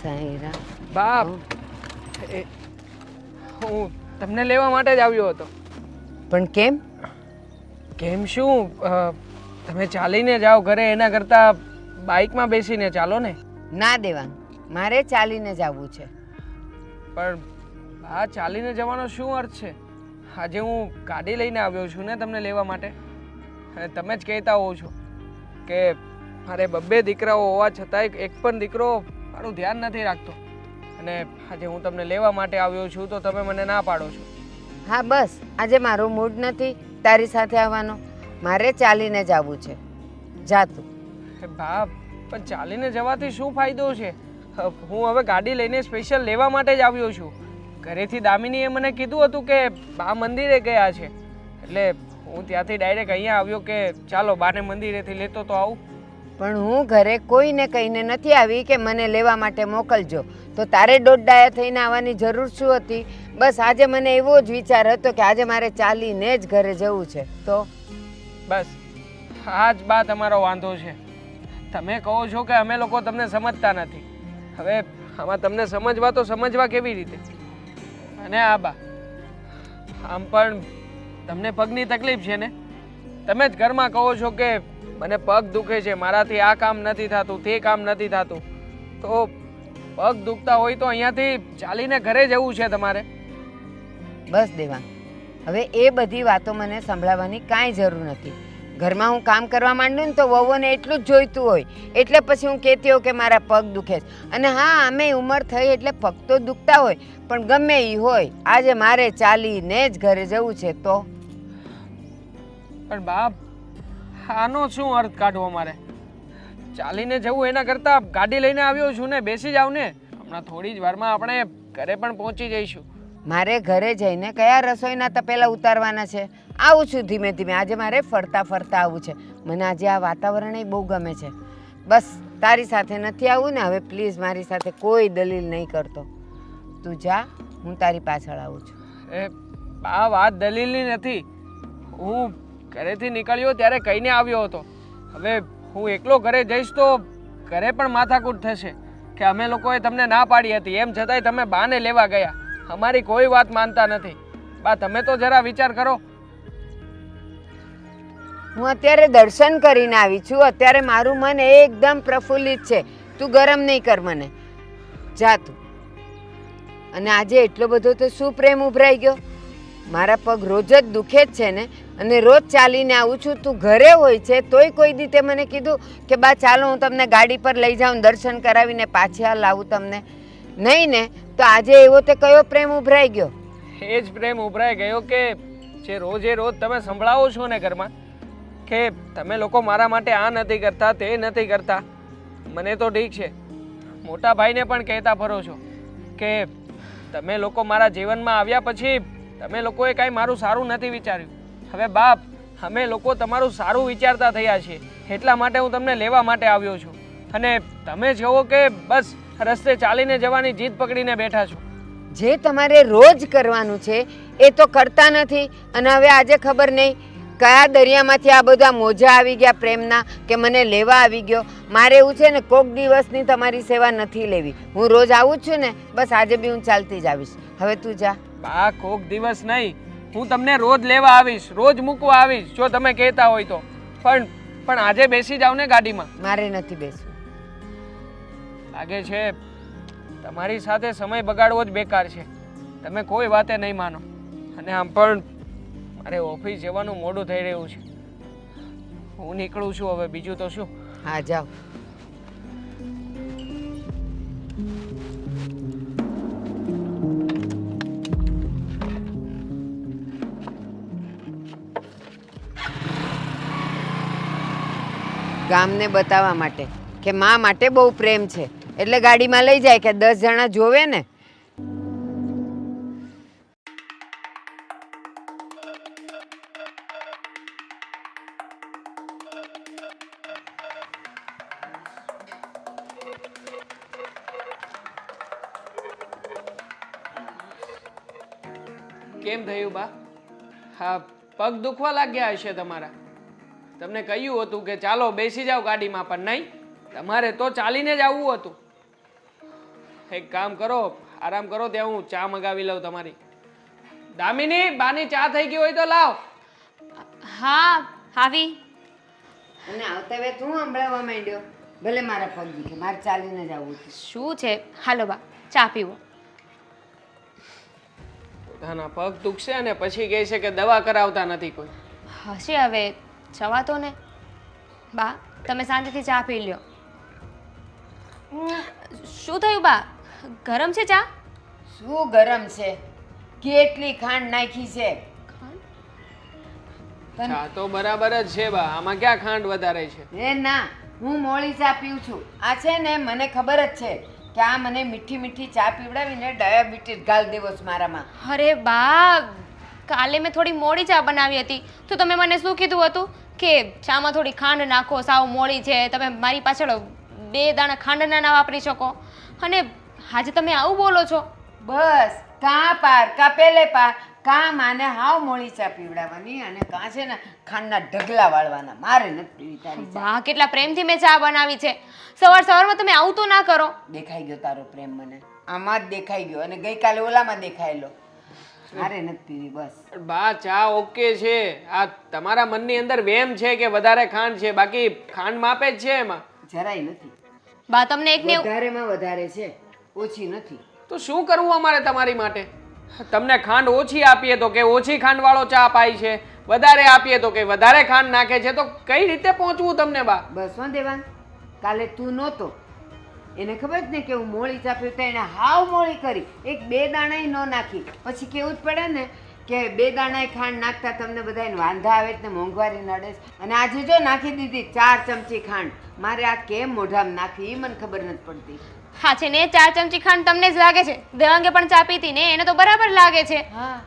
સાઈરા બાપ હું તમને લેવા માટે જ આવ્યો હતો. પણ કેમ? કેમ શું, તમે ચાલીને જાઓ ઘરે એના કરતાં બાઇકમાં બેસીને ચાલો ને. ના દેવાંગ, મારે ચાલીને જવું છે. પણ આ ચાલીને જવાનો શું અર્થ છે? આજે હું ગાડી લઈને આવ્યો છું ને તમને લેવા માટે, અને તમે જ કહેતા હોવ છો કે મારે બબ્બે દીકરાઓ હોવા છતાંય એક પણ દીકરો મારું ધ્યાન નથી રાખતો, અને આજે હું તમને લેવા માટે આવ્યો છું તો તમે મને ના પાડો છો. હા બસ, આજે મારો મૂડ નથી તારી સાથે આવવાનો. મારે ચાલીને જવું છે. જા તું. બાપ, પણ ચાલીને જવાથી શું ફાયદો છે? હું હવે ગાડી લઈને સ્પેશિયલ લેવા માટે જ આવ્યો છું. ઘરેથી દામિનીએ મને કીધું હતું કે બા મંદિરે ગયા છે, એટલે હું ત્યાંથી ડાયરેક્ટ અહીંયા આવ્યો કે ચાલો બાને મંદિરેથી લેતો તો આવું. પણ હું ઘરે કોઈને કહીને નથી આવી કે મને લેવા માટે મોકલજો, તો તારે દોડડાયા થઈને આવવાની જરૂર શું હતી? બસ આજે મને એવો જ વિચાર હતો કે આજે મારે ચાલીને જ ઘરે જવું છે. તો બસ આ જ બા તમારો વાંધો છે. તમે કહો છો કે અમે લોકો તમને સમજતા નથી. હવે આમાં તમને સમજવા તો સમજવા કેવી રીતે? અને આ બા, આમ પણ તમને પગની તકલીફ છે ને? તમે જ ઘરમાં કહો છો કે મને પગ દુખે છે, મારાથી આ કામ નથી થતું, તે કામ નથી થતું. તો પગ દુખતા હોય તો અહીંયાથી ચાલીને ઘરે જવું છે તમારે. બસ દેવાંગ, હવે એ બધી વાતો મને સંભળાવવાની કાંઈ જરૂર નથી. ઘરમાં હું કામ કરવા માંડું ને તો વહુઓને એટલું જ જોઈતું હોય, એટલે પછી હું કહેતી હોઉં કે મારા પગ દુખે છે. અને હા, અમે ઉંમર થઈ એટલે પગ તો દુખતા હોય, પણ ગમે એ હોય આજે મારે ચાલીને જ ઘરે જવું છે. તો પણ બાપ, આનો શું અર્થ કાઢવો મારે? ચાલીને જવું એના કરતાં ગાડી લઈને આવ્યો છું ને, બેસી જાવ ને. હમણાં થોડી જ વારમાં આપણે ઘરે પણ પહોંચી જઈશું. મારે ઘરે જઈને કયા રસોઈના તપેલા ઉતારવાના છે? આવું છું ધીમે ધીમે. આજે મારે ફરતા ફરતા આવવું છે. મને આજે આ વાતાવરણ બહુ ગમે છે. બસ તારી સાથે નથી આવવું ને હવે. પ્લીઝ મારી સાથે કોઈ દલીલ નહીં કરતો. તું જા, હું તારી પાછળ આવું છું. આ વાત દલીલની નથી. હું ઘરેથી નીકળ્યો ત્યારે કહીને આવ્યો હતો. હવે હું એકલો ઘરે જઈશ તો ઘરે પણ માથાકૂટ થશે કે અમે લોકોએ તમને ના પાડી હતી, એમ છતાંય તમે બાને લેવા ગયા. અમારી કોઈ વાત માનતા નથી. બા, તમે તો જરા વિચાર કરો. હું અત્યારે દર્શન કરીને આવી છું. અત્યારે મારું મન એકદમ પ્રફુલ્લિત છે. તું ગરમ નહીં કર મને. જા તું. અને આજે એટલો બધો તો શું પ્રેમ ઉભરાઈ ગયો? મારા પગ રોજ જ દુખે જ છે ને, અને રોજ ચાલીને આવું છું. તું ઘરે હોય છે તોય કોઈ દી તે મને કીધું કે બા ચાલો હું તમને ગાડી પર લઈ જાઉં, દર્શન કરાવીને પાછા લાવું તમને? નહીં ને, તો આજે એવો તે કયો પ્રેમ ઉભરાઈ ગયો? એ જ પ્રેમ ઉભરાઈ ગયો કે જે રોજે રોજ તમે સંભળાવો છો ને ઘરમાં કે તમે લોકો મારા માટે આ નથી કરતા, તે નથી કરતા. મને તો ઠીક છે, મોટા ભાઈને પણ કહેતા ફરો છો કે તમે લોકો મારા જીવનમાં આવ્યા પછી તમે લોકોએ કાંઈ મારું સારું નથી વિચાર્યું. હવે બાપ, અમે લોકો તમારું સારું વિચારતા થયા છીએ, એટલા માટે હું તમને લેવા માટે આવ્યો છું. અને તમે કહો કે બસ રસ્તે ચાલીને જવાની જીદ પકડીને બેઠા છો. જે તમારે રોજ કરવાનું છે એ તો કરતા નથી. અને હવે આજે ખબર નહીં કયા દરિયામાંથી આ બધા મોજા આવી ગયા પ્રેમના કે મને લેવા આવી ગયો. મારે એવું છે ને, કોક દિવસની તમારી સેવા નથી લેવી. હું રોજ આવું છું ને, બસ આજે બી હું ચાલતી જ આવીશ. હવે તું જા. બા, કોક દિવસ નહીં, હું તમને રોજ લેવા આવીશ, રોજ મૂકવા આવીશ જો તમે કહેતા હોય તો. પણ આજે બેસી જાવ ને ગાડીમાં. મારે નથી બેસવું. લાગે છે તમારી સાથે સમય બગાડવો જ બેકાર છે. તમે કોઈ વાતે નહીં માનો. અને આમ પણ મારે ઓફિસ જવાનું મોડું થઈ રહ્યું છે. હું નીકળું છું હવે, બીજું તો શું. હા જાઓ. ગામને બતાવવા માટે કે મા માટે બહુ પ્રેમ છે એટલે ગાડીમાં લઈ જાય કે 10 જણા જોવે ને. કેમ થયું બા? હા, પગ દુખવા લાગ્યા હશે તમારા. તમને કહ્યું હતું કે ચાલો બેસી જાઓ ગાડીમાં, પણ નહીં, તમારે તો ચાલીને જ આવવું હતું. એક કામ કરો, આરામ કરો, ત્યાં હું ચા મગાવી લઉં તમારી. દામિની, બાની ચા થઈ ગઈ હોય તો લાવ. હા આવી. અને આવતા વેત હું સંભળાવવા માંડ્યો, ભલે મારા પગ દુખે, મારે ચાલીને જ આવવું છે. શું છે? હાલો બા ચા પીવો. પોતાના પગ દુખશે અને પછી કહે છે કે દવા કરાવતા નથી કોઈ. હશે હવે જવા તો ને. બા તમે શાંતિથી ચા પી લ્યો. શું થયું બા? ગરમ છે ચા? શું ગરમ છે? કેટલી ખાંડ નાખી છે. ચા તો બરાબર જ છે બા, આમાં ક્યાં ખાંડ વધારે છે? એ ના, હું મોળી ચા પીઉં છું. આ છે ને મને ખબર જ છે કે આ મને મીઠી મીઠી ચા પીવડાવીને ડાયાબિટીસ ગાલ દેવો છે મારામાં. અરે બા કાલે મેં થોડી મોડી ચા બનાવી હતી તો તમે મને શું કીધું હતું કે ચામાં થોડી ખાંડ નાખો, સાવ મોડી છે, તમે મારી પાછળ 2 દાણા ખાંડના ના વાપરી શકો, અને આજે તમે આવું બોલો છો. બસ કાં પાર કાં પેલે પાર, કાં માને હાવ મોળી ચા પીવડાવવાની અને કાં છે ને ખાંડના ઢગલા વાળવાના. મારે નથી પીવી તારી ચા. બા કેટલા પ્રેમથી મેં ચા બનાવી છે, સવારમાં તમે આવું તો ના કરો. દેખાઈ ગયો તારો પ્રેમ મને, આમાં જ દેખાઈ ગયો અને ગઈકાલે ઓલામાં દેખાયેલો. મારે નથી પીવી બસ. બા ચા ઓકે છે, આ તમારા મનની અંદર વહેમ છે કે વધારે ખાંડ છે, બાકી ખાંડ માપે જ છે એમાં. જરાય નથી. બા તમને એકને વધારેમાં વધારે છે, ઓછી નથી. તો શું કરવું અમારે તમારી માટે? તમને ખાંડ ઓછી આપીએ તો કે ઓછી ખાંડ વાળો ચા પાય છે, વધારે આપીએ તો કે વધારે ખાંડ નાખે છે, તો કઈ રીતે પહોંચવું તમને બા? બસ હો દેવાંગ, કાલે તું નહોતો, એને ખબર જ ને કે હું મોળી ચા પીવતા, એને હાવ મોળી કરી, 1-2 દાણાય ન નાખી. પછી કેવું જ પડે ને કે 2 દાણાય ખાંડ નાખતા તમને બધાને વાંધા આવે ને મોંઘવારી નડે છે. અને આજે જો નાખી દીધી 4 ચમચી ખાંડ. મારે આ કેમ મોઢામાં નાખવી એ મને ખબર નથી પડતી. હા છે ને 4 ચમચી ખાંડ તમને જ લાગે છે, દેવાંગે પણ ચા પીતી ને એને તો બરાબર લાગે છે. હા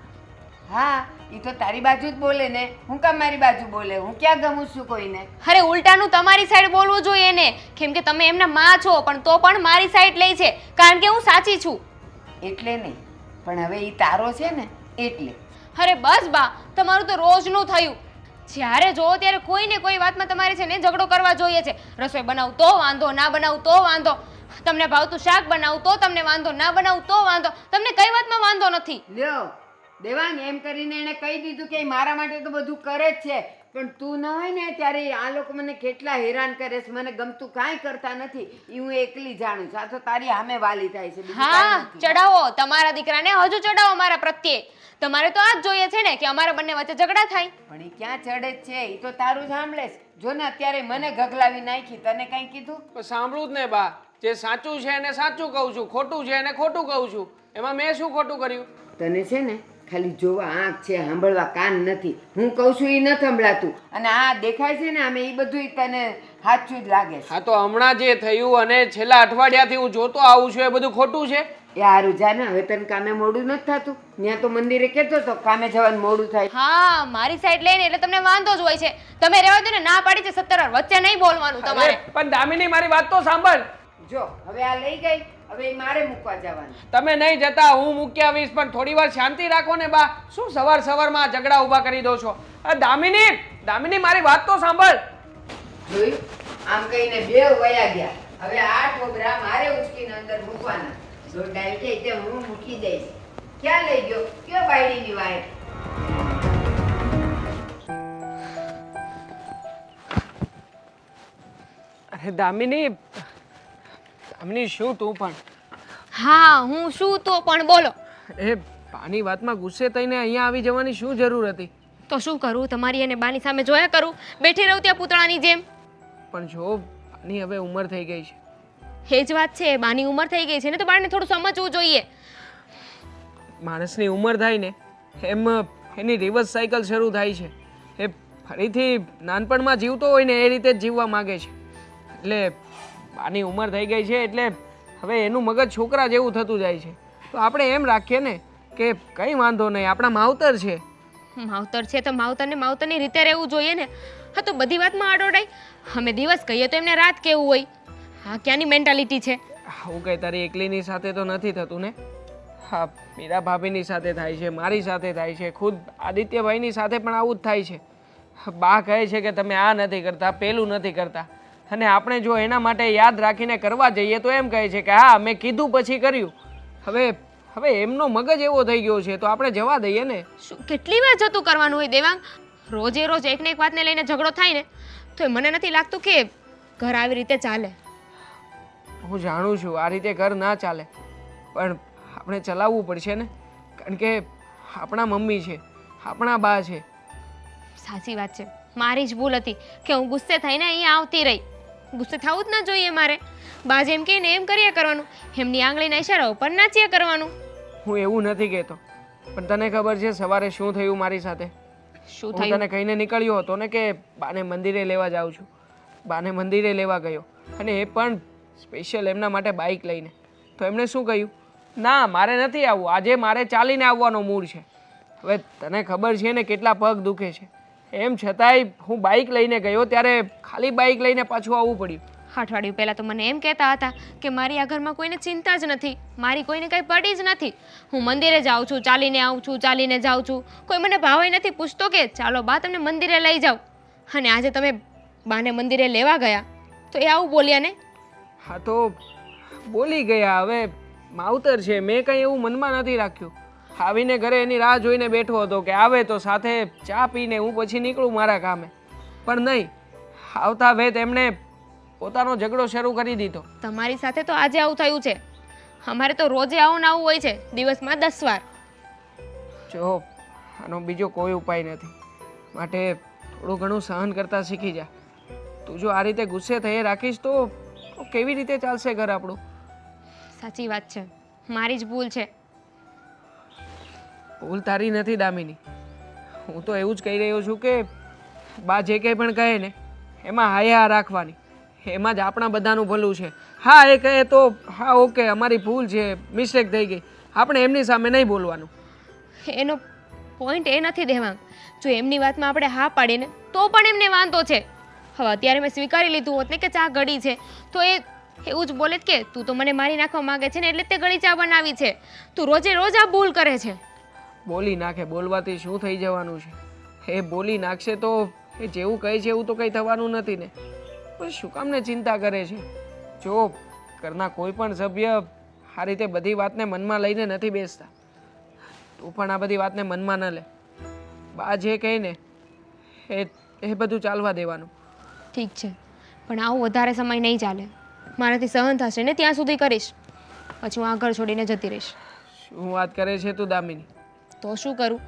હા, એ તો તારી બાજુ જ બોલે ને, હું કામ મારી બાજુ બોલે? હું ક્યાં ગમું છું કોઈને? અરે ઉલટાનું તમારી સાઈડ બોલવું જોઈએ ને, કેમ કે તમે એમના માં છો પણ તો પણ મારી સાઈડ લે છે, કારણ કે હું સાચી છું. એટલે નહીં, પણ હવે એ તારો છે ને એટલે. અરે બસ બા, તમારું તો રોજનું થયું. જ્યારે જોવો ત્યારે કોઈ ને કોઈ વાતમાં તમારે છે ને ઝઘડો કરવા જોઈએ છે. રસોઈ બનાવું તો વાંધો, ના બનાવું તો વાંધો, તમને ભાવતું શાક બનાવું તો તમને વાંધો, ના બનાવું તો વાંધો, તમને કઈ વાતમાં વાંધો નથી. લ્યો દેવાંગ, એમ કરીને એને કહી દીધું કે મારા માટે તો બધું કરે જ છે, પણ તું ન હોય ને ત્યારે આ લોકો મને કેટલા હેરાન કરે છે. મને ગમતું કાંઈ કરતા નથી, એ હું એકલી જાણું છું. આ તો તારી સામે વાલી થાય છે, બીજું હા કાંઈ નથી. ચડાવો તમારા દીકરાને, હજુ ચડાવો મારા પ્રત્યે. તમારે તો આ જ જોઈએ છે ને કે અમારા બંને વચ્ચે ઝઘડા થાય. પણ એ ક્યાં ચડે જ છે, એ તો તારું સાંભળે છે. જો ને અત્યારે મને ગગલાવી નાખી, તને કાંઈ કીધું? પણ સાંભળું જ ને બા, જે સાચું છે એને સાચું કહું છું, ખોટું છે એને ખોટું કહું છું. એમાં મેં શું ખોટું કર્યું? તને છે ને ખાલી જોવા આંખ છે, સાંભળવા કાન નથી. હું કહું છું એ નથી સંભળાતું, અને આ દેખાય છે ને આમે એ બધું તને સાચું જ લાગે છે. હા તો હમણાં જે થયું અને છેલ્લા અઠવાડિયાથી હું જોતો આવું છું એ બધું ખોટું છે? એ હારું જા ને, હવે તને કામે મોડું નથી થતું? ત્યાં તો મંદિરે કહેતો તો કામે જવાનું મોડું થાય. હા મારી સાઈડ લઈને એટલે તમને વાંધો જ હોય છે. તમે રહેવા દો ને, ના પાડી છે 17 વાર, વચ્ચે નહીં બોલવાનું તમારે. અરે, પણ દામિની મારી વાત તો સાંભળ. જો હવે આ લઈ ગઈ, હવે ઈ મારે મૂકવા જવાનું. તમે નહીં જતા, હું મૂકી આવીશ, પણ થોડી વાર શાંતિ રાખો ને બા. શું સવારમાં ઝઘડા ઊભા કરી દો છો? દામિની મારી વાત તો સાંભળ. જોયું, આમ કહીને 2 વયા ગયા. હવે આ ઠોબરા મારે ઉચકીને અંદર મૂકવાના. જો ડાઈ થઈ તે હું મૂકી દઈશ. ક્યાં લઈ ગયો? કયો બાયડીની વાય? અરે દામિની શું તું પણ? હા હું શું તો પણ બોલો. એ પાની વાતમાં ગુસ્સે થઈને અહીંયા આવી જવાની શું જરૂર હતી? તો શું કરું, તમારી અને બાની સામે જોયા કરું, બેઠી રહું ત્યાં પૂતળાની જેમ. પણ જો બાની હવે ઉંમર થઈ ગઈ છે. એ જ વાત છે, બાની ઉંમર થઈ ગઈ છે ને તો બાને થોડું સમજવું જોઈએ. માણસની ઉંમર થાય ને એમ એની રિવર્સ સાયકલ શરૂ થાય છે. એ ફરીથી નાનપણમાં જીવતો હોય ને એ રીતે જ જીવવા માંગે છે. એટલે બાની ઉંમર થઈ ગઈ છે એટલે હવે એનું મગજ છોકરા જેવું થતું જાય છે. તો આપણે એમ રાખીએ ને કે કંઈ વાંધો નહીં, આપણા માવતર છે. માવતર છે તો માવતરને માવતરની રીતે રહેવું જોઈએ ને. હા તો બધી વાતમાં આડોડાય. અમે દિવસ કહીએ તો એમને રાત કેવું હોય. હા ક્યાંની મેન્ટાલિટી છે? હું કંઈ તારી એકલીની સાથે તો નથી થતું ને. હા મીરા ભાભીની સાથે થાય છે, મારી સાથે થાય છે, ખુદ આદિત્યભાઈની સાથે પણ આવું જ થાય છે. બા કહે છે કે તમે આ નથી કરતા, પેલું નથી કરતા. અને આપણે જો એના માટે યાદ રાખીને કરવા જઈએ તો એમ કહે છે કે હા મેં કીધું પછી કર્યું. હવે હવે એમનો મગજ એવો થઈ ગયો છે તો આપણે જવા દઈએ ને. શું કેટલી વાર જતું કરવાનું હોય દેવાંગ? રોજે રોજ એક ને એક વાતને લઈને ઝઘડો થાય ને તો મને નથી લાગતું કે ઘર આવી રીતે ચાલે. હું જાણું છું આ રીતે ઘર ના ચાલે, પણ આપણે ચલાવવું પડશે ને, કારણ કે આપણા મમ્મી છે, આપણા બા છે. સાચી વાત છે, મારી જ ભૂલ હતી કે હું ગુસ્સે થઈને અહીંયા આવતી રહી. ગુસ્સે થવું જ ના જોઈએ મારે. બા જેમ કહે ને એમ કર્યા કરવાનું, એમની આંગળીના ઈશારા ઉપર નાચ્યા કરવાનું. હું એવું નથી કહેતો, પણ તને ખબર છે સવારે શું થયું મારી સાથે? શું હું થયું? તને કહીને નીકળ્યો હતો ને કે બાને મંદિરે લેવા જાઉં છું. બાને મંદિરે લેવા ગયો, અને એ પણ સ્પેશિયલ એમના માટે બાઇક લઈને. તો એમણે શું કહ્યું? ના મારે નથી આવવું, આજે મારે ચાલીને આવવાનો મૂડ છે. હવે તને ખબર છે ને કેટલા પગ દુખે છે, એમ છતાંય હું બાઇક લઈને ગયો ત્યારે ખાલી બાઇક લઈને પાછું આવવું પડ્યું. અઠવાડિયું પહેલાં તો મને એમ કહેતા હતા કે મારી આ ઘરમાં કોઈને ચિંતા જ નથી, મારી કોઈને કંઈ પડી જ નથી. હું મંદિરે જાઉં છું, ચાલીને આવું છું, ચાલીને જાઉં છું, કોઈ મને ભાવે નથી પૂછતો કે ચાલો બા તમને મંદિરે લઈ જાઓ. અને આજે તમે બાને મંદિરે લેવા ગયા તો એ આવું બોલ્યા ને? હા તો બોલી ગયા, હવે માવતર છે, મેં કંઈ એવું મનમાં નથી રાખ્યું. આવીને ઘરે એની રાહ જોઈને બેઠો હતો કે આવે તો સાથે ચા પીને હું પછી નીકળું મારા કામે. પણ નહીં, આવતા વેત એમણે પોતાનો ઝઘડો શરૂ કરી દીધો. તમારી સાથે તો આજે આવું થયું છે, અમારે તો રોજે આવું ને આવું હોય છે, દિવસમાં 10 વાર. જો આનો બીજો કોઈ ઉપાય નથી, માટે થોડું ઘણું સહન કરતા શીખી જા. તું જો આ રીતે ગુસ્સે થઈ રાખીશ તો કેવી રીતે ચાલશે ઘર આપણું? સાચી વાત છે, મારી જ ભૂલ છે. ભૂલ તારી નથી દામિની. હું તો એવું જ કહી રહ્યો છું કે બા જે કંઈ પણ કહે ને એમાં હાયા રાખવાની, એમાં જ આપણા બધાનું ભલું છે. હા એ કહે તો હા ઓકે અમારી ભૂલ છે, મિસ્ટેક થઈ ગઈ, આપણે એમની સામે નહીં બોલવાનું. એનો પોઈન્ટ એ નથી દેવાંગ, જો એમની વાતમાં આપણે હા પાડીને તો પણ એમને વાંધો છે. હવે અત્યારે મેં સ્વીકારી લીધું હોત ને કે ચા ગળી છે તો એ એવું જ બોલે કે તું તો મને મારી નાખવા માંગે છે ને એટલે તે ગળી ચા બનાવી છે, તું રોજે રોજ આ ભૂલ કરે છે. બોલી નાખે, બોલવાથી શું થઈ જવાનું છે? એ બોલી નાખશે તો એ જેવું કહે છે એવું તો કંઈ થવાનું નથી ને. પણ શું કામને ચિંતા કરે છે? જો ઘરના કોઈ પણ સભ્ય આ રીતે બધી વાતને મનમાં લઈને નથી બેસતા. તું પણ આ બધી વાતને મનમાં ન લે. બા જે કહે ને એ બધું ચાલવા દેવાનું. ઠીક છે, પણ આવું વધારે સમય નહીં ચાલે. મારાથી સહન થશે ને ત્યાં સુધી કરીશ, પછી હું આ ઘર છોડીને જતી રહીશ. શું વાત કરે છે તું દામિની? તો શું કરું,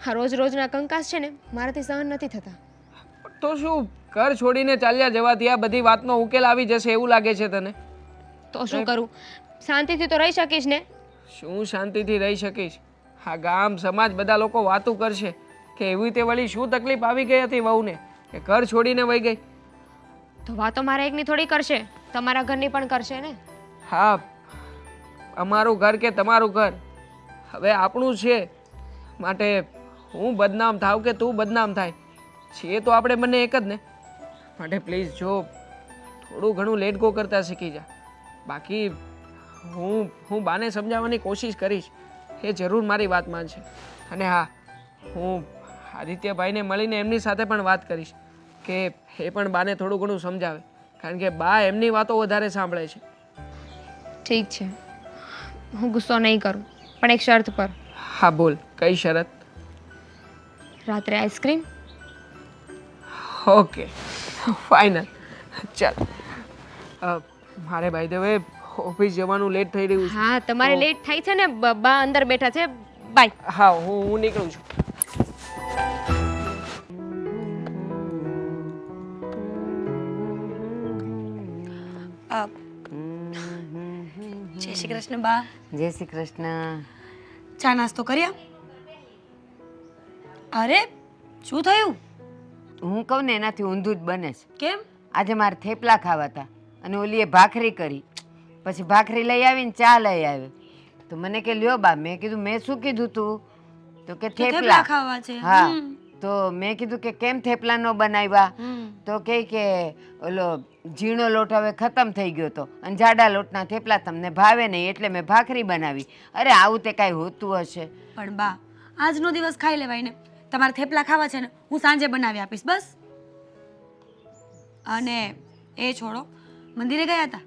આ રોજ રોજના કંકાસ છે ને મારાથી સહન નથી થતા. તો શું ઘર છોડીને ચાલ્યા જવાથી આ બધી વાતનો ઉકેલ આવી જશે એવું લાગે છે તને? તો શું કરું, શાંતિથી તો રહી શકીશ ને? શું શાંતિથી રહી શકીશ? આ ગામ સમાજ બધા લોકો વાતું કરશે કે એવી રીતે વળી શું તકલીફ આવી ગઈ હતી વહુને કે ઘર છોડીને વહી ગઈ. તો વાતો મારા એકની થોડી કરશે, તમારા ઘરની પણ કરશે ને. હા, અમારું ઘર કે તમારું ઘર હવે આપણું છે, માટે હું બદનામ થાવ કે તું બદનામ થાય છીએ તો આપણે બંને એક જ ને. માટે પ્લીઝ જો થોડું ઘણું લેટ ગો કરતા શીખી જા. બાકી હું બાને સમજાવવાની કોશિશ કરીશ, એ જરૂર મારી વાત માનશે. અને હા, હું આદિત્યભાઈને મળીને એમની સાથે પણ વાત કરીશ કે એ પણ બાને થોડું ઘણું સમજાવે, કારણ કે બા એમની વાતો વધારે સાંભળે છે. ઠીક છે, હું ગુસ્સો નહીં કરું, પણ એક શરત પર. હા બોલ, કઈ શરત? રાત્રે આઈસ્ક્રીમ. Okay final. ચાલ, મારે બાય ધ વે ઓફિસ જવાનું લેટ થઈ રહ્યું છે. હા તમારે લેટ થાય છે ને, બા અંદર બેઠા છે. બાય. હા હું નીકળું છું. જય શ્રી કૃષ્ણ બા. જય શ્રી કૃષ્ણ. ચા નાસ્તો કર્યા? અરે શું થયું? હું કહું ને એનાથી ઊંધું જ બને છે. કેમ? આજે મારે થેપલા ખાવા હતા અને ઓલીએ ભાખરી કરી, પછી ભાખરી લઈ આવીને ચા લઈ આવી. તો મને કે લ્યો બા, મેં કીધું મેં શું કીધું તું? તો કે થેપલા ખાવા છે. હા, તો મેં કીધું કે કેમ થેપલા ન બનાવ્યા? તો કહે કે ઓલો ઝીણો લોટ હવે ખતમ થઈ ગયો તો અને જાડા લોટના થેપલા તમને ભાવે નહીં એટલે મેં ભાખરી બનાવી. અરે આવું તે કાંઈ હોતું હશે? પણ બા આજનો દિવસ ખાઈ લેવાય ને. તમારે થેપલા ખાવા છે ને, હું સાંજે બનાવી આપીશ બસ. અને એ છોડો, મંદિરે ગયા હતા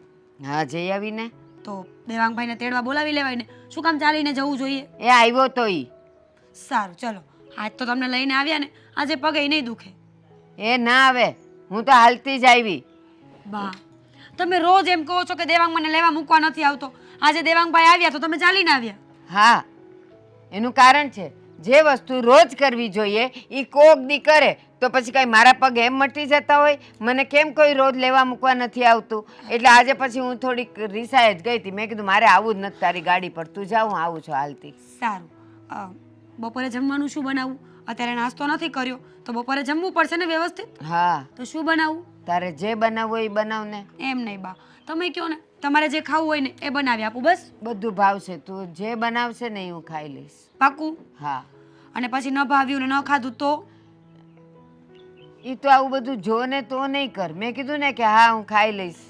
હા જઈ આવીને. તો દેવાંગભાઈને તેડવા બોલાવી લેવાય ને, શું કામ ચાલીને જવું જોઈએ? એ આવ્યો તો ઈ. સારું ચલો, આજ તો તમને લઈને આવ્યા ને, આજે પગે નહીં દુખે. એ ના આવે, હું તો હાલતી જ આવી. બા, તમે રોજ એમ કહો છો કે દેવાંગ મને લેવા મૂકવા નથી આવતો, આજે દેવાંગભાઈ આવ્યા તો તમે ચાલીને આવ્યા. હા, એનું કારણ છે, જે વસ્તુ રોજ કરવી જોઈએ એ કોક દી કરે તો પછી કઈ મારા પગ એમ મટી જતા હોય? મને કેમ કોઈ રોજ લેવા મૂકવા નથી આવતું? એટલે આજે પછી હું થોડીક રીસાએ જ ગઈ હતી. મેં કીધું મારે આવું જ નથી તારી ગાડી પર, તું જા, હું આવું છું હાલતી. સારું, બપોરે જમવાનું શું બનાવવું? અત્યારે નાસ્તો નથી કર્યો તો બપોરે જમવું પડશે ને વ્યવસ્થિત. હા, તો શું બનાવવું? તારે જે બનાવવું હોય એ બનાવ ને. એમ નહીં બા, તમે કહો ને, તમારે જે ખાવું હોય ને એ બનાવી આપું બસ. બધું ભાવશે, તું જે બનાવશે ને એ હું ખાઈ લઈશ. પાકું? હા. અને પછી ન ભાવ્યું ને ન ખાધું તો? એ તો આવું બધું જો ને તો નહીં કર. મેં કીધું ને કે હા હું ખાઈ લઈશ.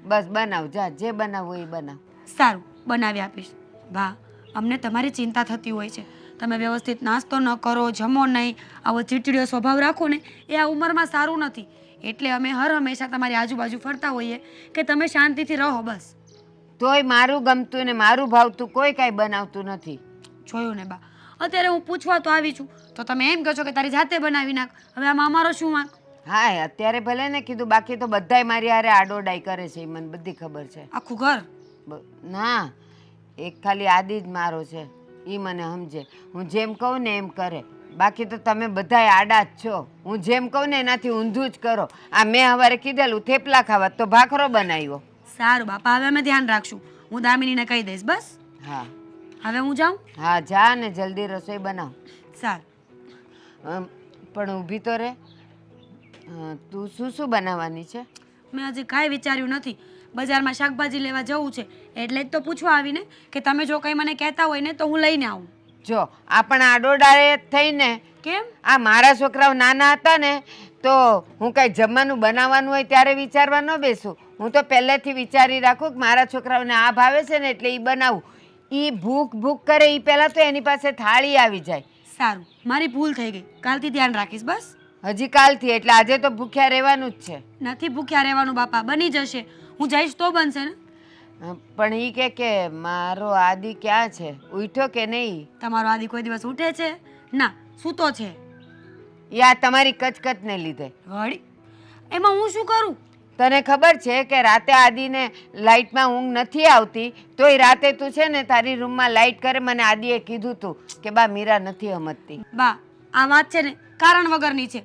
બસ બનાવ, જા, જે બનાવવું એ બનાવ. સારું, બનાવી આપીશ. બા, અમને તમારી ચિંતા થતી હોય છે. તમે વ્યવસ્થિત નાસ્તો ન કરો, જમો નહીં, આવો ચીડચીડિયો સ્વભાવ રાખો ને એ આ ઉંમરમાં સારું નથી. એટલે અમે હર હંમેશા તમારી આજુબાજુ ફરતા હોઈએ કે તમે શાંતિથી રહો બસ. તોય મારું ગમતું ને મારું ભાવતું કોઈ કાંઈ બનાવતું નથી. જોયું ને બા, અત્યારે હું પૂછવા તો આવી છું તો તમે એમ કહો છો કે તારી જાતે બનાવી નાખ. હવે આમાં અમારો શું વાંક? હા, અત્યારે ભલે ને કીધું, બાકી તો બધાય મારી હારે આડોડાઈ કરે છે, એ મને બધી ખબર છે. આખું ઘર? ના, એક ખાલી આદિ જ મારો છે, એ મને સમજે. હું જેમ કહું ને એમ કરે. બાકી તો તમે બધાય આડા જ છો. હું જેમ કહું ને એનાથી ઊંધું જ કરો. આ મેં સવારે કીધેલું થેપલા ખાવા તો ભાખરો બનાવ્યો. સારું બાપા, હવે અમે ધ્યાન રાખશું. હું દામિનીને કહી દઈશ બસ. હા. હવે હું જાઉં? હા જા ને જલ્દી રસોઈ બનાવ. સારું. પણ ઊભી તો રે, તું શું શું બનાવવાની છે? મેં હજી કાંઈ વિચાર્યું નથી. બજારમાં શાકભાજી લેવા જવું છે એટલે જ તો પૂછવા આવીને કે તમે જો કંઈ મને કહેતા હોય ને તો હું લઈને આવું. જો આપણા આડોડાએ થઈને, કેમ? આ મારા છોકરાઓ નાના હતા ને તો હું કાંઈ જમવાનું બનાવવાનું હોય ત્યારે વિચારવા ન બેસું. હું તો પહેલેથી વિચારી રાખું કે મારા છોકરાઓને આ ભાવે છે ને એટલે એ બનાવું. એ ભૂખ કરે એ પહેલાં તો એની પાસે થાળી આવી જાય. સારું, મારી ભૂલ થઈ ગઈ, કાલથી ધ્યાન રાખીશ બસ. હજી કાલથી એટલે આજે તો ભૂખ્યા રહેવાનું જ છે. નથી ભૂખ્યા રહેવાનું બાપા, બની જશે. હું જઈશ તો બનશે ને. પણ એ કે મારો આદિ ક્યાં છે, ઉઠ્યો કે નહીં? તમારો આદિ કોઈ દિવસ ઉઠે છે? ના, સૂતો છે. યા તમારી કચકચને લીધે. વળી એમાં હું શું કરું? તને ખબર છે કે રાતે આદિને લાઇટમાં ઊંઘ નથી આવતી, તોય રાતે તું છે ને તારી રૂમમાં લાઇટ કરે. મને આદિએ કીધું તું કે બા મીરા નથી સમજતી. બા, આ વાત છે ને કારણ વગરની છે.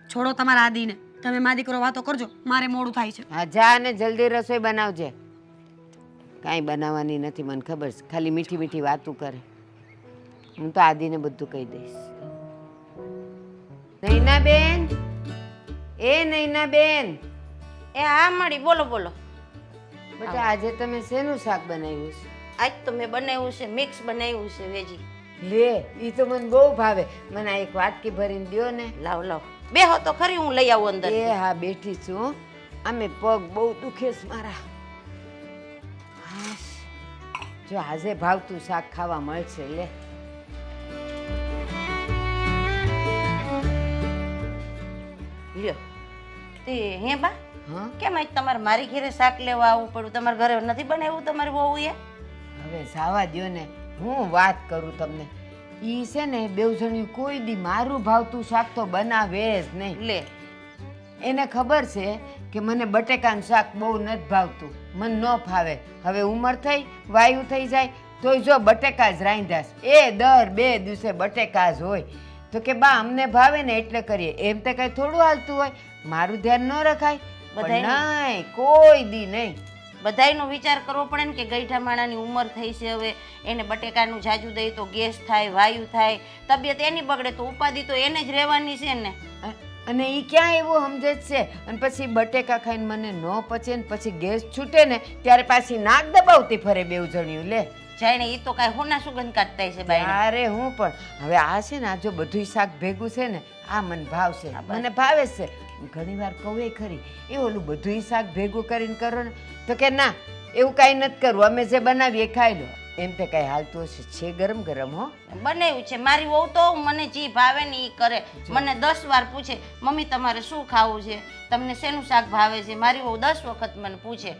છોડો તમારા આદિને, તમે મા દીકરો વાતો કરજો, મારે મોડું થાય છે. હા જા ને જલ્દી રસોઈ બનાવજે. કાંઈ બનાવવાની નથી, મને ખબર છે. ખાલી મીઠી મીઠી વાતું કરે. હું તો આદિને બધું કહી દઈશ. નૈનાબેન, એ નૈનાબેન. એ હા મળી, બોલો બોલો. બેટા આજે તમે શેનું શાક બનાવ્યું છે? આજ તો મેં બનાવ્યું છે, મિક્સ બનાવ્યું છે વેજી. લે, ઈ તો મને બહુ ભાવે. મને આ એક વાટકી ભરીને દ્યો ને. લાવ લાવ, બેહો તો ખરી, હું લઈ આવું અંદર. એ હા બેઠી છું. આમે પગ બહુ દુખે છે મારા. જો આજે ભાવતું શાક ખાવા મળશે. લે લ્યો તે હે બા, હા, કેમ આજ તમારે મારી ઘરે શાક લેવા આવવું પડ્યું? તમારા ઘરે નથી બનાવ્યું તમારી વહુએ? હવે સાવા દ્યો ને, હું વાત કરું તમને. ઈ છે ને બેવ જણ્યું કોઈ દી મારું ભાવતું શાક તો બનાવે જ નહીં. લે, એને ખબર છે કે મને બટેકાનું શાક બહુ નથી ભાવતું, મને ન ફાવે. હવે ઉંમર થઈ, વાયુ થઈ જાય તોય જો બટેકા જ રાંધ્યાસ. એ દર 2 દિવસે બટેકા જ હોય. તો કે બા અમને ભાવે ને એટલે કરીએ. એમ તે કઈ થોડું હાલતું હોય? મારું ધ્યાન ન રખાય? નહીં, કોઈ દી નહીં. બધાયનો વિચાર કરવો પડે ને કે ગઈઠા માણાની ઉંમર થઈ છે, હવે એને બટેકાનું જાજુ દઈ તો ગેસ થાય, વાયુ થાય, તબિયત એની બગડે તો ઉપાધિ તો એને જ રહેવાની છે ને. અને એ ક્યાં એવું સમજે જ છે? અને પછી બટેકા ખાઈને મને ન પચે ને પછી ગેસ છૂટે ને ત્યારે પાછી નાક દબાવતી ફરે બેવ જણ્યું. લે જાણે એ તો કાંઈ હોના સુગંધ કાઢતા છે બાય. અરે હું પણ હવે આ છે ને આ જો બધું શાક ભેગું છે ને આ મને ભાવશે, મને ભાવે છે. ઘણી વાર કહું ખરી એ ઓલું બધું શાક ભેગું કરીને કરો ને તો કે ના એવું કાંઈ નથી કરવું, અમે જે બનાવીએ ખાઈ લો. એમ તે કાંઈ હાલતું હશે છે ગરમ ગરમ હો. બનાવ્યું છે મારી વહુ તો મને જે ભાવે ને એ કરે. મને 10 વાર પૂછે મમ્મી તમારે શું ખાવું છે, તમને શેનું શાક ભાવે છે. મારી વહુ 10 વખત મને પૂછે.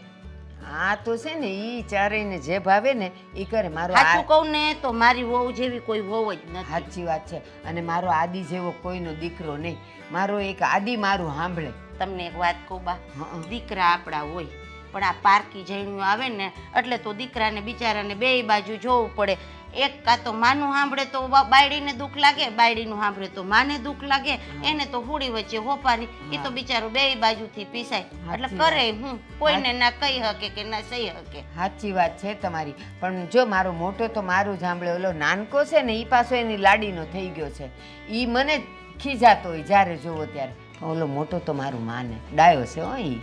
આ તો છે ને ઈ ચારેયને જે ભાવે ને ઈ કરે. મારો સાચું કહું ને તો મારી વહુ જેવી કોઈ વહુ જ નથી. સાચી વાત છે. અને મારો આદિ જેવો કોઈનો દીકરો નહીં. મારો એક આદિ મારું સાંભળે. તમને એક વાત કહું બા, હં. દીકરા આપણા હોય પણ આ પારકી જઈણું આવે ને એટલે તો દીકરાને બિચારાને બેય બાજુ જોવું પડે. એક કાં તો માનું સાંભળે તો બાયડીને દુઃખ લાગે, બાયડીનું સાંભળે તો માને દુઃખ લાગે. એને તો હુડી વચ્ચે હોપાની એ તો બિચારો બેય બાજુથી પીસાય. એટલે કરે હું કોઈને ના કહી શકે કે ના સહી શકે. સાચી વાત છે તમારી. પણ જો મારો મોટો તો મારું જ સાંભળે. ઓલો નાનકો છે ને ઈ પાછો એની લાડીનો થઈ ગયો છે. ઈ મને જ ખીજાતો હોય જ્યારે જોવો ત્યારે. પણ ઓલો મોટો તો મારું માને ડાયો છે હો ઈ.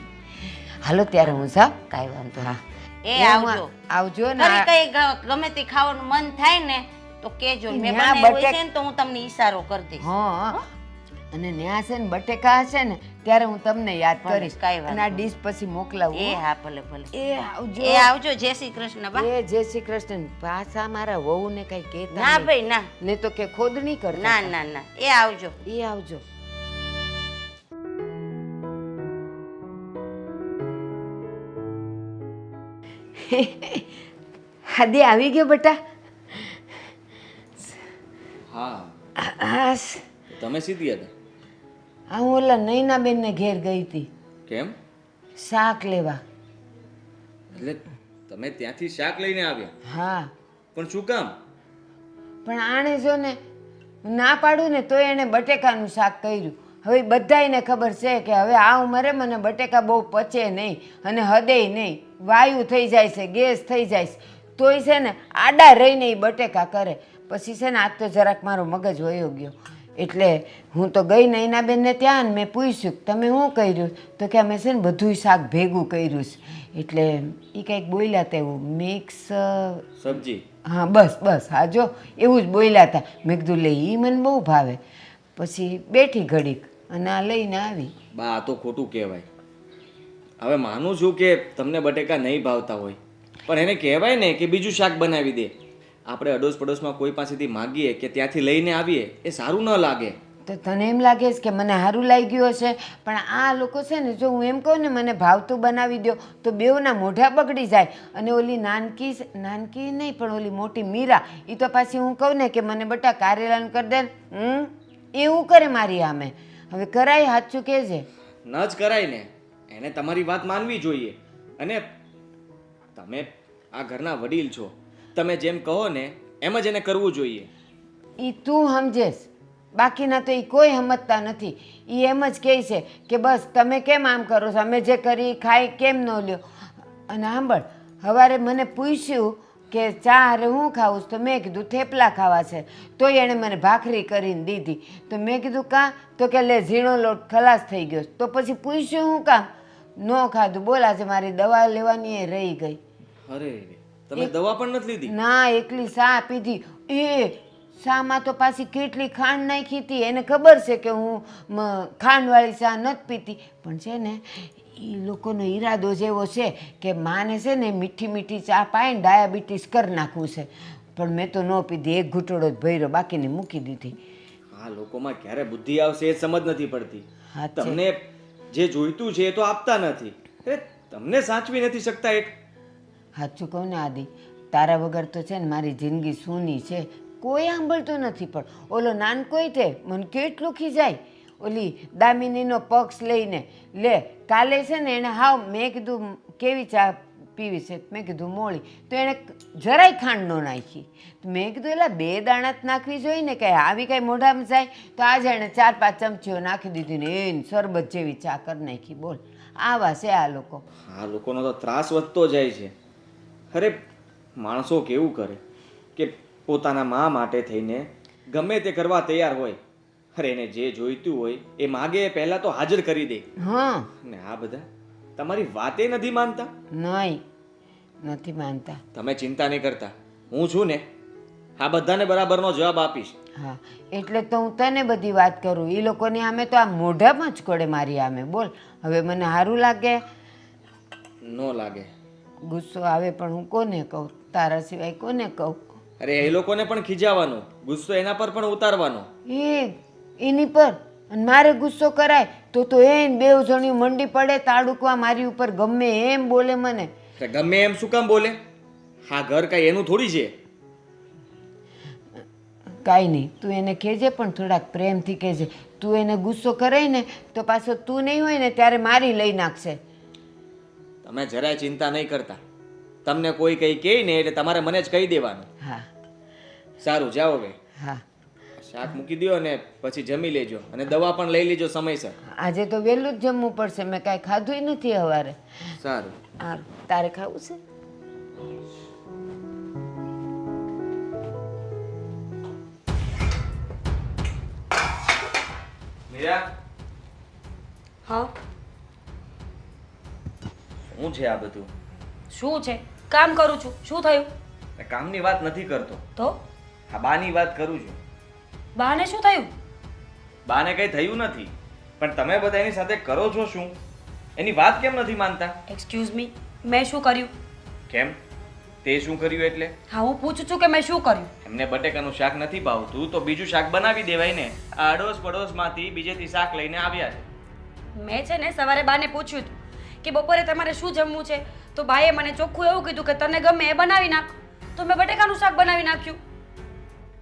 હાલો ત્યારે હું જાઉં. કાંઈ વાંધો હા એ આવજો. આવજો ને. ફરી કઈ ગમે તે ખાવાનું મન થાય ને તો કેજો. મેં ન્યા બનાવ્યું બટેક- છે ને તો હું તમને ઈશારો કરી દઈશ. હા અને ન્યા છે ને બટેકા હશે ને ત્યારે હું તમને યાદ ભલે, કરીશ. કાંઈ વાંધો અને આ ડીશ પછી મોકલાવું એ હો. હા ભલે ભલે. એ આવજો. એ આવજો. જય શ્રી કૃષ્ણ બા. એ જય શ્રી કૃષ્ણ. પાછા મારા વહુને કઈ કહેતા ના નહીં. ભાઈ ના ને તો કે ખોદણી કરતા. ના ના ના એ આવજો. એ આવજો. હાદી આવી ગયો બેટા. હા હા તમે સીધી હતા હું ઓલા નૈનાબેનને ઘેર ગઈ હતી કેમ? શાક લેવા. એટલે તમે ત્યાંથી શાક લઈને આવ્યા? હા પણ શું કામ? પણ આણે જો ને ના પાડું ને તો એણે બટેકાનું શાક કર્યું. હવે બધાયને ખબર છે કે હવે આ ઉંમરે મને બટેકા બહુ પચે નહીં અને હદેય નહીં. વાયુ થઈ જાય છે, ગેસ થઈ જાય છે. તોય છે ને આડા રહીને એ બટેકા કરે. પછી છે ને આજ તો જરાક મારો મગજ વયો ગયો. એટલે હું તો ગઈ નૈનાબેનને ત્યાં ને મેં પૂછ્યું કે તમે શું કર્યું? તો કે અમે છે ને બધું શાક ભેગું કર્યું છે. એટલે એ કંઈક બોલ્યા હતા એવું મિક્સ સબ્જી? હા બસ બસ હા જો એવું જ બોલ્યા હતા. મેં કીધું લે એ મને બહુ ભાવે. પછી બેઠી ઘડીક અને આ લઈને આવી. બા આ તો ખોટું કહેવાય. હવે માનું છું કે તમને બટેકા નહીં ભાવતા હોય પણ એને કહેવાય ને કે બીજું શાક બનાવી દે. આપણે અડોસ પડોશમાં કોઈ પાસેથી માગીએ કે ત્યાંથી લઈને આવીએ એ સારું ન લાગે. તો તને એમ લાગે છે કે મને સારું લાગ્યું હશે? પણ આ લોકો છે ને જો હું એમ કહું ને મને ભાવતું બનાવી દો તો બેઉના મોઢા બગડી જાય. અને ઓલી નાનકી નહીં પણ ઓલી મોટી મીરા એ તો પાછી હું કહું ને કે મને બટા કારેલાનું કરી દે એવું કરે મારી સામે. હવે કરાય સાચું કહેજે. ન જ કરાય ને. એને તમારી વાત માનવી જોઈએ. અને તમે આ ઘરના વડીલ છો, તમે જેમ કહો ને એમ જ એને કરવું જોઈએ. એ તું સમજેશ, બાકીના તો એ કોઈ સમજતા નથી. એ એમ જ કહે છે કે બસ તમે કેમ આમ કરો છો, અમે જે કરી ખાઈ કેમ ન લ્યો. અને સાંભળ, સવારે મને પૂછ્યું કે ચા હારે હું ખાવું છું? તો મેં કીધું થેપલા ખાવા છે. તોય એણે મને ભાખરી કરીને દીધી. તો મેં કીધું કાં? તો કે લે ઝીણો લોટ ખલાસ થઈ ગયો. તો પછી પૂછ્યું હું કામ ન ખાધું? બોલા છે મારી દવા લેવાની એ રહી ગઈ. અરે તમે દવા પણ નથી લીધી? ના એકલી ચા પીધી. એ ચામાં તો પાછી કેટલી ખાંડ નાખી હતી. એને ખબર છે કે હું ખાંડવાળી ચા નથી પીતી. પણ છે ને એ લોકોનો ઈરાદો જેવો છે કે માને છે ને મીઠી મીઠી ચા પાઈને ડાયાબિટીસ કરી નાખવું છે. પણ મેં તો ન પીધી. એક ઘૂંટડો જ ભર્યો, બાકીની મૂકી દીધી. આ લોકોમાં ક્યારે બુદ્ધિ આવશે એ સમજ નથી પડતી. હા છે. તમને જે જોઈતું છે એ તો આપતા નથી. અરે તમને સાચવી નથી શકતા એક. સાચું કહું ને આદિ, તારા વગર તો છે ને મારી જિંદગી સૂની છે. કોઈ સાંભળતું નથી. પણ ઓલો નાનકોય તે મને કેટલું ખીજાય. ઓલી દામિનીનો પક્ષ લઈને લે કાલે છે ને એણે હાવ મેં કીધું કેવી ચા પીવી છે? મેં કીધું મોળી. તો એણે જરાય ખાંડ ન નાખી. તો મેં કીધું એટલે 2 દાણા જ નાખવી જોઈએ ને, કાંઈ આવી કાંઈ મોઢામાં જાય? તો આજે એણે 4-5 ચમચીઓ નાખી દીધી ને એને શરબત જેવી ચા કરી નાખી. બોલ આવા છે આ લોકો. આ લોકોનો તો ત્રાસ વધતો જાય છે. અરે માણસો કેવું કરે કે પોતાના મા માટે થઈને ગમે તે કરવા તૈયાર હોય. અરે એને જે જોઈતું હોય એ માગે એ પહેલા તો હાજર કરી દે. હા ને આ બધા તમારી વાતે નથી માનતા. નહીં નથી માનતા. તમે ચિંતા નહીં કરતા, હું છું ને આ બધાને બરાબરનો જવાબ આપીશ. હા એટલે તો હું તને બધી વાત કરું. એ લોકોની સામે તો આ મોઢામાં જ કોડે મારી સામે. બોલ હવે મને સારું લાગે? ન લાગે. ગુસ્સો આવે પણ હું કોને કહું? તારા સિવાય કોને કહું? અરે એ લોકોને પણ ખીજાવાનું, ગુસ્સો એના પર પણ ઉતારવાનો. એની પર અને મારે ગુસ્સો કરાય તો એને બેવ જણ્યું મંડી પડે તાડુકવા મારી ઉપર, ગમે એમ બોલે મને. અરે ગમે એમ શું કામ બોલે? હા ઘર કાંઈ એનું થોડી છે. કાંઈ નહીં, તું એને કહેજે પણ થોડાક પ્રેમથી કહેજે. તું એને ગુસ્સો કરાય ને તો પાછો તું નહીં હોય ને ત્યારે મારી લઈ નાખશે. તમે જરાય ચિંતા નહીં કરતા. તમને કોઈ કંઈ કહે ને એટલે તમારે મને જ કહી દેવાનું. હા સારું જાઓ હવે. હા, શાક મૂકી દો ને પછી જમી લેજો અને દવા પણ લઈ લેજો સમયસર. આજે તો વહેલું જ જમવું પડશે, મેં કાંઈ ખાધું નથી સવારે. સારું. હા, તારે ખાવું છે? મીરા, હા શું છે આ બધું? શું છે? કામ કરું છું. શું થયું? કામની વાત નથી કરતો, તો હા બાની વાત કરું છું. બાને શું થયું? બાને કંઈ થયું નથી, પણ તમે બધા એની સાથે કરો છો શું? એની વાત કેમ નથી માનતા? એક્સક્યુઝ મી, મેં શું કર્યું? કેમ? તે શું કર્યું એટલે? હા, હું પૂછું છું કે મેં શું કર્યું? એમને બટેકાનું શાક નથી ભાવતું તો બીજું શાક બનાવી દેવાય ને. આ અડોસ પડોશમાંથી બીજેથી શાક લઈને આવ્યા છે. મેં છે ને સવારે બાને પૂછ્યું હતું કે બપોરે તમારે શું જમવું છે, તો બાએ મને ચોખ્ખું એવું કીધું કે તને ગમે એ બનાવી નાખ. તો મેં બટેકાનું શાક બનાવી નાખ્યું.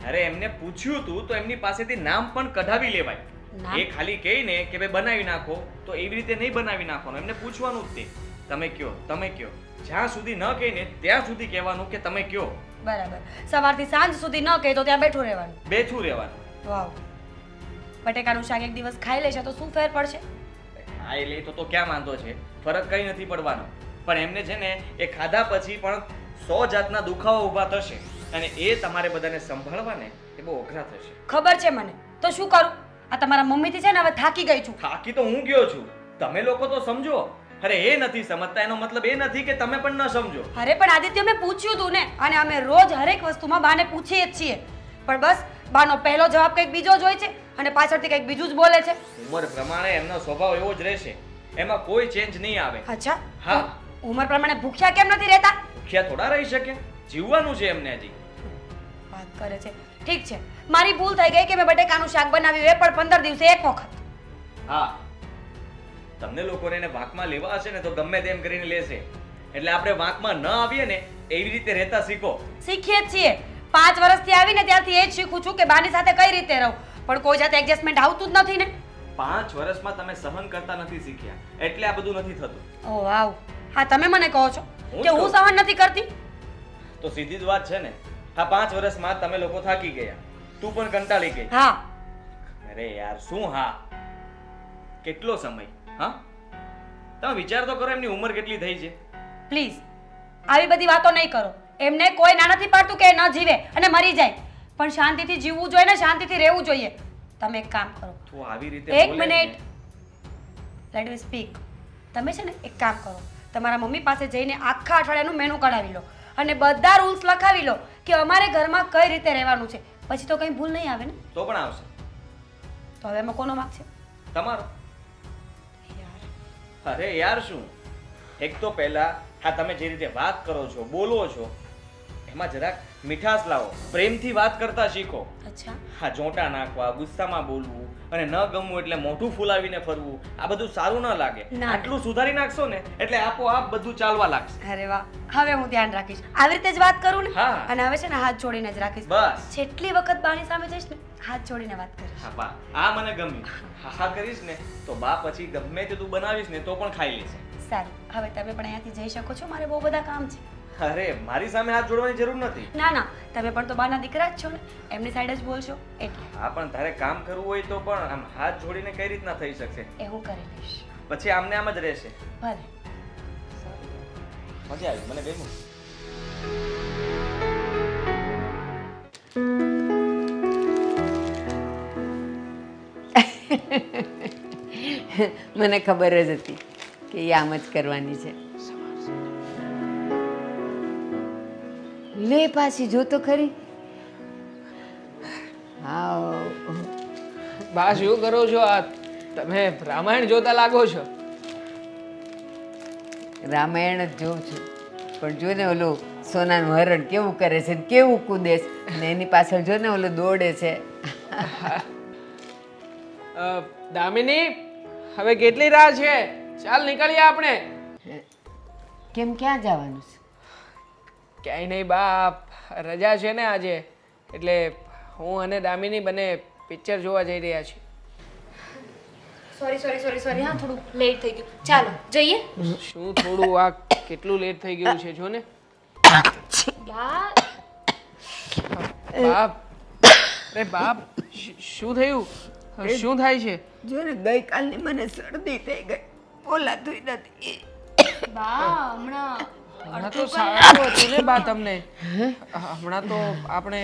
અરે એમને પૂછ્યું તું તો એમની પાસેથી નામ પણ કઢાવી લેવાય. નામ? એ ખાલી કહે ને કે ભાઈ બનાવી નાખો તો એવી રીતે નહીં બનાવી નાખવાનું. એમને પૂછવાનું જ તે, તમે કયો તમે કયો. જ્યાં સુધી ન કહે ને ત્યાં સુધી કહેવાનું કે તમે કયો. બરાબર. સવારથી સાંજ સુધી ન કહે તો ત્યાં બેઠું રહેવાનું. બેઠું રહેવાનું. વાવ. બટેકાનું શાક એક દિવસ ખાઈ લેશે તો શું ફેર પડશે? હા એ લે તો ક્યાં વાંધો છે, ફરક કઈ નથી પડવાનો. પણ એમને છે ને એ ખાધા પછી પણ 100 જાતના દુખાવા ઊભા થશે અને એ તમારે બધાને સંભાળવા ને એ બહુ અઘરા થશે. ખબર છે મને, તો શું કરું? આ તમારા મમ્મીથી છે ને હવે થાકી ગઈ છું. થાકી તો હું ગયો છું, તમે લોકો તો સમજો. અરે એ નથી સમજતા એનો મતલબ એ નથી કે તમે પણ ન સમજો. અરે પણ આદિત્ય, મેં પૂછ્યું તું ને, અને અમે રોજ હરેક વસ્તુમાં બાને પૂછીએ જ છીએ, પણ બસ બાનો પહેલો જવાબ કંઈક બીજો જ હોય છે અને પાછળથી કંઈક બીજું જ બોલે છે. ઉંમર પ્રમાણે એમનો સ્વભાવ એવો જ રહેશે, એમાં કોઈ ચેન્જ નહીં આવે. અચ્છા, હા. ઉંમર પ્રમાણે ભૂખ્યા કેમ નથી રહેતા? ભૂખ્યા થોડા રહી શકે, જીવવાનું છે એમને હજી. વાત કરે છે. ઠીક છે, મારી ભૂલ થઈ ગઈ કે મેં બટેકાનું શાક બનાવ્યું, એ પણ 15 દિવસે એક વખત. હા, તમને લોકોને એને વાંકમાં લેવા હશે ને તો ગમે તેમ કરીને લેશે. એટલે આપણે વાંકમાં ન આવીએ ને એવી રીતે રહેતા શીખો. શીખીએ જ છીએ. 5 વર્ષથી આવીને ત્યારથી એ જ શીખું છું કે બાની સાથે કઈ રીતે રહું, પણ કોઈ જાતે એડજસ્ટમેન્ટ આવતું જ નથી ને. 5 વર્ષમાં તમે સહન કરતા નથી શીખ્યા એટલે આ બધું નથી થતું. ઓ વાવ. હા, તમે મને કહો છો હું કે જ હું કહું. સહન નથી કરતી? તો સીધી જ વાત છે ને. આ 5 વર્ષમાં તમે લોકો થાકી ગયા, તું પણ કંટાળી ગઈ. હા. અરે યાર શું હા, કેટલો સમય? હા તમે વિચાર તો કરો એમની ઉંમર કેટલી થઈ છે. પ્લીઝ આવી બધી વાતો નહીં કરો. એમને કોઈ ના નથી પાડતું કે એ ન જીવે અને મરી જાય, પણ શાંતિથી જીવવું જોઈએ ને શાંતિથી રહેવું જોઈએ. તમે એક કામ કરો. તું આવી રીતે એક બોલે ને. Minute, let me speak. તમે છે ને એક કામ કરો, તમારા મમ્મી પાસે જઈને આખા અઠવાડિયાનું મેનુ કઢાવી લો અને બધા રૂલ્સ લખાવી લો કે અમારે ઘરમાં કઈ રીતે રહેવાનું છે. પછી તો કંઈ ભૂલ નહીં આવે ને. તો પણ આવશે. તો હવે એમાં કોનો વાંક છે? તમારો. અરે યાર શું, એક તો પહેલા હા તમે જે રીતે વાત કરો છો બોલો છો એમાં જરાક મીઠાશ લાવો, પ્રેમથી વાત કરતા શીખો. અચ્છા. હા જોંટા નાખવા, ગુસ્સામાં બોલવું અને ન ગમવું એટલે મોઢું ફૂલાવીને ફરવું, આ બધું સારું ન લાગે. ના. આટલું સુધારી નાખશો ને એટલે આપોઆપ બધું ચાલવા લાગશે. અરે વાહ, હવે હું ધ્યાન રાખીશ. આવી રીતે જ વાત કરું ને. હા. અને હવે છે ને હાથ જોડીને જ રાખીશ. બસ. જેટલી વખત બાની સામે જઈશ ને હાથ જોડીને વાત કરીશ. હા બા, આ મને ગમ્યું. હા હા કરીશ ને તો બા પછી ગમે તે તું બનાવીશ ને તો પણ ખાઈ લેશે. સારું, હવે તમે પણ અહીંયાથી જઈ શકો છો, મારે બહુ બધા કામ છે. અરે મારી સામે હાથ જોડવાની જરૂર નથી. ના ના, તમે પણ તો બાના દીકરા જ છો ને, એમની સાઈડ જ બોલશો એટલે. હા પણ તારે કામ કરવું હોય તો પણ આમ હાથ જોડીને કઈ રીતના થઈ શકશે? એ હું કરી લઈશ. પછી આમને આમ જ રહેશે. ભલે. મજા આવી, મને ગમ્યું. મને ખબર જ હતી કે એ આમ જ કરવાની છે. લે પાછી જો તો ખરી. હા, બા શું કરો છો? આ તમે રામાયણ જોતા લાગો છો. રામાયણ જ જોઉં છું, પણ જો ને ઓલો સોનાનું હરણ કેવું કરે છે ને કેવું કૂદે છે અને એની પાછળ જો ને ઓલો દોડે છે. દામિની હવે કેટલી રાહ છે? ચાલ નીકળીએ આપણે. કેમ ક્યાં જવાનું છે? ક્યાંય નહીં બા, રજા છે ને આજે, એટલે હું અને દામિની બંને પિક્ચર જોવા જઈ રહ્યા છીએ. સોરી હા થોડું લેટ થઈ ગયું. ચાલો જઈએ. શું થોડું, આ કેટલું લેટ થઈ ગયું છે જો ને. બા બાપ, અરે બાપ, શું થયું? શું થાય છે? જો ને ગઈકાલની મને શરદી થઈ ગઈ, બોલાતું નથી. હમણાં હમણાં તો સારું હતું ને બા તમને. હમણાં તો આપણે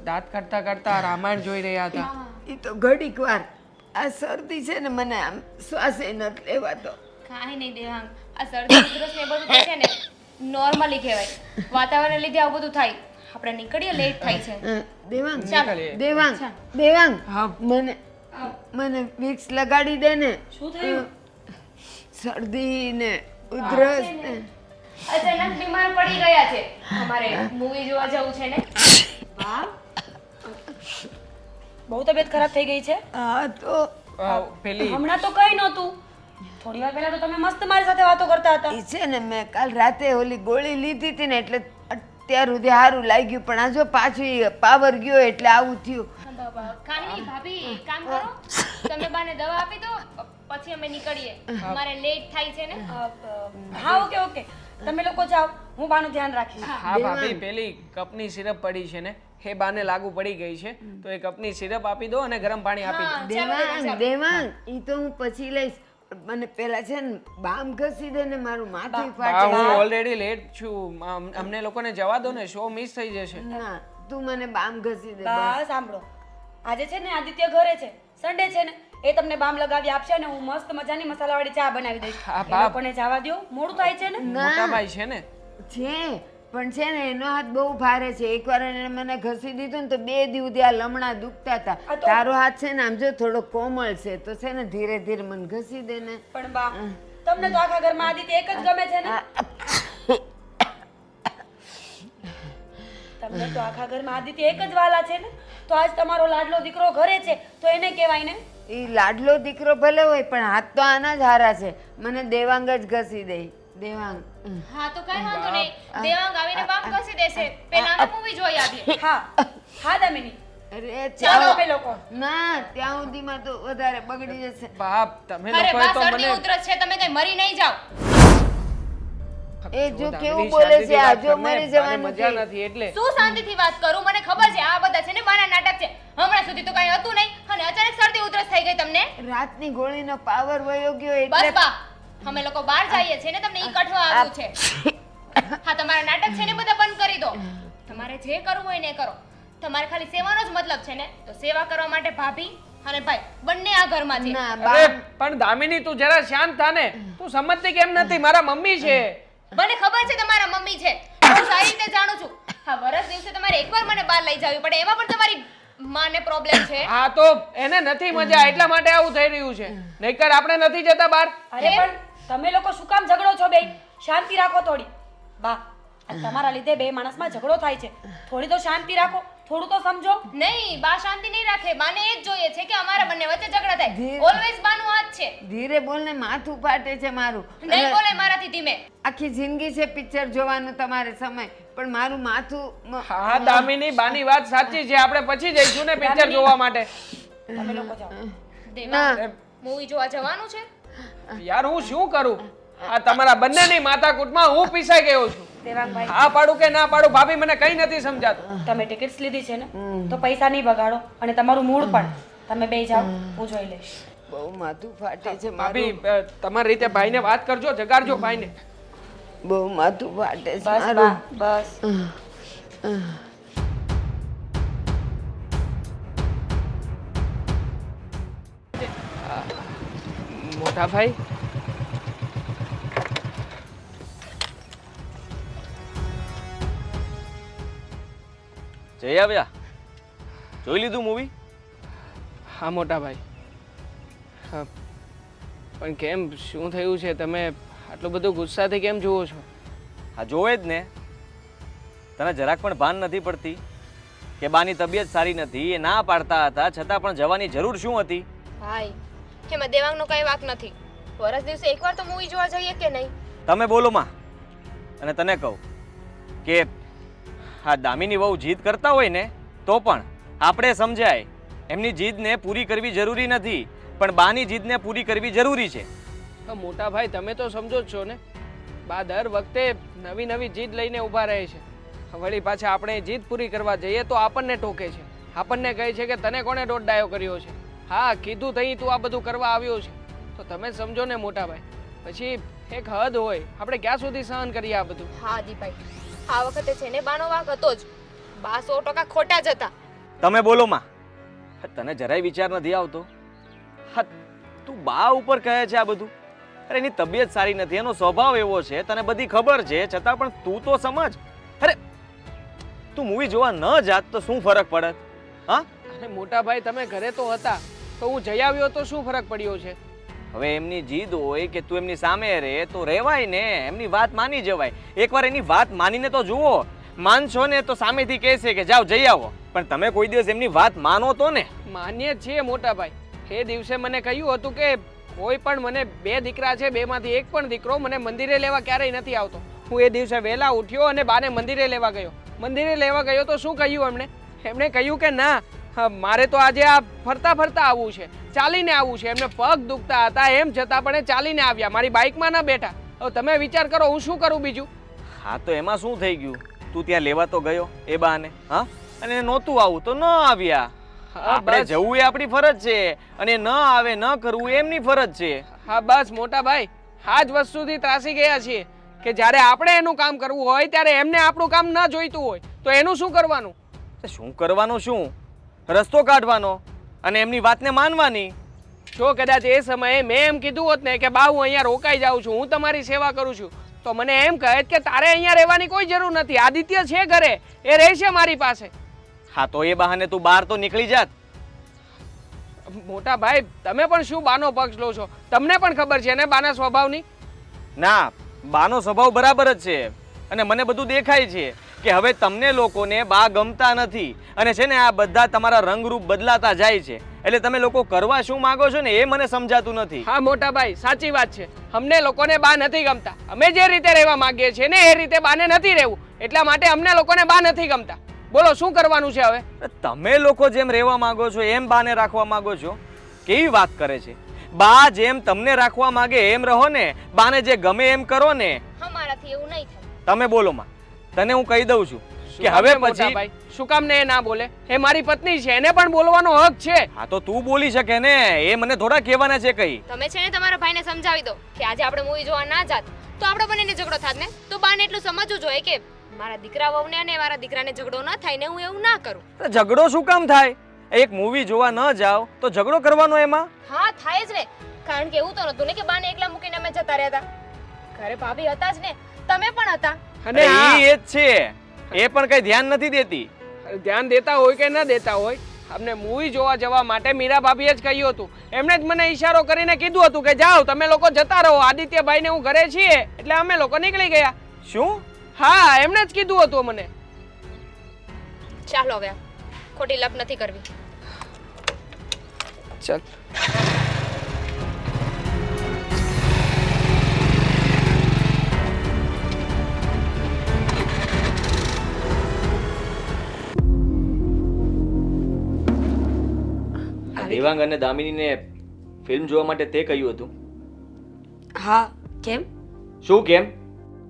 દાંત કાઢતા કાઢતા રામાયણ જોઈ રહ્યા હતા. એ તો ઘડીક વાર. આ શરદી છે ને મને આમ શ્વાસે નથી લેવાતો. કાંઈ નહીં દેવાંગ, આ શરદી ઉધરસ ને એ બધું તો છે ને નોર્મલી કહેવાય. વાતાવરણને લીધે આવું બધું થાય. આપણે નીકળીએ, લેટ થાય છે. દેવાંગ નીકળીએ. દેવાંગ દેવાંગ હા. મને વિક્સ લગાડી દે ને. શું થયું? શરદી ને ઉધરસ ને. અચાનક બીમાર પડી ગયા છે. અમારે મૂવી જોવા જવું છે ને. બહુ તબિયત ખરાબ થઈ ગઈ છે. હા તો પેલી હમણાં તો કઈ નહોતું. થોડી વાર પહેલા તો તમે મસ્ત મારી સાથે વાતો કરતા હતા. એ છે ને મેં કાલ રાતે ઓલી ગોળી લીધી હતી ને એટલે અત્યાર સુધી સારું લાગ્યું પણ આ જો પાછું પાવર ગયો એટલે આવું થયું. કાંઈ નહીં ભાભી, એક કામ કરો, તમે બાને દવા આપી દો, પછી અમે નીકળીએ. અમારે લેટ થાય છે ને. હા ઓકે ઓકે, તમે લોકો જાઓ, હું બાનું ધ્યાન રાખીશ. હા ભાભી, પેલી કપની સિરપ પડી છે ને, એ બાને લાગુ પડી ગઈ છે, તો એ કપની સિરપ આપી દો અને ગરમ પાણી આપી દો. દેવાંગ દેવાંગ ઈ તો હું પછી લઈશ. મને પેલા છે ને બામ ઘસી દે ને મારું માથું બા, ફાટે. હું ઓલરેડી લેટ છું. અમને લોકોને જવા દો ને, શો મિસ થઈ જશે. ના તું મને બામ ઘસી દે. બા સાંભળો, આજે છે ને આદિત્ય ઘરે છે, સન્ડે છે ને, એ તમને બામ લગાવી આપશે અને હું મસ્ત મજાની મસાલાવાળી ચા બનાવી દઈશ. હા, એ બાપ. લોકોને જવા દ્યો, મોડું થાય છે ને. મોટા ભાઈ છે ને. છે પણ છે ને એનો હાથ બહુ ભારે છે. એકવાર એને મને ઘસી દીધું ને તો 2 દિવસ સુધી આ લમણા દુખતા હતા. આ તો- તારો હાથ છે ને આમ જો થોડો કોમળ છે તો છે ને ધીરે ધીરે મને ઘસી દે ને. પણ બા, તમને તો આખા ઘરમાં આદિત્ય એક જ ગમે છે ને. તમને તો આખા ઘરમાં આદિત્ય એક જ વાલા છે ને. તો આજ તમારો લાડલો દીકરો ઘરે છે તો એને કહેવાય ને. એ લાડલો દીકરો ભલે હોય પણ હાથ તો આના જ હારા છે. મને દેવાંગ જ ઘસી દે. દેવાંગ હા તો કઈ વાંધો નહીં. દેવાંગ આવીને બામ ઘસી દેશે. પહેલા અમે મૂવી જોઈ આવીએ. હા હા દામિની, અરે ચાલો અમે લોકો. ના ત્યાં સુધીમાં તો વધારે બગડી જશે. બાપ, તમે અરે લોકોએ બા, તો શરદી મને ઉધરસ છે, તમે કઈ મરી નહીં જાઓ. એ જો દામિની, કેવું બોલે છે શાંતિથી આ વાત જો કર ને, મરી બાને જવાનું મજા છે. નથી એટલે. શું શાંતિથી વાત કરું? મને ખબર છે આ બધા છે ને બાના નાટક છે. હમણાં સુધી તો કઈ હતું નહીં અને અચાનક શરદી ઉધરસ થઈ ગઈ તમને. રાતની ગોળીનો પાવર વયો ગયો બસ એટલે બા, અમે લોકો બહાર જઈએ છીએ ને, તમને ઈ કઠવા આવ્યું છે. હા, તમારા નાટક છે ને બધા બંધ કરી દો. તમારે જે કરવું હોય ને એ કરો. તમારે ખાલી સેવાનો જ મતલબ છે ને, તો સેવા કરવા માટે ભાભી અને ભાઈ બંને આ ઘરમાં છે. ના અરે બા પણ દામિની, તું જરા શાંત થા ને. તું સમજતી કેમ નથી? મારા મમ્મી છે. મને ખબર છે તમારા મમ્મી છે, હું સારી રીતે જાણું છું. હા, વરસ દિવસે તમારે એકવાર મને બહાર લઈ જવી પડે, એમાં પણ તમારી માને પ્રોબ્લેમ છે. હા તો એને નથી મજા, એટલા માટે આવું થઈ રહ્યું છે. નહીંતર આપણે નથી જતા બહાર. અરે પણ તમે લોકો શું કામ ઝઘડો છો બે? શાંતિ રાખો થોડી. બા, આ તમારા લીધે બે માણસમાં ઝઘડો થાય છે. થોડી તો શાંતિ રાખો, થોડું તો સમજો. નહીં, બા શાંતિ નહીં રાખે. બાને એ જ જોઈએ છે કે અમારા બંને વચ્ચે ઝઘડા થાય. ધીરે- ઓલવેઝ બાનું હાથ છે. ધીરે બોલને માથું ફાટે છે મારું. નહીં અને બોલે મારાથી ધીમે. આખી જિંદગી છે પિક્ચર જોવાનું તમારે સમય પણ મારું માથું હા દામિની, બાની વાત સાચી છે. આપણે પછી જઈશું ને પિક્ચર જોવા માટે. તમે લોકો જાઓ. દેવા, મૂવી જોવા જવાનું છે? યાર હું શું કરું? આ તમારા બંનેની માથાકૂટમાં હું પીસાઈ ગયો છું. દેવાંગભાઈ, હા પાડું કે ના પાડું, ભાભી મને કઈ નથી સમજાતું. તમે ટિકિટ્સ લીધી છે ને, તો પૈસા નહીં બગાડો અને તમારું મૂડ પણ. તમે બે જાઓ, હું જોઈ લઈશ. બહુ માથું ફાટે છે ભાભી, મારું તમારી રીતે ભાઈને વાત કરજો, જગાડજો ભાઈને. બહુ માથું ફાટે છે બસ મારું. બા, બસ. મોટા ભાઈ, જઈ આવ્યા? જોઈ લીધું મૂવી? હા મોટા ભાઈ. હા, પણ કેમ, શું થયું છે? તમે આટલું બધું ગુસ્સાથી કેમ જુઓ છો? હા જોવે જ ને. તને જરાક પણ ભાન નથી પડતી કે બાની તબિયત સારી નથી, એ ના પાડતા હતા છતાં પણ જવાની જરૂર શું હતી? ભાઈ એમાં દેવાંગનો કઈ વાંક નથી. વરસ દિવસે એકવાર તો મૂવી જોવા જઈએ કે નહીં? તમે બોલો માં. અને તને કહું કે આ દામિની વહુ જીદ કરતા હોય ને તો પણ આપણે સમજાય, એમની જીદને પૂરી કરવી જરૂરી નથી, પણ બાની જીદને પૂરી કરવી જરૂરી છે. મોટા ભાઈ તમે તો સમજો જ છો ને, બા દર વખતે નવી નવી જીદ લઈને ઊભા રહે છે. વળી પાછા આપણે જીદ પૂરી કરવા જઈએ તો આપણને ટોકે છે, આપણને કહે છે કે તને કોણે દોઢ ડાયો કર્યો છે. હા કીધું તઈ તું આ બધું કરવા આવ્યો છે, તો તમે સમજો ને મોટા ભાઈ. પછી એક હદ હોય, આપણે ક્યાં સુધી સહન કરીએ આ બધું? હા દીપાઈ, આ વખતે છે ને બાનો વાંક હતો જ. બા 100% ખોટા જ હતા. તમે બોલો માં. તને જરાય વિચાર નથી આવતો? હા, તું બા ઉપર કહે છે આ બધું? અરે એની તબિયત સારી નથી, એનો સ્વભાવ એવો છે, તને બધી ખબર છે, છતાં પણ તું તો સમજ. અરે તું મૂવી જોવા ન જાત તો શું ફરક પડે? હા, અરે મોટા ભાઈ તમે ઘરે તો હતા, તો હું જઈ આવ્યો તો શું ફરક પડ્યો છે? હવે એમની જીદ હોય કે તું એમની સામે રહે તો રહેવાય ને, એમની વાત માની જવાય. એકવાર એની વાત માનીને તો જુઓ. માનશો ને તો સામેથી કહેશે કે જાઓ જઈ આવો, પણ તમે કોઈ દિવસ એમની વાત માનો તો ને. માન્ય જ છીએ મોટા ભાઈ. એ દિવસે મને કહ્યું હતું કે કોઈ પણ મને 2 દીકરા છે, 2માંથી એક પણ દીકરો મને મંદિરે લેવા ક્યારેય નથી આવતો. હું એ દિવસે વહેલા ઉઠ્યો અને બાને મંદિરે લેવા ગયો. મંદિરે લેવા ગયો તો શું કહ્યું એમણે? એમણે કહ્યું કે ના, મારે તો આજે આ ફરતા ફરતા આવવું છે, ચાલીને આવવું છે. એમને પગ દુખતા હતા, એમ છતાં પણ એ ચાલીને આવ્યા, મારી બાઇકમાં ના બેઠા. હવે તમે વિચાર કરો હું શું કરું બીજું? હા તો એમાં શું થઈ ગયું? તું ત્યાં લેવા તો ગયો એ બાને, હા, અને નહોતું આવું તો ન આવ્યા. આપણે બસ. જવું એ આપણી ફરજ છે, અને ન આવે ન કરવું એમની ફરજ છે. હા બસ મોટા ભાઈ, આ જ વસ્તુથી ત્રાસી ગયા છીએ કે જ્યારે આપણે એનું કામ કરવું હોય ત્યારે એમને આપણું કામ ન જોઈતું હોય તો એનું શું કરવાનું? શું કરવાનું? શું રસ્તો કાઢવાનો અને એમની વાતને માનવાની. જો કદાચ એ સમયે મેં એમ કીધું હોત ને કે બા હું અહીંયા રોકાઈ જાઉં છું, હું તમારી સેવા કરું છું, તો મને એમ કહે કે તારે અહીંયા રહેવાની કોઈ જરૂર નથી, આદિત્ય છે ઘરે, એ રહેશે મારી પાસે. હા તો એ બહાને તું બહાર તો નીકળી જાત. મોટા ભાઈ તમે પણ શું બાનો પક્ષ લો છો? તમને પણ ખબર છે ને બાના સ્વભાવની. ના, બાનો સ્વભાવ બરાબર જ છે, અને મને બધું દેખાય છે કે હવે તમને લોકોને બા ગમતા નથી, અને છે ને આ બધા તમારા રંગરૂપ બદલાતા જાય છે. એટલે તમે લોકો કરવા શું માંગો છો ને એ મને સમજાતું નથી. હા મોટા ભાઈ સાચી વાત છે, અમને લોકોને બા નથી ગમતા. અમે જે રીતે રહેવા માંગીએ છીએ ને એ રીતે બાને નથી રહેવું, એટલા માટે અમને લોકોને બા નથી ગમતા. બોલો શું કરવાનું છે હવે? તમે લોકો જેમ રહેવા માંગો છો એમ બાને રાખવા માંગો છો? કેવી વાત કરે છે! બા જેમ તમને રાખવા માંગે એમ રહો ને, બાને જે ગમે એમ કરો ને. અમારાથી એવું નહીં થાય. તમે બોલો માં. તને હું કહી દઉં છું કે શું હવે કામ મોટા પછી ભાઈ, શું કામ ને એ ના બોલે? એ મારી પત્ની છે, એને પણ બોલવાનો હક છે. હા તો તું બોલી શકે ને, એ મને થોડા કહેવાના છે કઈ. તમે છે ને તમારા ભાઈને સમજાવી દો કે આજે આપણે મૂવી જોવા ના જાત તો આપણે બંનેને ઝઘડો થાત ને, તો બાને એટલું સમજવું જોઈએ કે મારા દીકરા વહુને અને મારા દીકરાને ઝઘડો ન થાય ને હું એવું ના કરું. તો ઝઘડો શું કામ થાય? એક મૂવી જોવા ન જાવ તો ઝઘડો કરવાનો એમાં? હા થાય જ ને, કારણ કે એવું તો નતું ને કે બાને એકલા મૂકીને અમે જતા રહેતા. ઘરે ભાભી હતા જ ને, તમે પણ હતા. અને અરે હા, ઈ એ જ છે, એ પણ કઈ ધ્યાન નથી દેતી. ધ્યાન દેતા હોય કે ન દેતા હોય, અમને મૂવી જોવા જવા માટે મીરા ભાભીએ જ કહ્યું હતું. એમણે જ મને ઈશારો કરીને કીધું હતું કે જાઓ તમે લોકો જતા રહો, આદિત્યભાઈ ને હું ઘરે છીએ, એટલે અમે લોકો નીકળી ગયા. શું? હા એમણે જ કીધું હતું મને. ચાલો હવે ખોટી લપ નથી કરવી. ચાલ દેવાંગ અને દામિનીને ફિલ્મ જોવા માટે તે કહ્યું હતું. હા, કેમ? શું કેમ?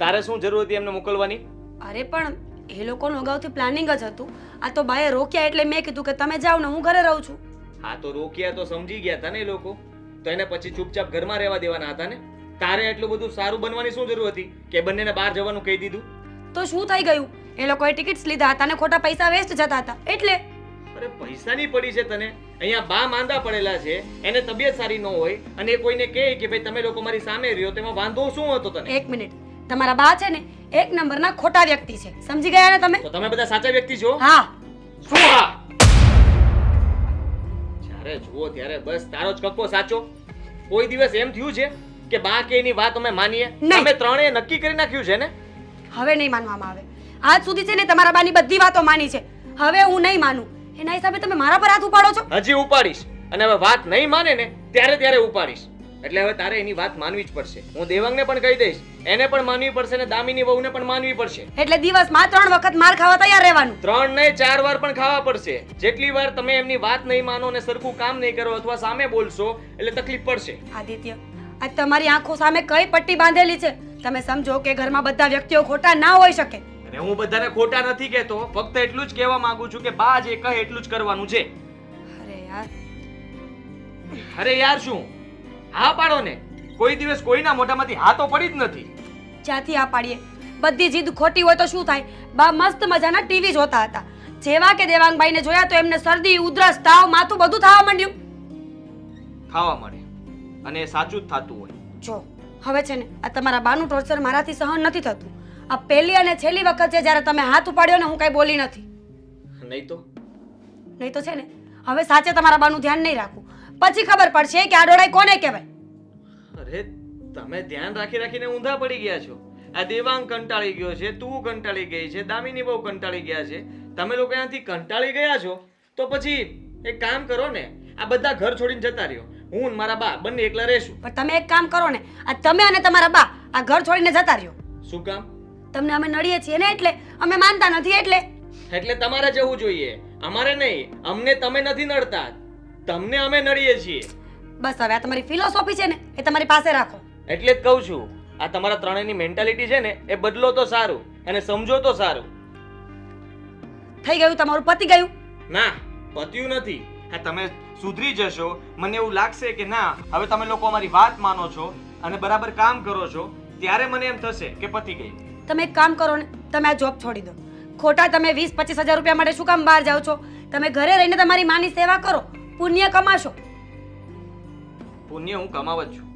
તારે શું જરૂર હતી એમને મોકલવાની? અરે પણ એ લોકોનું અગાઉથી પ્લાનિંગ જ હતું. આ તો બાએ રોક્યા એટલે મેં કીધું કે તમે જાઓ ને હું ઘરે રહું છું. હા તો રોક્યા તો સમજી ગયા હતા ને એ લોકો, તો એને પછી ચૂપચાપ ઘરમાં રહેવા દેવાના હતા ને. તારે એટલું બધું સારું બનવાની શું જરૂર હતી કે બંનેને બહાર જવાનું કહી દીધું? તો શું થઈ ગયું? એ લોકોએ ટિકિટ્સ લીધા હતા ને ખોટા પૈસા વેસ્ટ જતા હતા એટલે. અરે પૈસાની પડી છે તને? અહીંયા બા માંદા પડેલા છે, એને તબિયત સારી ન હોય, અને એ કોઈને કહે કે ભાઈ તમે લોકો મારી સામે રહ્યો, તેમાં વાંધો શું હતો તને? એક મિનિટ, તમારા બા છે ને એક નંબરના ખોટા વ્યક્તિ છે, સમજી ગયા ને તમે? તો તમે બધા સાચા વ્યક્તિ છો? હા. શું હા? જ્યારે જુઓ ત્યારે બસ તારો જ કક્કો સાચો. કોઈ દિવસ એમ થયું છે કે બા કે એની વાત અમે માનીએ? નહીં. અમે ત્રણેય નક્કી કરી નાખ્યું છે ને. હવે નહીં માનવામાં આવે. આજ સુધી છે ને તમારા બાની બધી વાતો માની છે. હવે હું નહીં માનું. એના હિસાબે તમે મારા પર હાથ ઉપાડો છો. હજી ઉપાડીશ અને હવે વાત નહીં માને ને ત્યારે ઉપાડીશ. એટલે હવે તારે એની વાત માનવી જ પડશે. હું દેવાંગને પણ કહી દઈશ, એને પણ માનવી પડશે ને દામિની વહુને પણ માનવી પડશે. એટલે દિવસમાં 3 વખત માર ખાવા તૈયાર રહેવાનું. 3 નહીં 4 વાર પણ ખાવા પડશે. જેટલી વાર તમે એમની વાત નહીં માનો ને સરખું કામ નહીં કરો અથવા સામે બોલશો એટલે તકલીફ પડશે. આદિત્ય, આજ તમારી આંખો સામે કઈ પટ્ટી બાંધેલી છે? તમે સમજો કે ઘરમાં બધા વ્યક્તિઓ ખોટા ના હોઈ શકે. અને હું બધાને ખોટા નથી કહેતો, ફક્ત એટલું જ કહેવા માંગુ છું કે બા જે કહે એટલું જ કરવાનું છે. અરે યાર, અરે યાર શું? હા પાડો ને. કોઈ દિવસ કોઈના મોઢામાંથી હા તો પડી જ નથી. જ્યાંથી આ પાડીએ બધી જીદ ખોટી હોય તો શું થાય? બા મસ્ત મજાના ટીવી જોતા હતા. જેવા કે દેવાંગભાઈને જોયા તો એમને શરદી, ઉધરસ, તાવ, માથું બધું થવા માંડ્યું. ખાવા મળે અને એ સાચું જ થતું હોય. જો હવે છે ને આ તમારા બાનું ટોર્ચર મારાથી સહન નથી થતું. આ પહેલી અને છેલ્લી વખત છે જ્યારે તમે હાથ ઉપાડ્યો ને હું કઈ બોલી નથી. નહીં તો છે ને હવે સાચે તમારા બાનું ધ્યાન નહીં રાખું. પછી ખબર પડશે કે આ ડોળાઈ કોને કહેવાય. અરે તમે ધ્યાન રાખીને ઊંધા પડી ગયા છો. આ દેવાંગ કંટાળી ગયો છે, તું કંટાળી ગઈ છે, દામિની બહુ કંટાળી ગયા છે. તમે લોકો અહીંયાથી કંટાળી ગયા છો તો પછી એક કામ કરો ને, આ બધા ઘર છોડીને જતા રહ્યો. હું ને મારા બા બંને એકલા રહેશું. પણ તમે એક કામ કરો ને, આ તમે અને તમારા બા આ ઘર છોડીને જતા રહ્યો. શું કામ? તમને અમે નડીએ છીએ ને એટલે. અમે માનતા નથી એટલે. એટલે તમારે જવું જોઈએ, અમારે નહીં. અમને તમે નથી નડતા, તમને અમે નડીએ છીએ. બસ હવે આ તમારી ફિલોસોફી છે ને એ તમારી પાસે રાખો. એટલે જ કહું છું, આ તમારા ત્રણેયની મેન્ટાલિટી છે ને એ બદલો તો સારું અને સમજો તો સારું. થઈ ગયું તમારું, પતી ગયું. ના, પત્યું નથી. હા, તમે સુધરી જશો, મને એવું લાગશે કે ના હવે તમે લોકો અમારી વાત માનો છો અને બરાબર કામ કરો છો, ત્યારે મને એમ થશે કે પતી ગયું. તમે એક કામ કરો ને, તમે આ જોબ છોડી દો. ખોટા તમે 20-25 હજાર રૂપિયા માટે શું કામ બહાર જાઓ છો? તમે ઘરે રહીને તમારી માની સેવા કરો, પુણ્ય કમાશો. પુણ્ય હું કમાવ જ છું,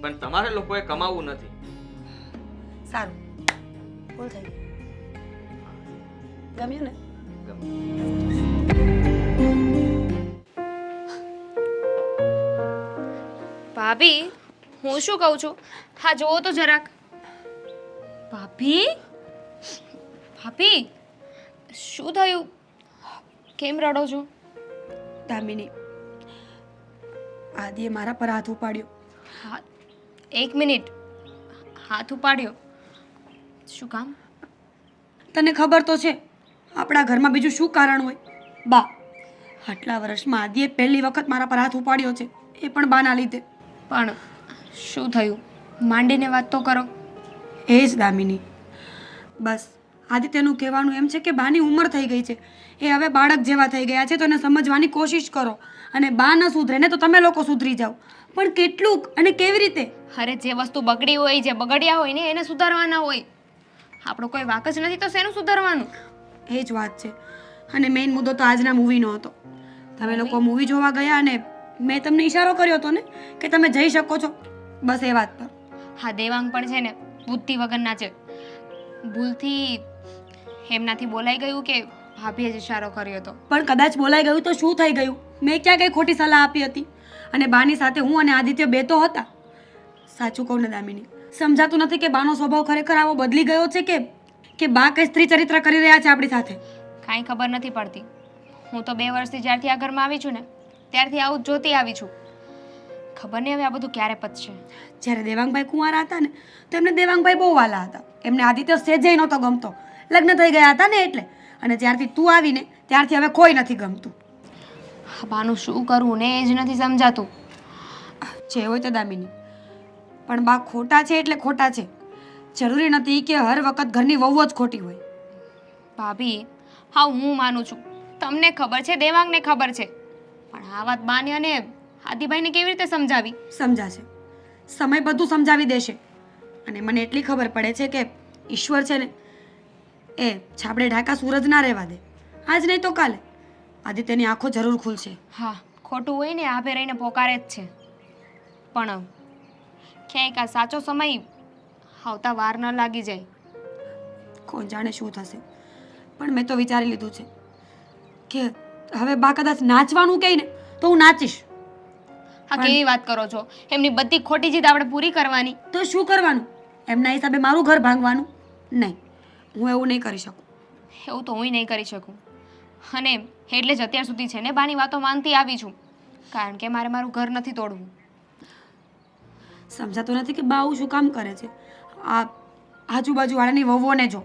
પણ તમારે લોકોએ કમાવવું નથી. સારું, ભૂલ થઈ ગઈ. ગમ્યું ને? ભાભી, હું શું કહું છું, હા જોવો તો જરાક. ભાભી, ભાભી, શું થયું? કેમ રડો છો? દામિની, આદિએ મારા પર હાથ ઉપાડ્યો. હા, 1 મિનિટ. હાથ ઉપાડ્યો? શું કામ? તને ખબર તો છે આપણા ઘરમાં બીજું શું કારણ હોય? બા. આટલા વર્ષમાં આદિએ પહેલી વખત મારા પર હાથ ઉપાડ્યો છે, એ પણ બાના લીધે. પણ શું થયું? માંડીને વાત તો કરો. એ જ દામિની, બસ આદિત્યનું કહેવાનું એમ છે કે બાની ઉંમર થઈ ગઈ છે, એ હવે બાળક જેવા થઈ ગયા છે, તો એને સમજવાની કોશિશ કરો. અને બા ન સુધરે ને તો તમે લોકો સુધરી જાઓ. પણ કેટલુંક અને કેવી રીતે? અરે જે વસ્તુ બગડી હોય, જે બગડ્યા હોય ને એને સુધારવાના હોય. આપણો કોઈ વાક જ નથી તો શેનું સુધારવાનું? એ જ વાત છે. અને મેઇન મુદ્દો તો આજના મૂવીનો હતો. તમે લોકો મૂવી જોવા ગયા અને મેં તમને ઈશારો કર્યો હતો ને કે તમે જઈ શકો છો, બસ એ વાત પર. હા, દેવાંગ પણ છે ને બુદ્ધિ વગરના છે. ભૂલથી એમનાથી બોલાઈ ગયું કે ભાભીએ જ ઈશારો કર્યો હતો. પણ કદાચ બોલાઈ ગયું તો શું થઈ ગયું? મેં ક્યાં કઈ ખોટી સલાહ આપી હતી? અને બાની સાથે હું અને આદિત્ય બે તો હતા. સાચું કહું ને દામિની, સમજાતું નથી કે બાનો સ્વભાવ ખરેખર આવો બદલી ગયો છે કે બા કઈ સ્ત્રી ચરિત્ર કરી રહ્યા છે આપણી સાથે. કાંઈ ખબર નથી પડતી. હું તો 2 વર્ષથી જ્યારથી આ ઘરમાં આવી છું ને ત્યારથી આવું જ જોતી આવી છું. ખબર નહીં હવે આ બધું ક્યારે પતશે. જ્યારે દેવાંગભાઈ કુંવારા હતા ને તો એમને દેવાંગભાઈ બહુ વાલા હતા. એમને આદિત્ય સેજેય નહોતો ગમતો. લગ્ન થઈ ગયા હતા ને એટલે. અને જ્યારથી તું આવીને ત્યારથી હવે કોઈ નથી ગમતું. બાનું શું કરવું ને એ જ નથી સમજાતું. જે હોય તો દામિની, પણ બા ખોટા છે એટલે ખોટા છે. જરૂરી નથી કે હર વખત ઘરની વહુ જ ખોટી હોય. ભાભી, હા હું માનું છું, તમને ખબર છે, દેવાંગને ખબર છે, પણ આ વાત બાને અને આદિભાઈને કેવી રીતે સમજાવી? સમજાશે, સમય બધું સમજાવી દેશે. અને મને એટલી ખબર પડે છે કે ઈશ્વર છે ને એ છાબડે ઢાકા સૂરજ ના રહેવા દે. આજ નહીં તો કાલે આદિત્યની આંખો જરૂર ખુલશે. હા, ખોટું હોય ને આભે રહીને પોકારે જ છે, પણ ક્યાંક આ સાચો સમય આવતા વાર ન લાગી જાય. કોણ જાણે શું થશે. પણ મેં તો વિચારી લીધું છે કે હવે બા કદાચ નાચવાનું કહે ને તો હું નાચીશ. હા, કેવી વાત કરો છો? એમની બધી ખોટી જીદ આપણે પૂરી કરવાની. તો શું કરવાનું? એમના હિસાબે મારું ઘર ભાંગવાનું? નહીં, હું એવું નહીં કરી શકું. એવું તો હું નહીં કરી શકું. અને એટલે જ અત્યાર સુધી છે ને બાની વાતો માનતી આવી છું, કારણ કે મારે મારું ઘર નથી તોડવું. સમજાતું નથી કે બા આવું શું કામ કરે છે. આ આજુબાજુવાળાની વહુઓને જો,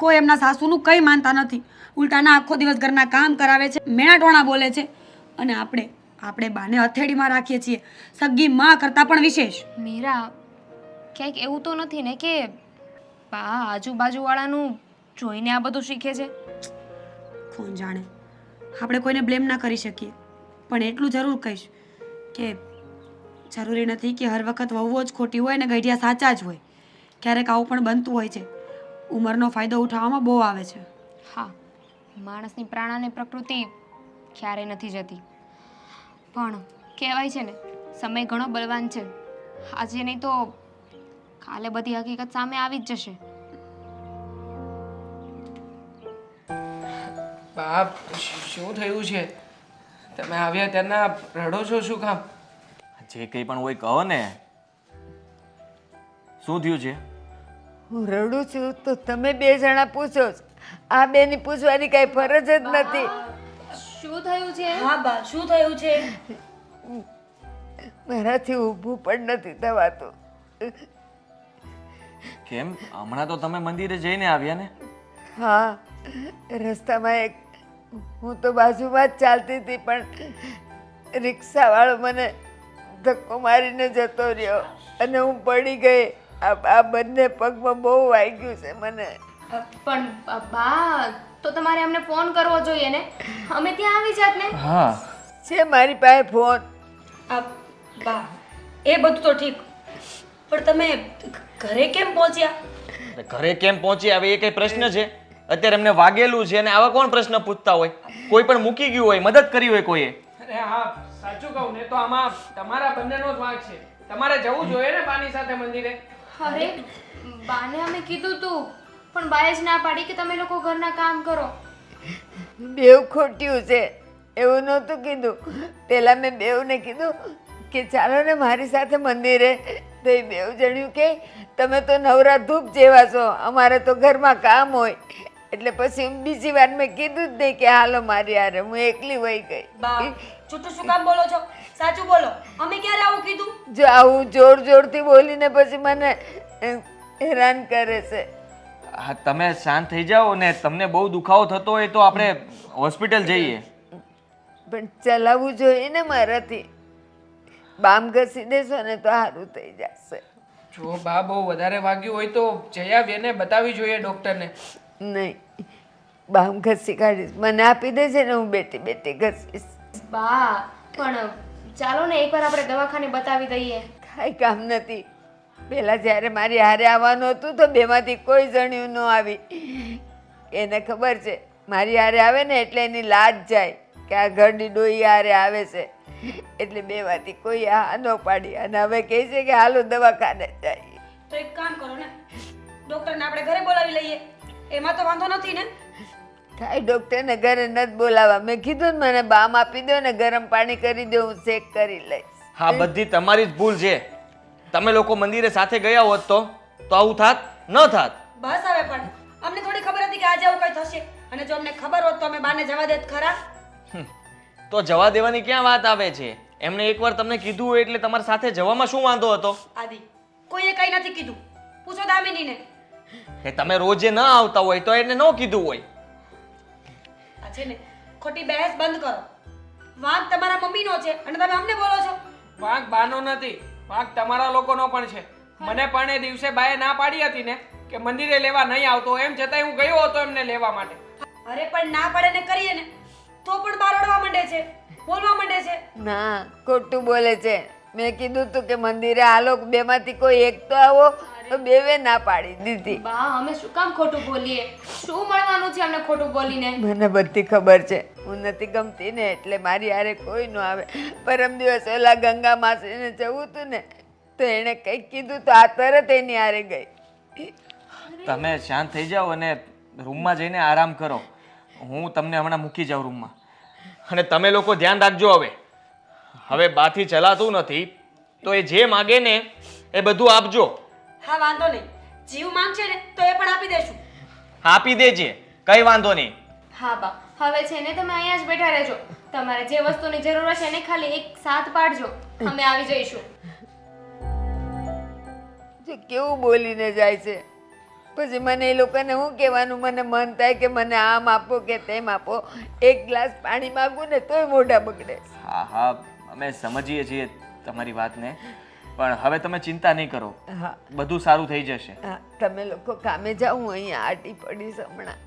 કોઈ એમના સાસુનું કંઈ માનતા નથી. ઉલટાના આખો દિવસ ઘરના કામ કરાવે છે, મેણાટોણા બોલે છે. અને આપણે બાને હથેળીમાં રાખીએ છીએ, સગી માં કરતાં પણ વિશેષ. મીરા, ક્યાંક એવું તો નથી ને કે બા આજુબાજુવાળાનું જોઈને આ બધું શીખે છે? કોણ જાણે, આપણે કોઈને બ્લેમ ના કરી શકીએ. પણ એટલું જરૂર કહીશ કે જરૂરી નથી કે હર વખત વહુઓ જ ખોટી હોય ને ગઈઢિયા સાચા જ હોય. ક્યારેક આવું પણ બનતું હોય છે. ઉંમરનો ફાયદો ઉઠાવવામાં બહુ આવે છે. હા, માણસની પ્રાણાને પ્રકૃતિ ક્યારેય નથી જતી. પણ કહેવાય છે ને, સમય ઘણો બળવાન છે. આજે નહીં તો કાલે બધી હકીકત સામે આવી જ જશે. બાપ, શું થયું છે? તમે આવ્યા ત્યારના રડો છો શું કામ? જે કંઈ પણ હોય કહો ને. શું થયું છે? હું રડું છું તો તમે બે જણા પૂછો છો. આ બેની પૂછવાની કઈ ફરજ જ નથી. શું થયું છે? હા બા, શું થયું છે? મારાથી ઊભું પણ નથી થવાતું. કેમ, હમણાં તો તમે મંદિરે જઈને આવ્યા ને? હા, રસ્તામાં હું તો બાજુમાં જ ચાલતી હતી, પણ રિક્ષાવાળો મને ધક્કો મારીને જતો રહ્યો અને હું પડી ગઈ. આ બંને પગમાં બહુ વાગ્યું છે મને. પણ બા, તો તમારે અમને ફોન કરવો જોઈએ ને, અમે ત્યાં આવી જાત ને. હા, છે મારી પાસે ફોન. બા, એ બધું તો ઠીક, પણ તમે ઘરે કેમ પહોંચ્યા? ઘરે કેમ પહોંચી આવે એ કઈ પ્રશ્ન છે? અત્યારે એમને વાગેલું છે અને આવા કોણ પ્રશ્ન પૂછતા હોય? કોઈ પણ મૂકી ગયું હોય, મદદ કરી હોય કોઈએ. અરે હા, સાચું કહું ને તો આમાં તમારા બંનેનો જ વાંક છે. તમારે જવું જોઈએ ને બાની સાથે મંદિરે. અરે, બાને અમે કીધું તું, પણ બાએ જ ના પાડી કે તમે લોકો ઘરના કામ કરો. બેવ ખોટ્યું છે, એવું નહોતું કીધું. પેલા મેં બેવને કીધું કે ચાલો ને મારી સાથે મંદિરે, તો એ બેવ જણ્યું કે તમે તો નવરા ધૂપ જેવા છો, અમારે તો ઘરમાં કામ હોય. એટલે પછી બીજી વાર મેં કીધું જ નહીં કે હાલો મારી હારે. હું એકલી વહી ગઈ. બા, જૂઠું શું કામ બોલો છો? સાચું બોલો, અમે ક્યારે આવું કીધું? જો આવું જોર જોરથી બોલીને પછી મને હેરાન કરે છે. હા, તમે શાંત થઈ જાઓ ને. તમને બહુ દુખાવો થતો હોય તો આપણે હોસ્પિટલ જઈએ. પણ ચલાવવું જોઈએ ને મારાથી. બામ ઘસી દેશો ને તો સારું થઈ જશે. જો બા બહુ વધારે વાગ્યું હોય તો જઈ આવીએ ને, બતાવી જોઈએ ડોક્ટરને. નહીં, બામ ઘસી કાઢીશ. મને આપી દેજે ને, હું બેટી બેટી ઘસીશ. બા, પણ ચાલો ને એકવાર આપણે દવાખાને બતાવી દઈએ. કાંઈ કામ નથી. પહેલાં જ્યારે મારી હારે આવવાનું હતું તો બેમાંથી કોઈ જણ્યું ન આવી. એને ખબર છે મારી હારે આવે ને એટલે એની લાજ જાય કે આ ઘરની ડોઈ હારે આવે છે, એટલે બેમાંથી કોઈ આ ન પાડી. અને હવે કહે છે કે હાલો દવાખાને જઈએ. તો એક કામ કરો ને, ડોક્ટરને આપણે ઘરે બોલાવી લઈએ. એમાં તો વાંધો નથી ને? કાંઈ ડૉક્ટરને ઘરે નથી બોલાવા. મેં કીધું ને મને બામ આપી દો ને, ગરમ પાણી કરી દો, હું ચેક કરી લઈશ. હા, બધી તમારી જ ભૂલ છે. તમે લોકો મંદિરે સાથે ગયા હોત તો આવું થાત ન થાત. બસ હવે પણ અમને થોડી ખબર હતી કે આજે આવું કઈ થશે. અને જો અમને ખબર હોત તો અમે બાને જવા દેત ખરા? તો જવા દેવાની ક્યાં વાત આવે છે? એમને એકવાર તમને કીધું હોય એટલે તમારા સાથે જવામાં શું વાંધો હતો? આદિ, કોઈએ કઈ નથી કીધું. પૂછો દામિનીને. કે તમે રોજે ન આવતા હોય તો એને ન કીધું હોય. આ છે ને, ખોટી બહેસ બંધ કરો. વાંક તમારા મમ્મીનો છે અને તમે અમને બોલો છો. વાંક બાનો નથી, વાંક તમારા લોકોનો પણ છે. મને પણ એ દિવસે બાએ ના પાડી હતી ને કે મંદિરે લેવા નહીં આવતો, એમ છતાંય હું ગયો હતો એમને લેવા માટે. અરે પણ ના પડે ને કરીએ ને તો પણ બારડવા માંડે છે, બોલવા માંડે છે. ના, ખોટું બોલે છે. મેં કીધું તું કે મંદિરે હાલો, બેમાંથી કોઈ એક તો આવો, તો બેવે ના પાડી દીધી. બા, અમે શું કામ ખોટું બોલીએ? શું મળવાનું છે અમને ખોટું બોલીને? મને બધી ખબર છે. હું નથી ગમતી ને એટલે મારી હારે કોઈ ન આવે. પરમ દિવસ ઓલા ગંગા માસીને જવું હતું ને તો એણે કંઈક કીધું તો આ તરત એની હારે ગઈ. તમે શાંત થઈ જાઓ અને રૂમમાં જઈને આરામ કરો. હું તમને હમણાં મૂકી જાઉં રૂમમાં. અને તમે લોકો ધ્યાન રાખજો. હવે બાથી ચલાતું નથી તો એ જે માગે ને એ બધું આપજો. હા વાંધો નહીં, જીવ માંગશે ને તો એ પણ આપી દેશું. આપી દેજે. કઈ વાંધો નહીં. હા બા, હવે છે ને તમે અહીંયા જ બેઠા રહેજો. તમારે જે વસ્તુની જરૂર હશે ને ખાલી એક સાથ પાડજો, અમે આવી જઈશું. જે કેવું બોલીને જાય છે, પછી મને એ લોકોને શું કહેવાનું, મને મન થાય કે મને આમ આપો કે તેમ આપો. એક ગ્લાસ પાણી માગું ને તોય મોઢા બગડે. હા હા, અમે સમજીએ છીએ તમારી વાતને, પણ હવે તમે ચિંતા નહીં કરો, હા બધું સારું થઈ જશે. હા, તમે લોકો કામે જાઓ, હું અહીંયા આટી પડીશ હમણાં.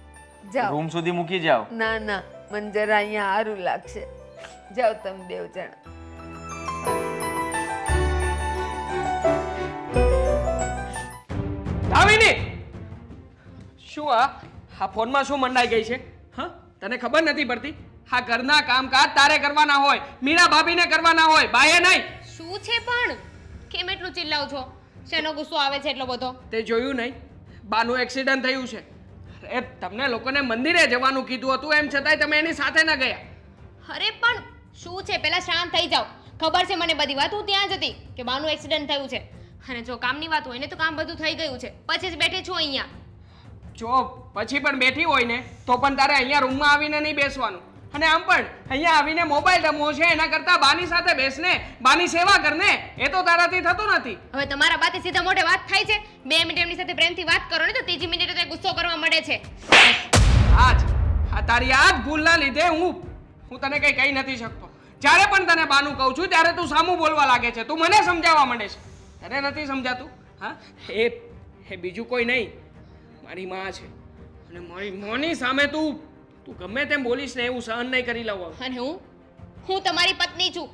જાઓ. રૂમ સુધી મૂકી જાઓ. ના ના, મને જરા અહીંયા સારું લાગશે. જાઓ તમે બેવ જણા. દામિની, શું આ ફોનમાં શું મંડાઈ ગઈ છે? હા, તને ખબર નથી પડતી? આ ઘરના કામકાજ તારે કરવાના હોય, મીરા ભાભીને કરવાના હોય, બાએ નહીં. શું છે પણ? કેમ એટલું ચિલ્લાવ છો? શેનો ગુસ્સો આવે છે એટલો બધો? તે જોયું નહીં? બાનું એક્સિડન્ટ થયું છે. અરે તમને લોકોને મંદિરે જવાનું કીધું હતું, એમ છતાંય તમે એની સાથે ન ગયા. અરે પણ શું છે, પહેલા શાંત થઈ જાઓ. ખબર છે મને બધી વાત, હું ત્યાં જ હતી કે બાનું એક્સિડન્ટ થયું છે. અને જો કામની વાત હોય ને તો કામ બધું થઈ ગયું છે, પછી જ બેઠી છું અહીંયા. જો પછી પણ બેઠી હોય ને તો પણ તારે અહીંયા રૂમમાં આવીને નહીં બેસવાનું. અને આમ પણ અહીંયા આવીને મોબાઈલ રમવો છે એના કરતાં બાની સાથે બેસને, બાની સેવા કરને. એ તો તારાથી થતું નથી. હવે તમારા બાતે સીધા મોઢે વાત થાય છે. 2 મિનિટ એમની સાથે પ્રેમથી વાત કરો ને તો ત્રીજી મિનિટે તો એ ગુસ્સો કરવા મળે છે. આ તારી આ જ ભૂલના લીધે હું તને કંઈ કહી નથી શકતો. જ્યારે પણ તને બાનું કહું છું ત્યારે તું સામું બોલવા લાગે છે, તું મને સમજાવવા માંડે છે. તને નથી સમજાતું? હા, એ બીજું કોઈ નહીં, મારી માં છે. અને મારી માની સામે તું ગમે તેમ બોલીશ ને એવું સહન નહીં કરી લઉં. અને હું તમારી પત્ની છું,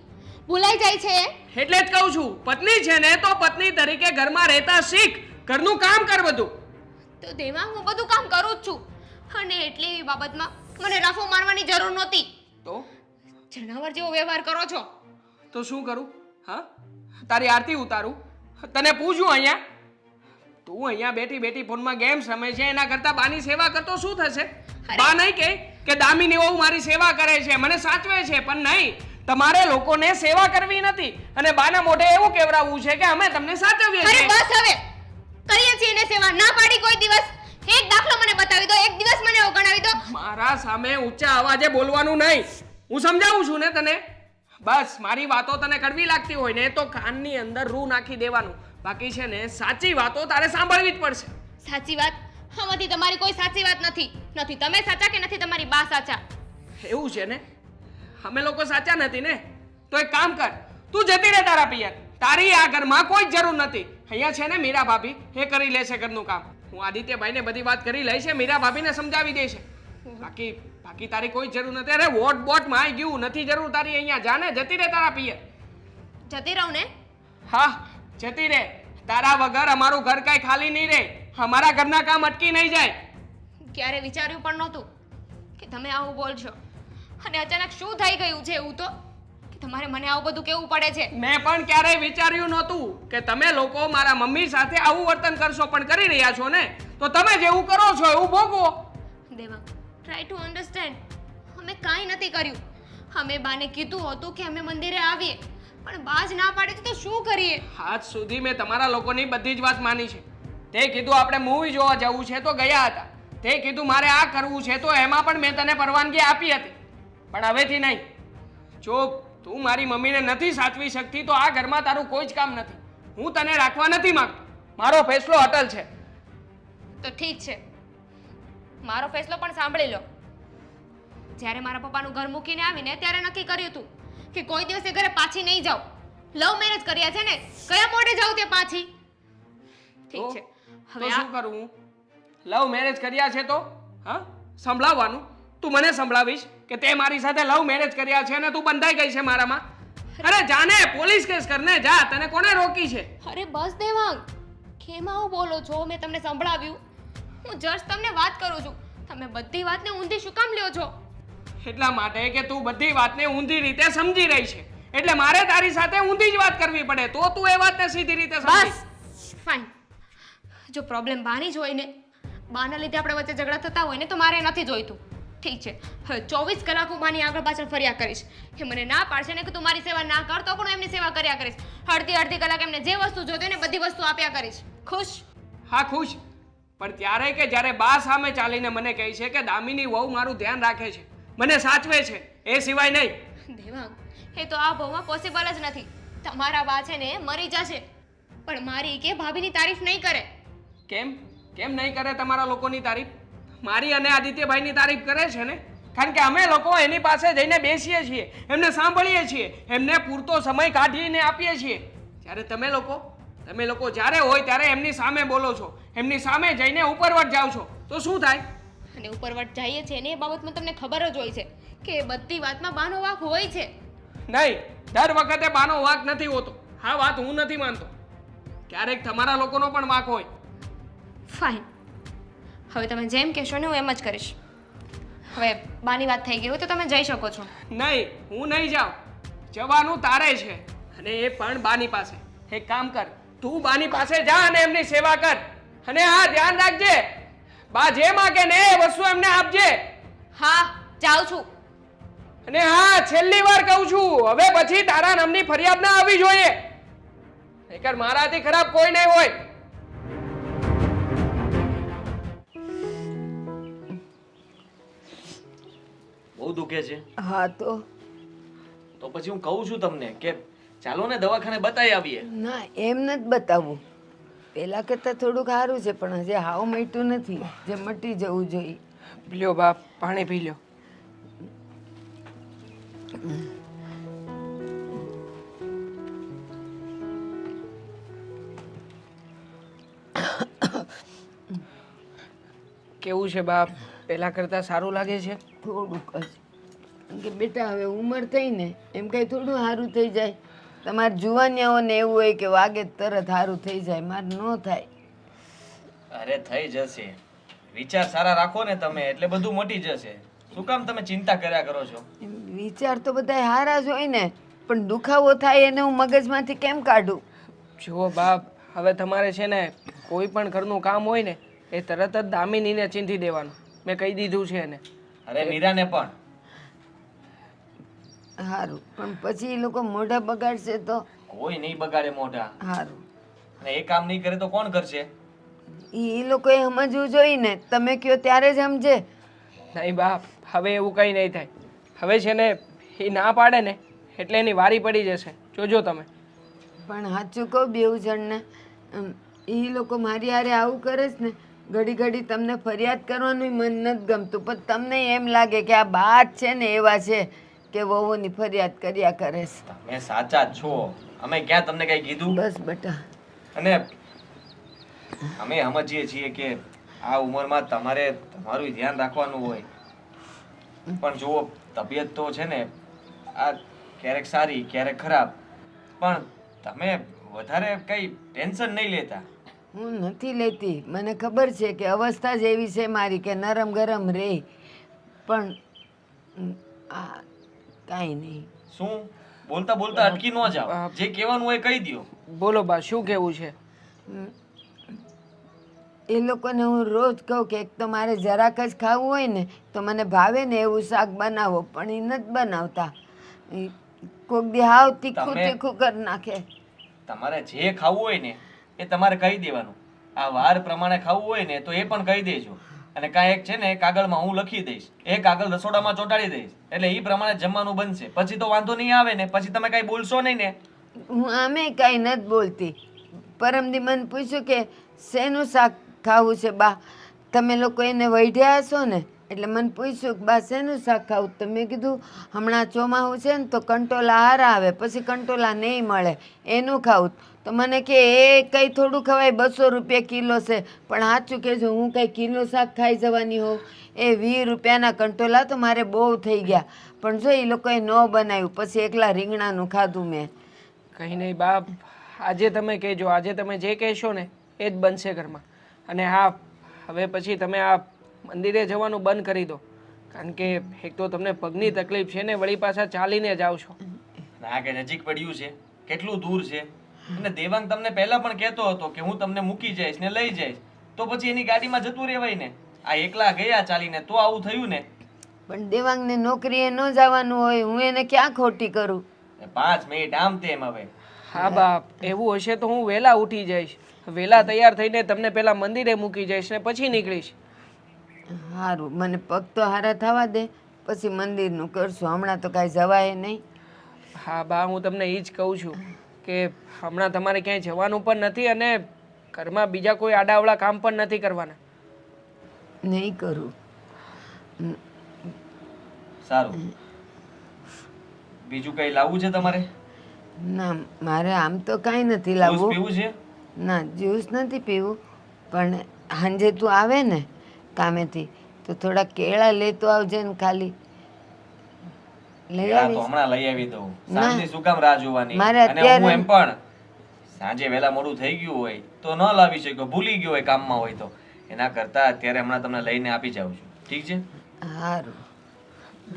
ભૂલાઈ જાય છે? એટલે જ કહું છું, પત્ની છે ને તો પત્ની તરીકે ઘરમાં રહેતા શીખ, ઘરનું કામ કર બધું. તો તેમાં હું બધું કામ કરું જ છું. અને એટલી એવી બાબતમાં મને રાફો મારવાની જરૂર નહોતી. તો જનાવર જેવો વ્યવહાર કરો છો. તો શું કરું? હા, તારી આરતી ઉતારું? તને પૂછું અહીંયા? તું અહીંયા બેઠી બેઠી ફોનમાં ગેમ્સ રમે છે, એના કરતાં બાની સેવા કરતો શું થશે? બા નહીં કે દામિની વહુ મારી સેવા કરે છે, મને સાચવે છે, પણ નહીં, તમારે લોકોને સેવા કરવી નથી અને બાના મોઢે એવું કહેવરાવવું છે કે અમે તમને સાચવીએ અરે છીએ. બસ હવે, કરીએ છીએ એને સેવા. ના પાડી કોઈ દિવસ? એક દાખલો મને બતાવી દો, એક દિવસ મને ગણાવી દો. મારા સામે ઊંચા અવાજે બોલવાનું નહીં. હું સમજાવું છું ને તને. બસ મારી વાતો તને કડવી લાગતી હોય ને તો કાનની અંદર રૂ નાખી દેવાનું. બાકી છે ને સાચી વાતો તારે સાંભળવી જ પડશે. સાચી વાત? આમાંથી તમારી કોઈ સાચી વાત નથી. નથી તમે સાચા કે નથી તમારી બા સાચા. એવું છે ને? અમે લોકો સાચા નથી ને? તો એક કામ કર, તું જતી રહે તારા પિયર. તારી આ ઘરમાં કોઈ જ જરૂર નથી. અહીંયા છે ને મીરા ભાભી, એ કરી લેશે ઘરનું કામ. હું આદિત્યભાઈને બધી વાત કરી લઈશ, મીરા ભાભીને સમજાવી દેશે. બાકી તારી કોઈ જરૂર નથી. અરે વોટ બોટ માં આવી ગયું, નથી જરૂર તારી અહીંયા. જાને જતી રહે તારા પિયર. જતી રહું ને? હા, જતી રહે. તારા વગર અમારું ઘર કાંઈ ખાલી નહીં રહે. અમારા ઘરના કામ અટકી નહીં જાય. ક્યારે વિચાર્યું પણ નહોતું કે તમે આવું બોલશો. અને અચાનક શું થઈ ગયું છે એવું તો કે તમારે મને આવું બધું કેવું પડે છે? મેં પણ ક્યારેય વિચાર્યું નહોતું કે તમે લોકો મારા મમ્મી સાથે આવું વર્તન કરશો, પણ કરી રહ્યા છો ને તો તમે જેવું કરો છો એવું ભોગવો. દેવા, ટ્રાય ટુ અન્ડરસ્ટેન્ડ. અમે કાંઈ નથી કર્યું. અમે બાને કીધું હતું કે અમે મંદિરે આવીએ, પણ બા જ ના પાડે તો શું કરીએ? આજ સુધી મેં તમારા લોકોની બધી જ વાત માની છે. તે કીધું આપણે મૂવી જોવા જવું છે તો ગયા હતા. તે કીધું મારે આ કરવું છે તો એમાં પણ મેં તને પરવાનગી આપી હતી. પણ હવેથી નહીં. જો તું મારી મમ્મીને નથી સાચવી શકતી તો આ ઘરમાં તારું કોઈ જ કામ નથી. હું તને રાખવા નથી માંગતો. મારો ફેસલો અટલ છે. તો ઠીક છે, મારો ફેસલો પણ સાંભળી લો. જ્યારે મારા પપ્પાનું ઘર મૂકીને આવીને ત્યારે નક્કી કર્યું હતું કે કોઈ દિવસે ઘરે પાછી નહીં જાઉં. લવ મેરેજ કર્યા છે ને, કયા મોઢે જાઉં તે પાછી? ઠીક છે, તો હવે શું કરું હું? લવ મેરેજ કર્યા છે તો હા સંભળાવવાનું. તું મને સંભળાવીશ કે તે મારી સાથે લવ મેરેજ કર્યા છે અને તું બંધાઈ ગઈ છે મારામાં? અરે જાને પોલીસ કેસ કરને જા. તને કોણે રોકી છે? અરે બસ દેવાંગ, કેમ આવું બોલો છો? મેં તમને સંભળાવ્યું. હું જસ્ટ તમને વાત કરું છું. તમે બધી વાતને ઊંધી શું કામ લ્યો છો? એટલા માટે કે તું બધી વાતને ઊંધી રીતે સમજી રહી છે, એટલે મારે તારી સાથે ઊંધી જ વાત કરવી પડે તો તું એ વાતને સીધી રીતે સમજી. બસ ફાઇન. જો પ્રોબ્લેમ બાની જ હોય ને, બાના લીધે આપણે વચ્ચે ઝઘડા થતા હોય ને તો મારે નથી જોઈતું. ઠીક છે, હવે 24 કલાક હું બાની આગળ પાછળ ફર્યા કરીશ. એ મને ના પાડશે ને કે તું મારી સેવા ના કર તો પણ હું એમની સેવા કર્યા કરીશ. અડધી કલાક એમને જે વસ્તુ જોઈતી હોય ને બધી વસ્તુ આપ્યા કરીશ. ખુશ? હા ખુશ. પણ ત્યારે કે જ્યારે બા સામે ચાલીને મને કહે છે કે દામિની વહુ મારું ધ્યાન રાખે છે, મને સાચવે છે, એ સિવાય નહીં. દેવાંગ, એ તો આ ભાવમાં પોસિબલ જ નથી. તમારા બા છે ને મરી જશે, પણ મારી કે ભાભીની તારીફ નહીં કરે. કેમ કેમ નહીં કરે તમારા લોકોની તારીફ? મારી અને આદિત્યભાઈની તારીફ કરે છે ને, કારણ કે અમે લોકો એની પાસે જઈને બેસીએ છીએ, એમને સાંભળીએ છીએ, એમને પૂરતો સમય કાઢીને આપીએ છીએ. જ્યારે તમે લોકો જ્યારે હોય ત્યારે એમની સામે બોલો છો, એમની સામે જઈને ઉપરવટ જાઓ છો, તો શું થાય? અને ઉપરવટ જઈએ છે ને એ બાબતમાં તમને ખબર જ હોય છે કે બધી વાતમાં બાનો વાંક હોય છે. નહીં, દર વખતે બાનો વાંક નથી હોતો. હા, વાત હું નથી માનતો. ક્યારેક તમારા લોકોનો પણ વાંક હોય. ફાઇન, હવે તમે જેમ કહેશો ને હું એમ જ કરીશ. હવે બાની વાત થઈ ગઈ હોય તો તમે જઈ શકો છો. નહીં, હું નહીં જાઉં. જવાનું તારે છે, અને એ પણ બાની પાસે. એક કામ કર, તું બાની પાસે જા અને એમની સેવા કર. અને હા, ધ્યાન રાખજે, બા જે માગે ને એ વસ્તુ એમને આપજે. હા, જાઉં છું. અને હા, છેલ્લી વાર કહું છું, હવે પછી તારા નામની ફરિયાદ ના આવવી જોઈએ. નહીંતર મારાથી ખરાબ કોઈ નહીં હોય. બહુ દુખે છે? હા તો પછી હું કહું છું તમને કે ચાલો ને દવાખાને બતાવી આવીએ. ના, એમ નથી બતાવવું. પેલા કરતાં થોડુંક સારું છે, પણ હજી હાવ મટ્યું નથી, જે મટી જવું જોઈએ. લ્યો બાપ, પાણી પી લ્યો. કેવું છે બાપ? પેલા કરતા સારું લાગે છે? થોડુંક જ. કારણ કે બેટા હવે ઉંમર થઈ ને એમ કઈ થોડું સારું થઈ જાય. તમારે જુવાનિયાઓને એવું હોય કે વાગે તરત સારું થઈ જાય, મારે ન થાય. અરે થઈ જશે. વિચાર સારા રાખો ને તમે એટલે બધું મટી જશે. શું કામ તમે ચિંતા કર્યા કરો છો? એમ વિચાર તો બધા સારા જ હોય ને, પણ દુખાવો થાય એને હું મગજમાંથી કેમ કાઢું? જુઓ બાપ, હવે તમારે છે ને કોઈ પણ ઘરનું કામ હોય ને એ તરત જ દામિનીને ચીંધી દેવાનું. મેં કહી દીધું છે એને. અરે મીરાને પણ. સારું, પણ પછી એ લોકો મોઢા બગાડશે તો? કોઈ નહીં બગાડે મોઢા. સારું, અને એ કામ નહીં કરે તો કોણ કરશે? એ લોકોએ સમજવું જોઈએ ને. તમે કયો ત્યારે જ સમજે. નહીં બાપ, હવે એવું કંઈ નહીં થાય. હવે છે ને એ ના પાડે ને એટલે એની વારી પડી જશે, જોજો તમે. પણ સાચું કહું બેઉ જણને, એ લોકો મારી હારે આવું કરે છે ને, ઘડી ઘડી તમને ફરિયાદ કરવાનું મન નથી ગમતું, પણ તમને એમ લાગે કે આ બા જ છે ને એવા છે કે વહુની ફરિયાદ કર્યા કરે છે. તમે સાચા જ છો. અમે ક્યાં તમને કઈ કીધું? બસ બેટા. અને અમે સમજીએ છીએ કે આ ઉંમરમાં તમારે તમારું ધ્યાન રાખવાનું હોય, પણ જુઓ તબિયત તો છે ને આ ક્યારેક સારી ક્યારેક ખરાબ, પણ તમે વધારે કઈ ટેન્શન નહીં લેતા. હું નથી લેતી, મને ખબર છે કે અવસ્થા જ એવી છે મારી કે નરમ ગરમ રહે, પણ આ કાંઈ નહીં. શું બોલતા બોલતા અટકી ન જાઓ, જે કહેવાનું હોય કહી દો. બોલો બા, શું કેવું છે? એ લોકોને હું રોજ કહું કે એક તો મારે જરાક જ ખાવું હોય ને તો મને ભાવે ને એવું શાક બનાવો, પણ એ નથી બનાવતા. કોક દી હાવ તીખું તીખું કરી નાખે. તમારે જે ખાવું હોય ને એ તમારે કહી દેવાનું. આ વાર પ્રમાણે ખાવું હોય ને તો એ પણ કહી દેજો. અને કાંઈ એક છે ને કાગળમાં હું લખી દઈશ, એ કાગળ રસોડામાં ચોંટાડી દઈશ, એટલે એ પ્રમાણે જમવાનું બનશે. પછી તો વાંધો નહીં આવે ને, પછી તમે કાંઈ બોલશો નહીં ને. હું આમે કાંઈ નથી બોલતી. પરમદી મને પૂછ્યું કે શેનું શાક ખાવું છે બા, તમે લોકો એને વઢ્યા હશો ને, એટલે મને પૂછ્યું કે બા શેનું શાક ખાવું? તો મેં કીધું હમણાં ચોમાસું છે ને તો કંટોલા હારા આવે, પછી કંટોલા નહીં મળે એનું ખાવું. તો મને કે એ કંઈ થોડું ખવાય, 200 રૂપિયા કિલો છે. પણ સાચું કહેજો, હું કંઈ કિલો શાક ખાઈ જવાની હોઉં? એ 20 રૂપિયાના કંટોલા તો મારે બહુ થઈ ગયા. પણ જો એ લોકોએ ન બનાવ્યું, પછી એકલા રીંગણાનું ખાધું મેં. કંઈ નહીં બાપ, આજે તમે કહેજો, આજે તમે જે કહેશો ને એ જ બનશે ઘરમાં. અને હા, હવે પછી તમે આ મંદિરે જવાનું બંધ કરી દો, કારણ કે એક તો તમને પગની તકલીફ છે ને, વળી પાછા ચાલીને જાઓ છો. ના કે નજીક પડ્યું છે, કેટલું દૂર છે. અને દેવાંગ તમને પહેલા પણ કહેતો હતો કે હું તમને મૂકી જઈશ ને લઈ જઈશ, તો પછી એની ગાડીમાં જતું રહેવાય ને. આ એકલા ગયા ચાલીને તો આવું થયું ને. પણ દેવાંગને નોકરીએ ન જવાનું હોય, હું એને ક્યાં ખોટી કરું? 5 મિનિટ આમ તેમ. હવે હા બાપ, એવું હશે તો હું વહેલા ઉઠી જઈશ વહેલા તૈયાર થઈને તમને પહેલા મંદિરે મૂકી જઈશ ને પછી નીકળીશ. સારું, મને પગ તો હારા થવા દે, પછી મંદિરનું કરશું. હમણાં તો કાંઈ જવાય નહીં. હા બા, હું તમને એ જ કહું છું કે હમણાં તમારે ક્યાંય જવાનું પણ નથી અને ઘરમાં બીજા કોઈ આડાવડા કામ પણ નથી કરવાના. નહીં કરું. સારું, બીજું કઈ લાવવું છે તમારે? ના, મારે આમ તો કાંઈ નથી જ્યુસ લાવવું. પીવું છે? ના, જ્યુસ નથી પીવું, પણ સાંજે તું આવે ને કામેથી તો થોડા કેળા લેતો આવજે ને. ખાલી લઈ કેળા તો આવીશ. હમણાં લઈ આવી દઉં. ના. સાંજની શું કામ રાહ જોવાની? મારે અને અત્યારે- હું એમ પણ સાંજે વહેલા મોડું થઈ ગયું હોય તો ન લાવી શક્યો, ભૂલી ગયો હોય કામમાં હોય તો. એના કરતા અત્યારે હમણાં તમને લઈને આપી જાઉં છું. ઠીક છે? સારું.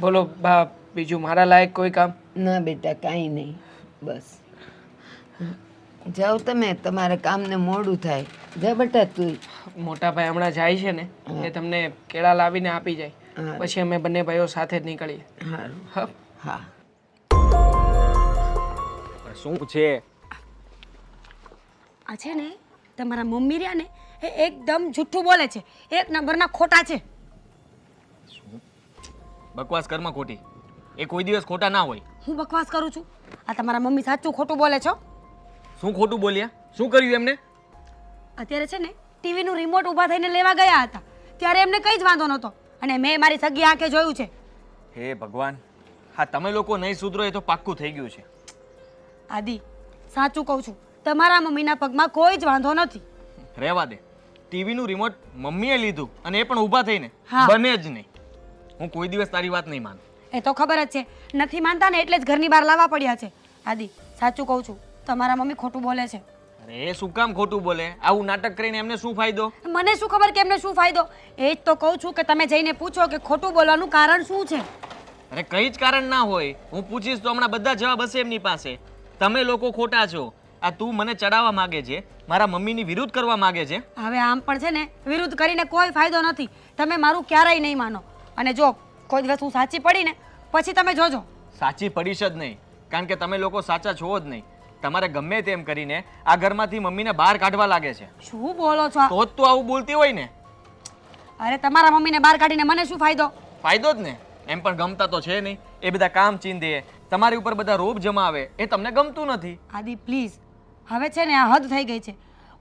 બોલો બા, બીજું મારા લાયક કોઈ કામ? ના બેટા, કાંઈ નહીં, બસ જાઓ તમે, તમારે કામને મોડું થાય. જા બેટા તું. મોટા ભાઈ હમણાં જાય છે ને, એ તમને કેળા લાવીને આપી જાય, હા. પછી અમે બંને ભાઈઓ સાથે જ નીકળીએ. સારું. હા. હા. પણ શું છે? આ છે ને તમારા મમ્મી રહ્યા ને એ એકદમ જૂઠું બોલે છે, એક નંબરના ખોટા છે. બકવાસ કરમાં ખોટી. એ કોઈ દિવસ ખોટા ના હોય. હું બકવાસ કરું છું? આ તમારા મમ્મી સાચું ખોટું બોલે છો. શું ખોટું બોલ્યા? શું કર્યું એમને? અત્યારે છે ને ટીવીનું રિમોટ ઊભા થઈને લેવા ગયા હતા, ત્યારે એમને કંઈ જ વાંધો નહોતો, અને મેં મારી સગી આંખે જોયું છે. હે ભગવાન, હા તમે લોકો નહીં સુધરો એ તો પાક્કું થઈ ગયું છે. આદિ, સાચું કહું છું, તમારા મમ્મીના પગમાં કોઈ જ વાંધો નથી. રહેવા દે. ટીવીનું રિમોટ મમ્મીએ લીધું અને એ પણ ઊભા થઈને. હા. બને જ નહીં. હું કોઈ દિવસ તારી વાત નહીં માનું. એ તો ખબર જ છે, નથી માનતા ને એટલે જ ઘરની બહાર લાવવા પડ્યા છે. આદિ, સાચું કહું છું, તમારા મમ્મી ખોટું બોલે છે. અરે એ શું કામ ખોટું બોલે? આવું નાટક કરીને એમને શું ફાયદો? મને શું ખબર કે એમને શું ફાયદો? એ જ તો કહું છું કે તમે જઈને પૂછો કે ખોટું બોલવાનું કારણ શું છે. અરે કઈ જ કારણ ના હોય. હું પૂછીશ તો હમણાં બધા જવાબ હશે એમની પાસે. તમે લોકો ખોટા છો. આ તું મને ચડાવવા માંગે છે, મારા મમ્મીની વિરુદ્ધ કરવા માંગે છે. હવે આમ પણ છે ને વિરુદ્ધ કરીને કોઈ ફાયદો નથી. તમે મારું ક્યારેય નહીં માનો, અને જો કોઈ દિવસ હું સાચી પડી ને પછી તમે જોજો. સાચી પડીશ જ નહીં, કારણ કે તમે લોકો સાચા છો જ નહીં. તમારે ગમે તેમ કરીને આ ઘરમાંથી મમ્મીને બહાર કાઢવા લાગે છે. શું બોલો છો? તો જ તું આવું બોલતી હોય ને. અરે તમારા મમ્મીને બહાર કાઢીને મને શું ફાયદો? ફાયદો જ ને. એમ પણ ગમતા તો છે નહીં. એ બધા કામ ચીંધે, તમારી ઉપર બધા રોબ જમાવે, એ તમને ગમતું નથી. આદિ પ્લીઝ, હવે છે ને આ હદ થઈ ગઈ છે.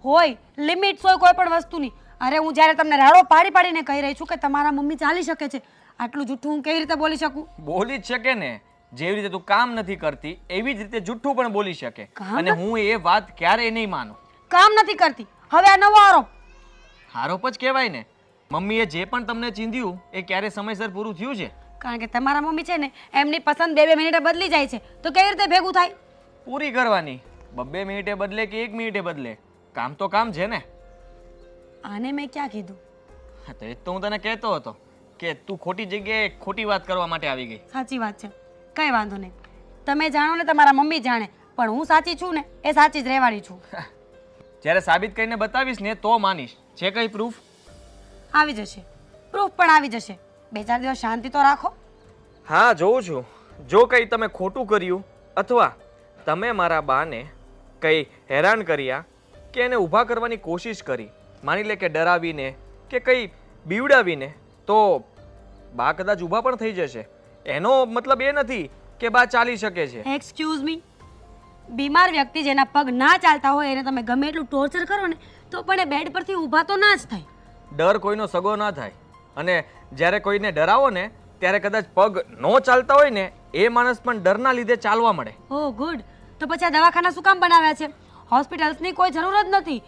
હોય લિમિટ્સ હોય કોઈ પણ વસ્તુની. અરે હું જ્યારે તમને રાડો પાડી પાડીને કહી રહી છું કે તમારા મમ્મી ચાલી શકે છે, આટલું જૂઠું હું કેવી રીતે બોલી શકું? બોલી જ શકે ને. જેવી રીતે તું કામ નથી કરતી એવી જ રીતે જુઠ્ઠું પણ બોલી શકે. કામ અને હું એ વાત ક્યારેય નહીં માનું. કામ નથી કરતી. હવે આ નવો આરોપ. આરોપ જ કહેવાય ને. મમ્મીએ જે પણ તમને ચીંધ્યું એ ક્યારે સમયસર પૂરું થયું છે? કારણ કે તમારા મમ્મી છે ને એમની પસંદ 2-2 મિનિટે બદલી જાય છે, તો કેવી રીતે ભેગું થાય? પૂરી કરવાની. 2 મિનિટે બદલે કે 1 મિનિટે બદલે, કામ તો કામ છે ને. આને મેં ક્યાં કીધું? હા, તો એ તો હું તને કહેતો હતો કે તું ખોટી જગ્યાએ ખોટી વાત કરવા માટે આવી ગઈ. સાચી વાત છે, કંઈ વાંધો નહીં. તમે જાણો ને તમારા મમ્મી જાણે, પણ હું સાચી છું ને એ સાચી જ રહેવાની છું. જ્યારે સાબિત કરીને બતાવીશ ને તો માનીશ. છે કઈ પ્રૂફ? આવી જશે, પ્રૂફ પણ આવી જશે. 2-4 દિવસ શાંતિ તો રાખો. હા, જોઉં છું. જો કંઈ તમે ખોટું કર્યું અથવા તમે મારા બાને કંઈ હેરાન કર્યા કે એને ઊભા કરવાની કોશિશ કરી, માની લે કે ડરાવીને કે કંઈ બીવડાવીને, તો બા કદાચ ઊભા પણ થઈ જશે. એનો મતલબ એ નથી કે બા ચાલી શકે છે. એક્સક્યુઝ મી, બીમાર વ્યક્તિ જેના પગ ના ચાલતા હોય એને તમે ગમે એટલું ટોર્ચર કરો ને તો પણ એ બેડ પરથી ઊભા તો ના જ થાય. ડર કોઈનો સગો ના થાય. અને જ્યારે કોઈને ડરાવો ને ત્યારે કદાચ પગ ન ચાલતા હોય ને એ માણસ પણ ડરના લીધે ચાલવા મળે. ઓહ ગુડ. તો પછી આ દવાખાના શું કામ બનાવ્યા છે? હોસ્પિટલ્સની કોઈ જરૂર જ નથી.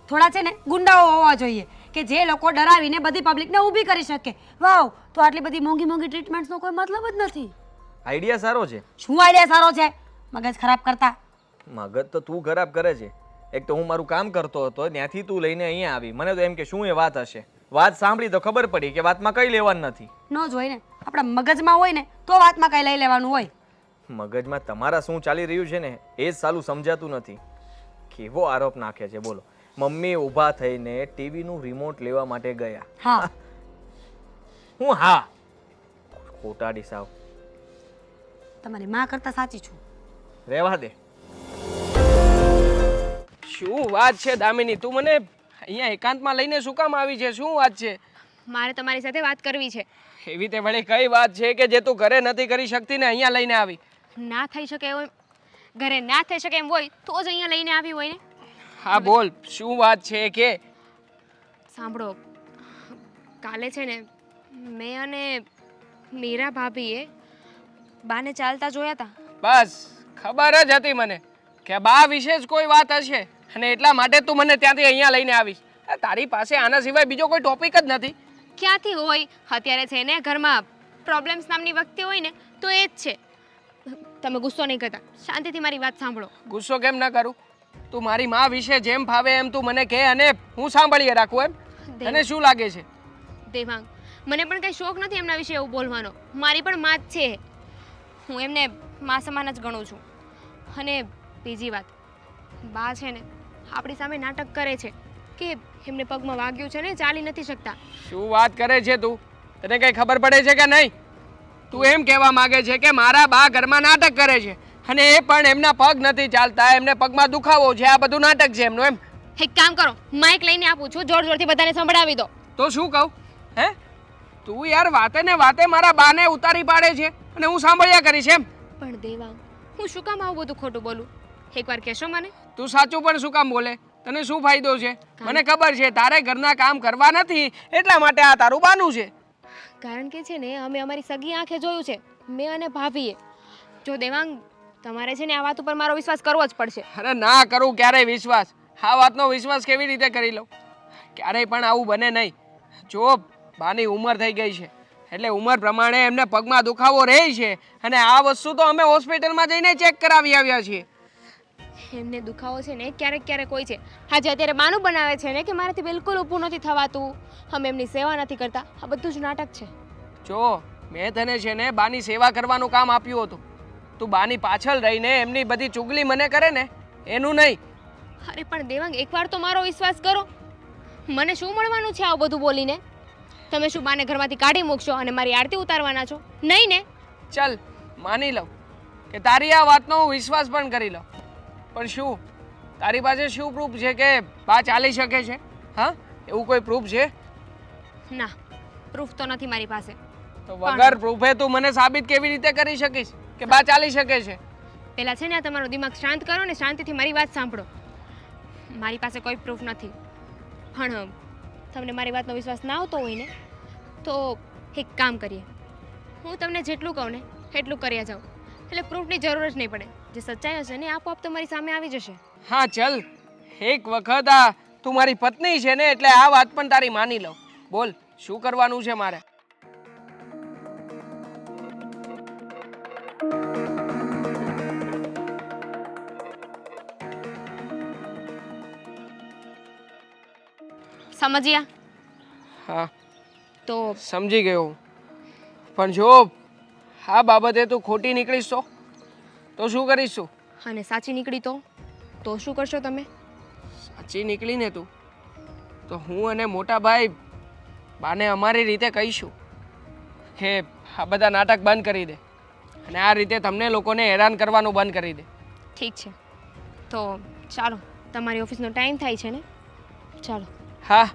થોડા છે ને ગુંડાઓ હોવા જોઈએ કે જે લોકો ડરાવીને બધી પબ્લિકને ઊભી કરી શકે. વાવ, તો આટલી બધી મોંઘી મોંઘી ટ્રીટમેન્ટ્સનો કોઈ મતલબ જ નથી. આઈડિયા સારો છે. શું આઈડિયા સારો છે? મગજ ખરાબ કરતા. મગજ તો તું ખરાબ કરે છે. એક તો હું મારું કામ કરતો હતો, ત્યાંથી તું લઈને અહીંયા આવી. મને તો એમ કે શું એ વાત હશે. વાત સાંભળી તો ખબર પડી કે વાતમાં કંઈ લેવાનું નથી. ન જોઈ ને, આપણા મગજમાં હોય ને તો વાતમાં કંઈ લઈ લેવાનું હોય. મગજમાં તમારા શું ચાલી રહ્યું છે ને એ જ સાલું સમજાતું નથી. કેવો આરોપ નાખે છે બોલો. મમ્મી ઊભા થઈને ટીવીનું રિમોટ લેવા માટે ગયા. હા. હું હા ખોટાડી સાવ. તમારી માં કરતા સાચી છું. રહેવા દે. શું વાત છે દામિની, તું મને અહીંયા એકાંતમાં લઈને શું કામ આવી છે? શું વાત છે? મારે તમારી સાથે વાત કરવી છે. એવી તે વળી કઈ વાત છે કે જે તું ઘરે નથી કરી શકતી ને અહીંયા લઈને આવી? ના થઈ શકે એવું ઘરે ના થઈ શકે એમ હોય તો જ અહીંયા લઈને આવી હોય ને. હા બોલ, શું વાત છે કે? સાંભળો, કાલે છે ને મેં અને મીરા ભાભીએ બાને ચાલતા જોયા હતા. બસ ખબર જ હતી મને કે બા વિશે જ કોઈ વાત હશે અને એટલા માટે તું મને ત્યાંથી અહીંયા લઈને આવીશ. તારી પાસે આના સિવાય બીજો કોઈ ટોપિક જ નથી. ક્યાંથી હોય? અત્યારે છે ને ઘરમાં પ્રોબ્લેમ્સ નામની વખતે હોય ને તો એ જ છે. તમે ગુસ્સો નહીં કરતા, શાંતિથી મારી વાત સાંભળો. ગુસ્સો કેમ ન કરું? તું મારી માં વિશે જેમ ફાવે એમ તું મને કહે અને હું સાંભળીએ રાખું એમ? તને શું લાગે છે? દેવાંગ, મને પણ કંઈ શોખ નથી એમના વિશે એવું બોલવાનો. મારી પણ માં જ છે. હું એમને માં સમાન જ ગણું છું. અને બીજી વાત, બા છે ને આપણી સામે નાટક કરે છે કે એમને પગમાં વાગ્યું છે ને ચાલી નથી શકતા. શું વાત કરે છે તું? તને કઈ ખબર પડે છે કે નહીં? તું એમ કહેવા માંગે છે કે મારા બા ઘરમાં નાટક કરે છે અને એ પણ એમના પગ નથી ચાલતા, એમને પગમાં દુખાવો છે, આ બધું નાટક છે એમનું એમ? એક કામ કરો, માઇક લઈને આપું છું, જોર જોરથી બધાને સંભળાવી દો. તો શું કહું? હે, તું યાર વાતે ને વાતે મારા બાને ઉતારી પાડે છે અને હું સાંભળ્યા કરીશ એમ? પણ દેવાંગ, હું શું કામ આવું બધું ખોટું બોલું? એકવાર કહેશો મને? તું સાચું પણ શું કામ બોલે? તને શું ફાયદો છે? મને ખબર છે તારે ઘરના કામ કરવા નથી એટલા માટે આ તારું બાનું છે. કારણ કે છે ને અમે અમારી સગી આંખે જોયું છે, મેં અને ભાભીએ. જો દેવાંગ, તમારે છે ને આ વાત ઉપર મારો વિશ્વાસ કરવો જ પડશે. અરે ના કરું ક્યારેય વિશ્વાસ. આ વાતનો વિશ્વાસ કેવી રીતે કરી લઉં? ક્યારેય પણ આવું બને નહીં. જો બાની ઉંમર થઈ ગઈ છે એટલે ઉંમર પ્રમાણે એમને પગમાં દુખાવો રહે છે અને આ વસ્તુ તો અમે હોસ્પિટલમાં જઈને ચેક કરાવી આવ્યા છીએ. એમને દુખાવો છે ને ક્યારેક ક્યારેક હોય છે. આજે અત્યારે બાનું બનાવે છે ને કે મારાથી બિલકુલ ઊભું નથી થવાતું, અમે એમની સેવા નથી કરતા. આ બધું જ નાટક છે. જો મેં તને છે ને બાની સેવા કરવાનું કામ આપ્યું હતું, તું બાની પાછળ રહીને એમની બધી ચુગલી મને કરે ને એનું નહીં. અરે પણ દેવાંગ, એકવાર તો મારો વિશ્વાસ કરો. મને શું મળવાનું છે આવું બધું બોલીને? તમે શું બાને ઘરમાંથી કાઢી મૂકશો અને મારી આરતી ઉતારવાના છો? નહીં ને? ચાલ માની લઉં કે તારી આ વાતનો હું વિશ્વાસ પણ કરી લઉં, પણ શું તારી પાસે શું પ્રૂફ છે કે બા ચાલી શકે છે? હા, એવું કોઈ પ્રૂફ છે? ના, પ્રૂફ તો નથી મારી પાસે. તો વગર પ્રૂફે તું મને સાબિત કેવી રીતે કરી શકીશ કે બા ચાલી શકે છે? પહેલાં છે ને આ તમારો દિમાગ શાંત કરો ને શાંતિથી મારી વાત સાંભળો. મારી પાસે કોઈ પ્રૂફ નથી, પણ તમને મારી વાતનો વિશ્વાસ ના આવતો હોય ને તો એક કામ કરીએ, હું તમને જેટલું કહું ને એટલું કર્યા જાઉં, એટલે પ્રૂફની જરૂર જ નહીં પડે. જે સચ્ચાઈ હશે ને આપોઆપ તમારી સામે આવી જશે. હા ચલ, એક વખત આ તું મારી પત્ની છે ને એટલે આ વાત પણ તારી માની લઉં. બોલ શું કરવાનું છે મારે? સમજ્યા? હા તો સમજી ગયો, પણ જો આ બાબતે તું ખોટી નીકળીશ તો શું કરીશ તું? અને સાચી નીકળી તો શું કરશો તમે? સાચી નીકળીને તું તો હું અને મોટા ભાઈ બાને અમારી રીતે કહીશું કે આ બધા નાટક બંધ કરી દે અને આ રીતે તમને લોકોને હેરાન કરવાનું બંધ કરી દે. ઠીક છે, તો ચાલો, તમારી ઓફિસનો ટાઈમ થાય છે ને, ચાલો. હા,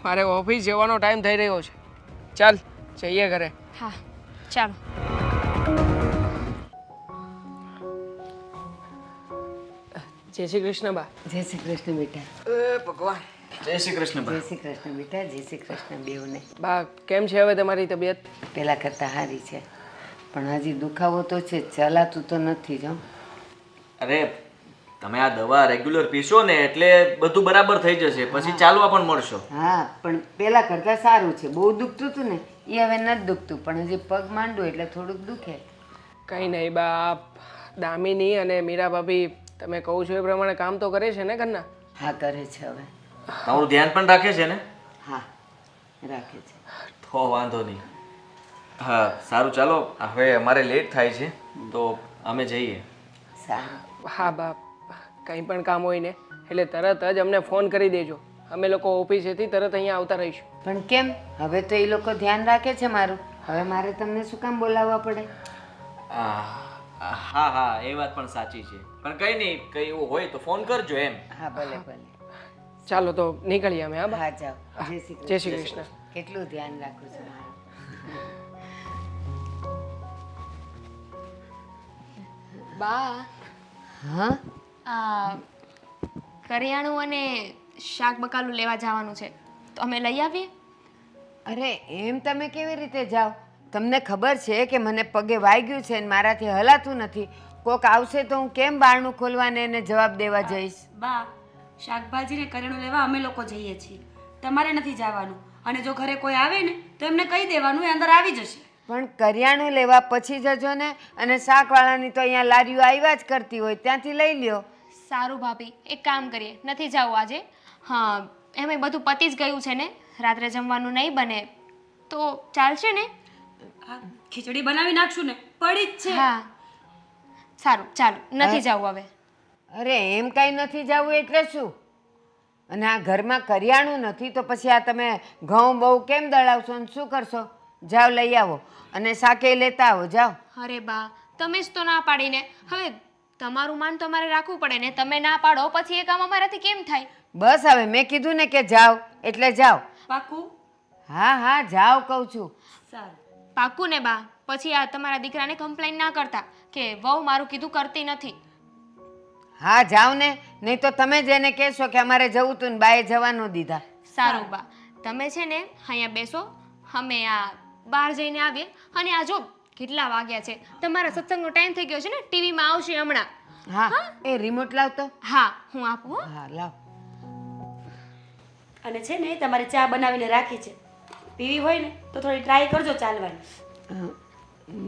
મારે ઓફિસ જવાનો ટાઈમ થઈ રહ્યો છે. ચાલ જઈએ ઘરે. હા ચાલો. જય શ્રી કૃષ્ણ બા. જય શ્રી કૃષ્ણ બેટા. ભગવાન. જય શ્રી કૃષ્ણ જય શ્રી કૃષ્ણ બેટા. જય શ્રી કૃષ્ણ બેવને. બા કેમ છે હવે તમારી તબિયત? પહેલાં કરતાં સારી છે, પણ હજી દુખાવો તો છે, ચલાતું તો નથી જ. અરે તમે આ દવા રેગ્યુલર પીશો ને એટલે બધું બરાબર થઈ જશે, પછી ચાલવા પણ મળશો. હા, પણ પહેલાં કરતાં સારું છે. બહુ દુખતું હતું ને એ હવે નથી દુખતું, પણ હજી પગ માંડું એટલે થોડુંક દુખે. કંઈ નહીં બા, દામિની અને મીરા ભાભી તમે કહો છો એ પ્રમાણે કામ તો કરે છે ને ઘરના? હા કરે છે હવે. તમારું ધ્યાન પણ રાખે છે ને? હા રાખે છે. તો વાંધો નહીં. હા સારું, ચાલો હવે અમારે લેટ થાય છે તો અમે જઈએ. સારું. હા બા, કંઈ પણ કામ હોય ને એટલે તરત જ અમને ફોન કરી દેજો, અમે લોકો ઓફિસેથી તરત અહીંયા આવતા રહીશું. પણ કેમ? હવે તો એ લોકો ધ્યાન રાખે છે મારું, હવે મારે તમને શું કામ બોલાવવા પડે? હા હા એ વાત પણ સાચી છે, પણ કઈ નહીં, કઈ એવું હોય તો ફોન કરજો એમ. હા ભલે ભલે. ચાલો તો નીકળીએ અમે. હા બા. હા જાઓ. જય શ્રી જય કૃષ્ણ. શ્રી કૃષ્ણ. કેટલું ધ્યાન રાખું છું મારું. બા હા આ કરિયાણું અને શાક બકાલું લેવા જવાનું છે, તો અમે લઈ આવીએ? અરે એમ તમે કેવી રીતે જાઓ? તમને ખબર છે કે મને પગે વાગ્યું છે ને મારાથી હલાતું નથી. કોક આવશે તો હું કેમ બારણું ખોલવાને એને જવાબ દેવા જઈશ? બા, શાકભાજી ને કરિયાણું લેવા અમે લોકો જઈએ છીએ, તમારે નથી જવાનું. અને જો ઘરે કોઈ આવે ને તો એમને કહી દેવાનું, એ અંદર આવી જશે. પણ કરિયાણું લેવા પછી જજો ને. અને શાકવાળાની તો અહીંયા લારીઓ આવ્યા જ કરતી હોય, ત્યાંથી લઈ લ્યો. સારું ભાભી, એક કામ કરીએ, નથી જવું આજે. હા, એમાંય બધું પતી જ ગયું છે ને, રાત્રે જમવાનું નહીં બને તો ચાલશે ને? હા, ખીચડી બનાવી નાખશું ને, પડી જ છે. હા સારું, ચાલો, નથી જવું હવે. અરે એમ કાંઈ નથી જવું એટલે શું? અને આ ઘરમાં કરિયાણું નથી તો પછી આ તમે ઘઉં બહુ કેમ દળાવશો અને શું કરશો? જાઓ લઈ આવો અને શાકે લેતા આવો, જાઓ. અરે બા, તમે જ તો ના પાડીને. હવે તમારું માન તો અમારે રાખવું પડે ને, તમે ના પાડો પછી એ કામ અમારાથી કેમ થાય? બસ હવે મેં કીધું ને કે જાઓ એટલે જાઓ. પાકું? હા હા જાઓ કહું છું. સારું. પાક્કું ને બા? પછી આ તમારા દીકરાને કમ્પ્લેન ના કરતા કે વહુ મારું કીધું કરતી નથી. હા જાઓ ને, નહીં તો તમે જ એને કહેશો કે અમારે જવું તું ને બાએ જવા ન દીધા. સારું બા, તમે છે ને અહીંયા બેસો, અમે આ બહાર જઈને આવીએ. અને આ જો કેટલા વાગ્યા છે, તમારા સત્સંગનો ટાઈમ થઈ ગયો છે ને, ટીવીમાં આવશે હમણાં. હા એ રિમોટ લાવતો. હા, હું આપું હો. હા લાવ. અને છે ને તમારે ચા બનાવીને રાખી છે, પીવી હોય ને તો થોડી ટ્રાય કરજો ચાલવાની.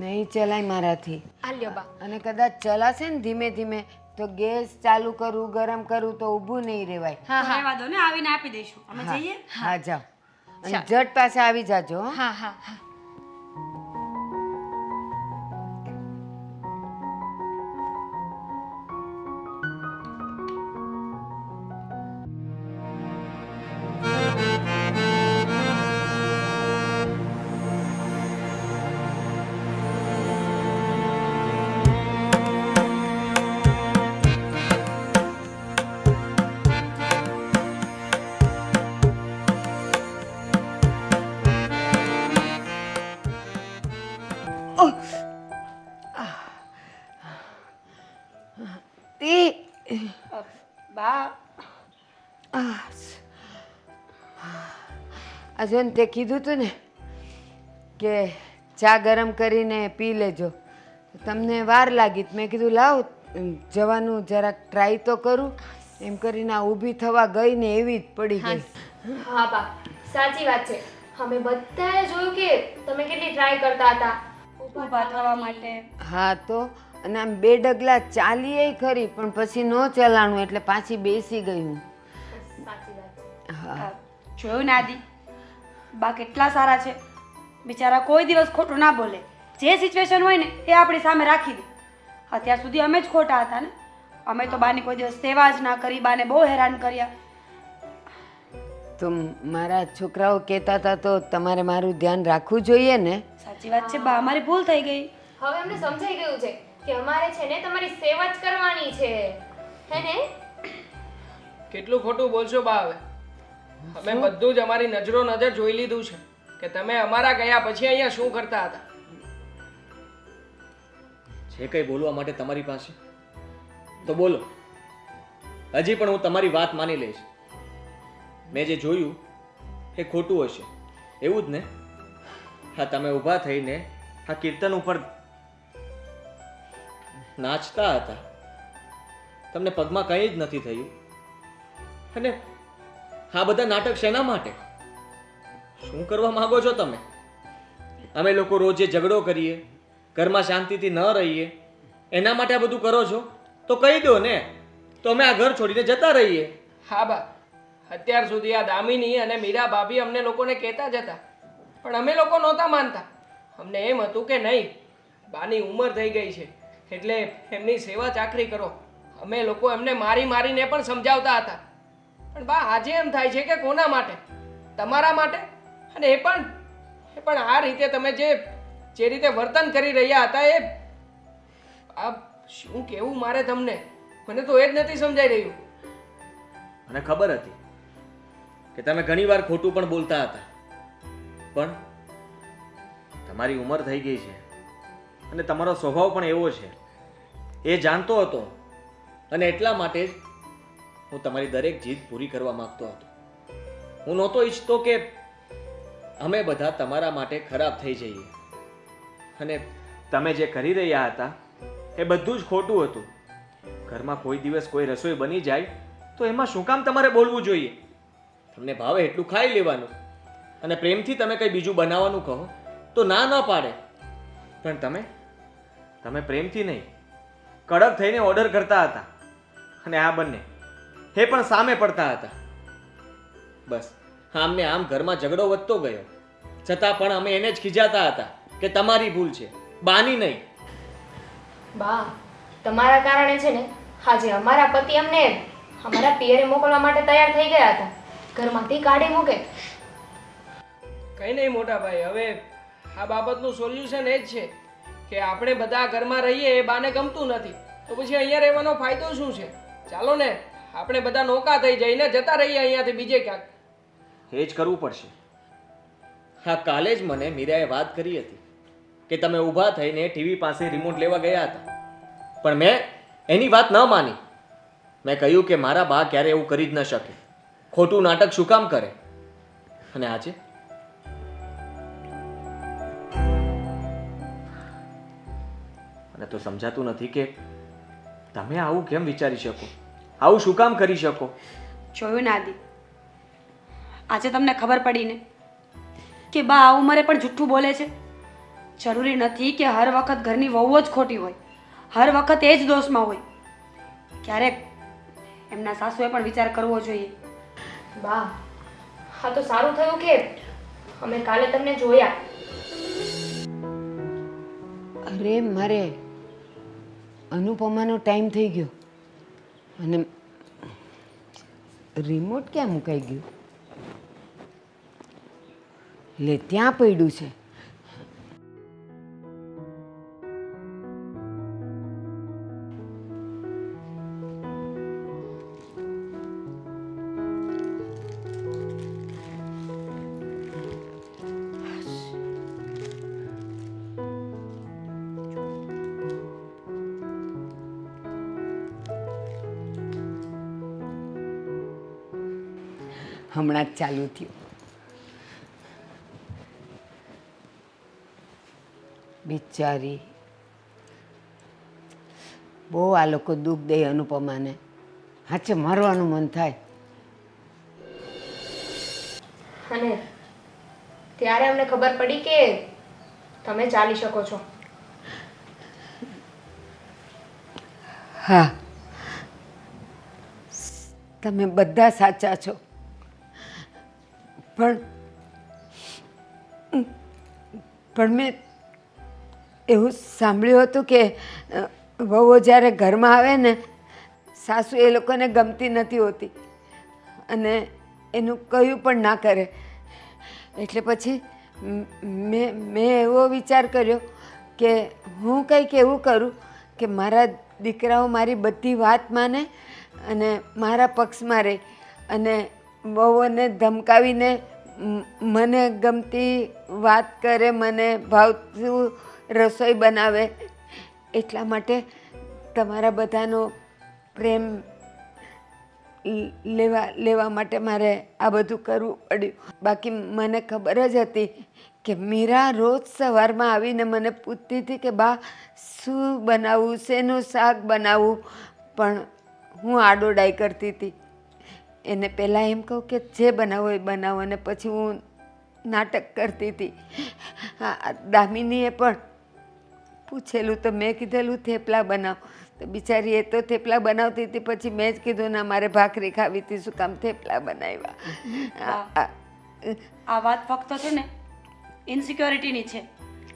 નહીં ચલાય મારાથી. આ લ્યો બા. અને કદાચ ચલાશે ને ધીમે ધીમે તો ગેસ ચાલુ કરું ગરમ કરું તો ઊભું નહીં રહેવાય. હા હા રહેવા દો ને, આવીને આપી દઈશું. અમે હા, જઈએ. હા જાઓ અને ચાલ. જટ પાસે આવી જાજો હો. હા હા હા. બા, આ જો ને તે કીધું તું ને કે ચા ગરમ કરીને પી લેજો, તમને વાર લાગી તો મેં કીધું લાવ જવાનું જરાક ટ્રાય તો કરું. એમ કરીને આ ઊભી થવા ગઈ ને એવી જ પડી ગઈ. હા બા, સાચી વાત છે. અમે બધાએ જોયું કે તમે કેટલી ટ્રાય કરતા હતા ઊભા થવા માટે. હા તો અને આમ બે ડગલા ચાલીએ ખરી પણ પછી ન ચલાણું એટલે પાછી બેસી ગઈ હું. સાચી વાત છે. હા જોયું ને આદિ, બા કેટલા સારા છે. બિચારા કોઈ દિવસ ખોટું ના બોલે, જે સિચ્યુએશન હોય ને એ આપણી સામે રાખી દે. અત્યાર સુધી અમે જ ખોટા હતા ને, અમે તો બાની કોઈ દિવસ સેવા જ ના કરી, બાને બહુ હેરાન કર્યા. તો મારા છોકરાઓ કહેતા હતા તો તમારે મારું ધ્યાન રાખવું જોઈએ ને. સાચી વાત છે બા, અમારી ભૂલ થઈ ગઈ. હવે અમને સમજાઈ ગયું છે કે અમારે છે ને તમારી સેવા જ કરવાની છે, હે ને? કેટલું ખોટું બોલશો બા હવે? અમે બધું જ અમારી નજરો નજર જોઈ લીધું છે કે તમે અમારા ગયા પછી અહીંયા શું કરતા હતા. છે કંઈ બોલવા માટે તમારી પાસે તો બોલો. હજી પણ હું તમારી વાત માની લઈશ. મેં જે જોયું એ ખોટું હશે, એવું જ ને? હા, તમે ઊભા થઈને આ કીર્તન ઉપર નાચતા હતા, તમને પગમાં કંઈ જ નથી થયું, અને આ બધા નાટક શેના માટે? શું કરવા માંગો છો તમે? અમે લોકો રોજે ઝઘડો કરીએ, ઘરમાં શાંતિથી ન રહીએ, એના માટે આ બધું કરો છો? તો કહી દો ને, તો અમે આ ઘર છોડીને જતા રહીએ. હા બા, અત્યાર સુધી આ દામિની અને મીરા ભાભી અમને લોકોને કહેતા જ હતા, પણ અમે લોકો નહોતા માનતા. અમને એમ હતું કે નહીં, બાની ઉંમર થઈ ગઈ છે એટલે એમની સેવા ચાકરી કરો. અમે લોકો એમને મારી મારીને પણ સમજાવતા હતા, પણ બા આજે એમ થાય છે કે કોના માટે? તમારા માટે. અને એ પણ આ રીતે તમે જે રીતે વર્તન કરી રહ્યા હતા એ આ શું કેવું મારે તમને? મને તો એ જ નથી સમજાઈ રહ્યું. મને ખબર હતી કે તમે ઘણીવાર ખોટું પણ બોલતા હતા, પણ તમારી ઉંમર થઈ ગઈ છે અને તમારો સ્વભાવ પણ એવો છે, એ જાણતો હતો અને એટલા માટે જ હું તમારી દરેક જીદ પૂરી કરવા માંગતો હતો. હું નહોતો ઈચ્છતો કે અમે બધા તમારા માટે ખરાબ થઈ જઈએ, અને તમે જે કરી રહ્યા હતા એ બધું જ ખોટું હતું. ઘરમાં કોઈ દિવસ કોઈ રસોઈ બની જાય તો એમાં શું કામ તમારે બોલવું જોઈએ? તમને ભાવે એટલું ખાઈ લેવાનું, અને પ્રેમથી તમે કંઈ બીજું બનાવવાનું કહો તો ના ન પાડે. પણ તમે પ્રેમથી નહીં, કડક થઈને ઓર્ડર કરતા હતા, અને આ બંને એ પણ સામે પડતા હતા. બસ આમને આમ ઘરમાં ઝઘડો વધતો ગયો, છતાં પણ અમે એને જ ખીજાતા હતા કે તમારી ભૂલ છે, બાની નહીં. બા, તમારા કારણે છે ને આજે અમારા પતિ અમને અમારા પિયરે મોકલવા માટે તૈયાર થઈ ગયા હતા, ઘરમાંથી કાઢી મૂકે. કંઈ નહીં મોટા ભાઈ, હવે આ બાબતનું સોલ્યુશન એ જ છે કે આપણે બધા ઘરમાં રહીએ. એ બાને ગમતું નથી તો પછી અહીંયા રહેવાનો ફાયદો શું છે? ચાલો ને આપણે બધા નોકા થઈ જઈને જતા રહીએ અહીંયાથી બીજે ક્યાંક. એ જ કરવું પડશે. હા, કાલે જ મને મીરાએ વાત કરી હતી કે તમે ઊભા થઈને ટીવી પાસે રિમોટ લેવા ગયા હતા, પણ મેં એની વાત ન માની. મેં કહ્યું કે મારા બા ક્યારે એવું કરી જ ન શકે, ખોટું નાટક શું કામ કરે? અને આજે મને તો સમજાતું નથી કે તમે આવું કેમ વિચારી શકો, આવું શું કામ કરી શકો? જોયું ને આદિ, આજે તમને ખબર પડી ને કે બા આ ઉંમરે પણ જુઠ્ઠું બોલે છે. જરૂરી નથી કે હર વખત ઘરની વહુ જ ખોટી હોય, હર વખત એ જ દોષમાં હોય. ક્યારેક એમના સાસુએ પણ વિચાર કરવો જોઈએ. બા, હા તો સારું થયું કે અમે કાલે તમને જોયા. અરે મારે અનુપમાનો ટાઈમ થઈ ગયો અને રિમોટ ક્યાં મુકાઈ ગયું? લે, ત્યાં પડ્યું છે. હમણાં જ ચાલુ થયું. બિચારી, બહુ આ લોકો દુઃખ દે અનુપમાને. હાચે મારવાનું મન થાય. અને ત્યારે અમને ખબર પડી કે તમે ચાલી શકો છો. હા, તમે બધા સાચા છો, પણ મેં એવું સાંભળ્યું હતું કે વહુઓ જ્યારે ઘરમાં આવે ને, સાસુ એ લોકોને ગમતી નથી હોતી અને એનું કયું પણ ના કરે. એટલે પછી મેં એવો વિચાર કર્યો કે હું કંઈક એવું કરું કે મારા દીકરાઓ મારી બધી વાત માને અને મારા પક્ષમાં રહે અને વહુઓને ધમકાવીને મને ગમતી વાત કરે, મને ભાવતું રસોઈ બનાવે. એટલા માટે તમારા બધાનો પ્રેમ લેવા માટે મારે આ બધું કરવું પડ્યું. બાકી મને ખબર જ હતી કે મીરા રોજ સવારમાં આવીને મને પૂછતી હતી કે બા શું બનાવવું, શેનું શાક બનાવવું, પણ હું આડોડાઈ કરતી હતી. એને પહેલાં એમ કહું કે જે બનાવો એ બનાવો, અને પછી હું નાટક કરતી હતી. દામિનીએ પણ પૂછેલું તો મેં કીધેલું થેપલા બનાવ, તો બિચારી એ તો થેપલા બનાવતી હતી. પછી મેં જ કીધું ના, મારે ભાખરી ખાવી હતી, શું કામ થેપલા બનાવ્યા. આ વાત ફક્ત છે ને ઇનસિક્યોરિટીની છે.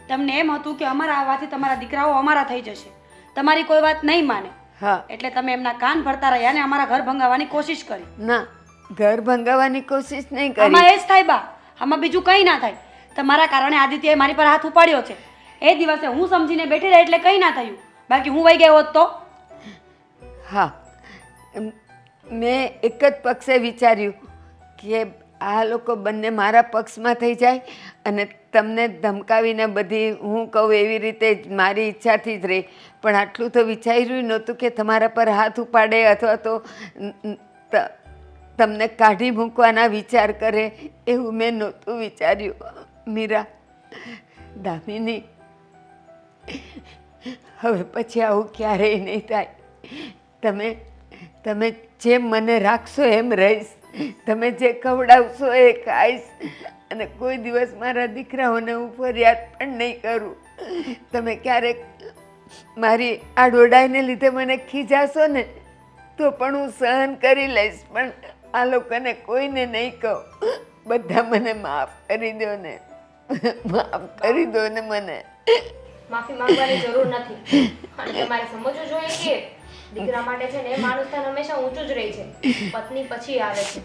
તમને એમ હતું કે અમારા આવવાથી તમારા દીકરાઓ અમારા થઈ જશે, તમારી કોઈ વાત નહીં માને. હા, એટલે તમે એમના કાન ભરતા રહ્યા ને અમારા ઘર ભંગાવવાની કોશિશ કરી. ના, ઘર ભંગાવવાની કોશિશ નહીં કરી. આમાં એ જ થાય બા, આમાં બીજું કંઈ ના થાય. તમારા કારણે આદિત્યએ મારી પર હાથ ઉપાડ્યો છે. એ દિવસે હું સમજીને બેઠી રહી એટલે કંઈ ના થયું, બાકી હું વહી ગયો હોત તો? હા, મેં એક જ પક્ષે વિચાર્યું કે આ લોકો બંને મારા પક્ષમાં થઈ જાય અને તમને ધમકાવીને બધી હું કહું એવી રીતે જ મારી ઈચ્છાથી જ રહી. પણ આટલું તો વિચાર્યું નહોતું કે તમારા પર હાથ ઉપાડે અથવા તો તમને કાઢી મૂકવાના વિચાર કરે, એવું મેં નહોતું વિચાર્યું. મીરા, દામિની, હવે પછી આવું ક્યારેય નહીં થાય. તમે જેમ મને રાખશો એમ રહીશ. તમે જે ખવડાવશો એ ખાઈશ અને કોઈ દિવસ મારા દીકરાઓને હું ફરિયાદ પણ નહીં કરું. તમે ક્યારેક મારી આ દોડાઈને લીધે મને ખીજાશો ને તો પણ હું સહન કરી લઈશ, પણ આ લોકોને કોઈને નહીં કહું. બધા મને માફ કરી દો ને, માફ કરી દો ને મને. માફી માંગવાની જરૂર નથી અને તમારે સમજવું જોઈએ કે દીકરા માટે છે ને માનું સ્થાન હંમેશા ઊંચું જ રહે છે. પત્ની પછી આવે છે.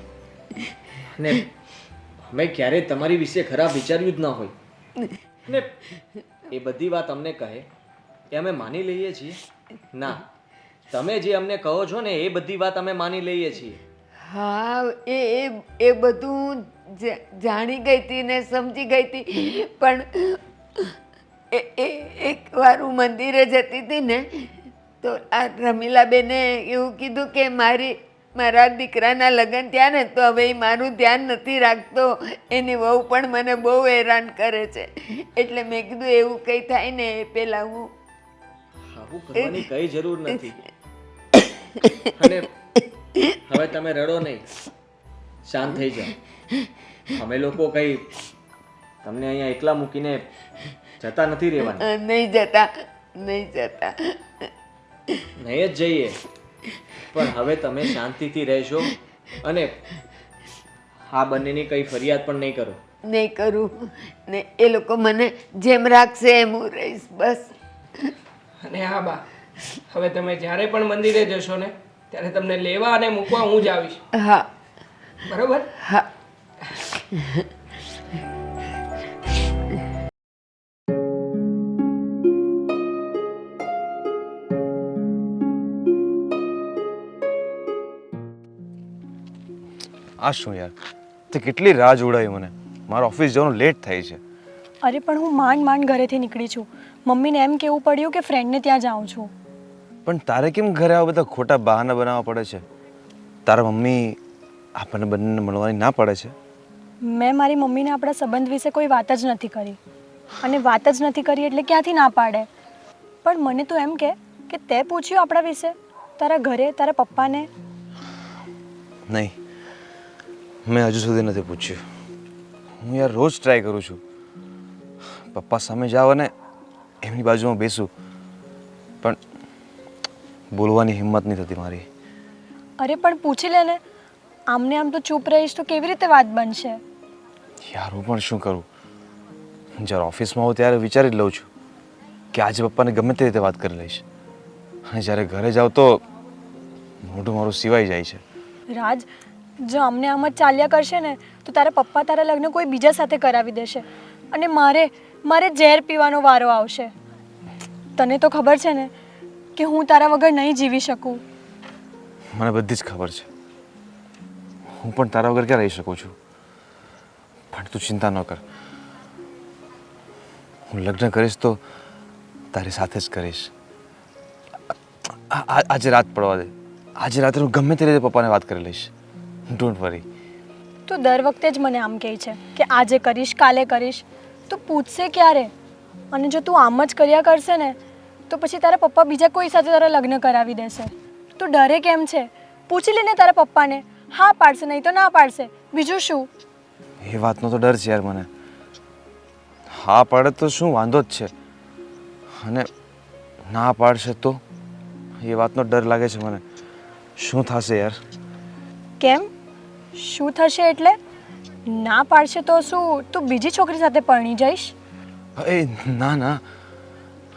ને અમે ક્યારેય તમારી વિશે ખરાબ વિચાર્યું જ ના હોય. ને એ બધી વાત અમને કહે એ અમે માની લઈએ છીએ? ના, તમે જે અમને કહો છો ને એ બધી વાત અમે માની લઈએ છીએ. હા, એ બધું જાણી ગઈ હતી ને સમજી ગઈ હતી, પણ એકવાર હું મંદિરે જતી હતી ને તો આ રમીલાબેને એવું કીધું કે મારા દીકરાના લગ્ન થયા ને તો હવે એ મારું ધ્યાન નથી રાખતો, એની વહુ પણ મને બહુ હેરાન કરે છે. એટલે મેં કીધું એવું કંઈ થાય ને એ પહેલાં હું આવું કરવાની કઈ જરૂર નથી. અને હવે તમે રડો નહીં, શાંત થઈ જાઓ. અમે લોકો કઈ તમને અહીંયા એકલા મૂકીને જતા નથી રહેવાના. નહીં જતા. નહીં જ જઈએ, પણ હવે તમે શાંતિથી રહેશો અને આ બંનેની કઈ ફરિયાદ પણ નહીં કરો. નહીં કરું ને એ લોકો મને જેમ રાખશે એમ હું રહીશ, બસ. અને હા બા, હવે તમે જ્યારે પણ મંદિરે જશો ને ત્યારે તમને લેવા અને મૂકવા હું જ આવીશ. હા, બરોબર? હા. આ શું યાર, તે કેટલી રાહ જોડાઈ મને. મારે ઓફિસ જવાનું લેટ થાય છે. અરે પણ હું માંડ ઘરેથી નીકળી છું. મમ્મીને એમ કહેવું પડ્યું કે ફ્રેન્ડને ત્યાં જાઉં છું. પણ તારે કેમ ઘરે આવા બધા ખોટા બહાના બનાવવા પડે છે? તારા મમ્મી આપણને બંનેને મળવાની ના પડે છે? મેં મારી મમ્મીને આપણા સંબંધ વિશે કોઈ વાત જ નથી કરી, અને વાત જ નથી કરી એટલે ક્યાંથી ના પાડે. પણ મને તો એમ કે તે પૂછ્યું આપણા વિશે તારા ઘરે તારા પપ્પાને? નહીં, મેં હજુ સુધી નથી પૂછ્યું. હું યાર રોજ ટ્રાય કરું છું. પપ્પા સામે જાવ અને એમની બાજુમાં બેસું, પણ બોલવાની હિંમત નહીં થતી મારી. અરે પણ પૂછી લે ને. આમને આમ તો ચૂપ રહીશ તો કેવી રીતે વાત બનશે? યાર હું પણ શું કરું? જ્યારે ઓફિસમાં હોઉં ત્યારે વિચારી જ લઉં છું કે આજે પપ્પાને ગમે તે રીતે વાત કરી લઈશ, અને જ્યારે ઘરે જાઉં તો મોઢું મારું સિવાય જાય છે. રાજ, જો અમને આમ જ ચાલ્યા કરશે ને તો તારા પપ્પા તારા લગ્ન કોઈ બીજા સાથે કરાવી દેશે અને મારે ઝેર પીવાનો વારો આવશે. તને તો ખબર છે ને કે હું તારા વગર નહીં જીવી શકું. મને બધી જ ખબર છે. હું પણ તારા વગર ક્યાં રહી શકું છું? પણ તું ચિંતા ન કર. હું લગ્ન કરીશ તો તારી સાથે જ કરીશ. આજે રાત પડવા દે. આજે રાત્રે હું ગમે તે રીતે પપ્પાને વાત કરી લઈશ. Don't worry. તું દર વખતે જ મને આમ કહે છે કે આજે કરીશ, કાલે કરીશ. તું પૂછશે ક્યારે? અને જો તું આમ જ કર્યા કરશે ને તો પછી તારા પપ્પા બીજા કોઈ સાથે તારા લગ્ન કરાવી દેશે. તું ડરે કેમ છે? પૂછી લે ને તારા પપ્પાને. હા પાડશે, નહીં તો ના પાડશે. બીજું શું? એ વાતનો તો ડર છે યાર મને. હા પાડે તો શું વાંધો જ છે, અને ના પાડશે તો એ વાતનો ડર લાગે છે મને. શું થશે યાર? કેમ? શું થશે એટલે? ના પાડશે તો શું તું બીજી છોકરી સાથે પરણી જઈશ? એ ના ના,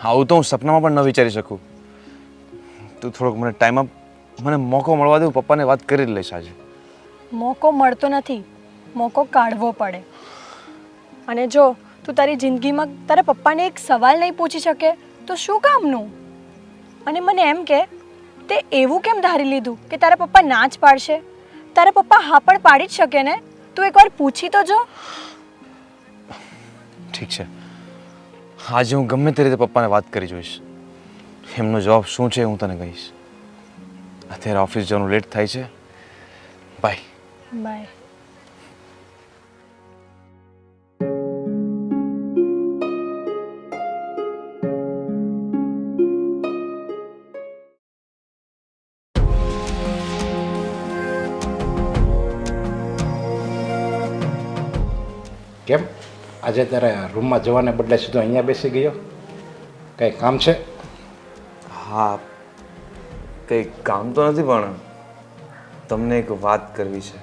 આવું તો હું સપનામાં પણ ન વિચારી શકું. તું થોડોક મને ટાઈમ આપ, મને મોકો મળવા દે. હું પપ્પાને વાત કરી જ લઈશ આજે. મોકો મળતો નથી, મોકો કાઢવો પડે. અને જો તું તારી જિંદગીમાં તારા પપ્પાને એક સવાલ નહીં પૂછી શકે તો શું કામનું? અને મને એમ કે તે એવું કેમ ધારી લીધું કે તારા પપ્પા ના જ પાડશે? તારા પપ્પા હા પણ પાડી જ શકે ને. તું એકવાર પૂછી તો જો. ઠીક છે, આજે હું ગમે તે રીતે પપ્પાને વાત કરી જોઈશ. એમનો જવાબ શું છે હું તને કહીશ. અત્યારે ઓફિસ જવાનું લેટ થાય છે. બાય. બાય. કેમ આજે તારે રૂમમાં જવાને બદલે સીધો અહીંયા બેસી ગયો? કંઈ કામ છે? હા, કંઈ કામ તો નથી, પણ તમને એક વાત કરવી છે.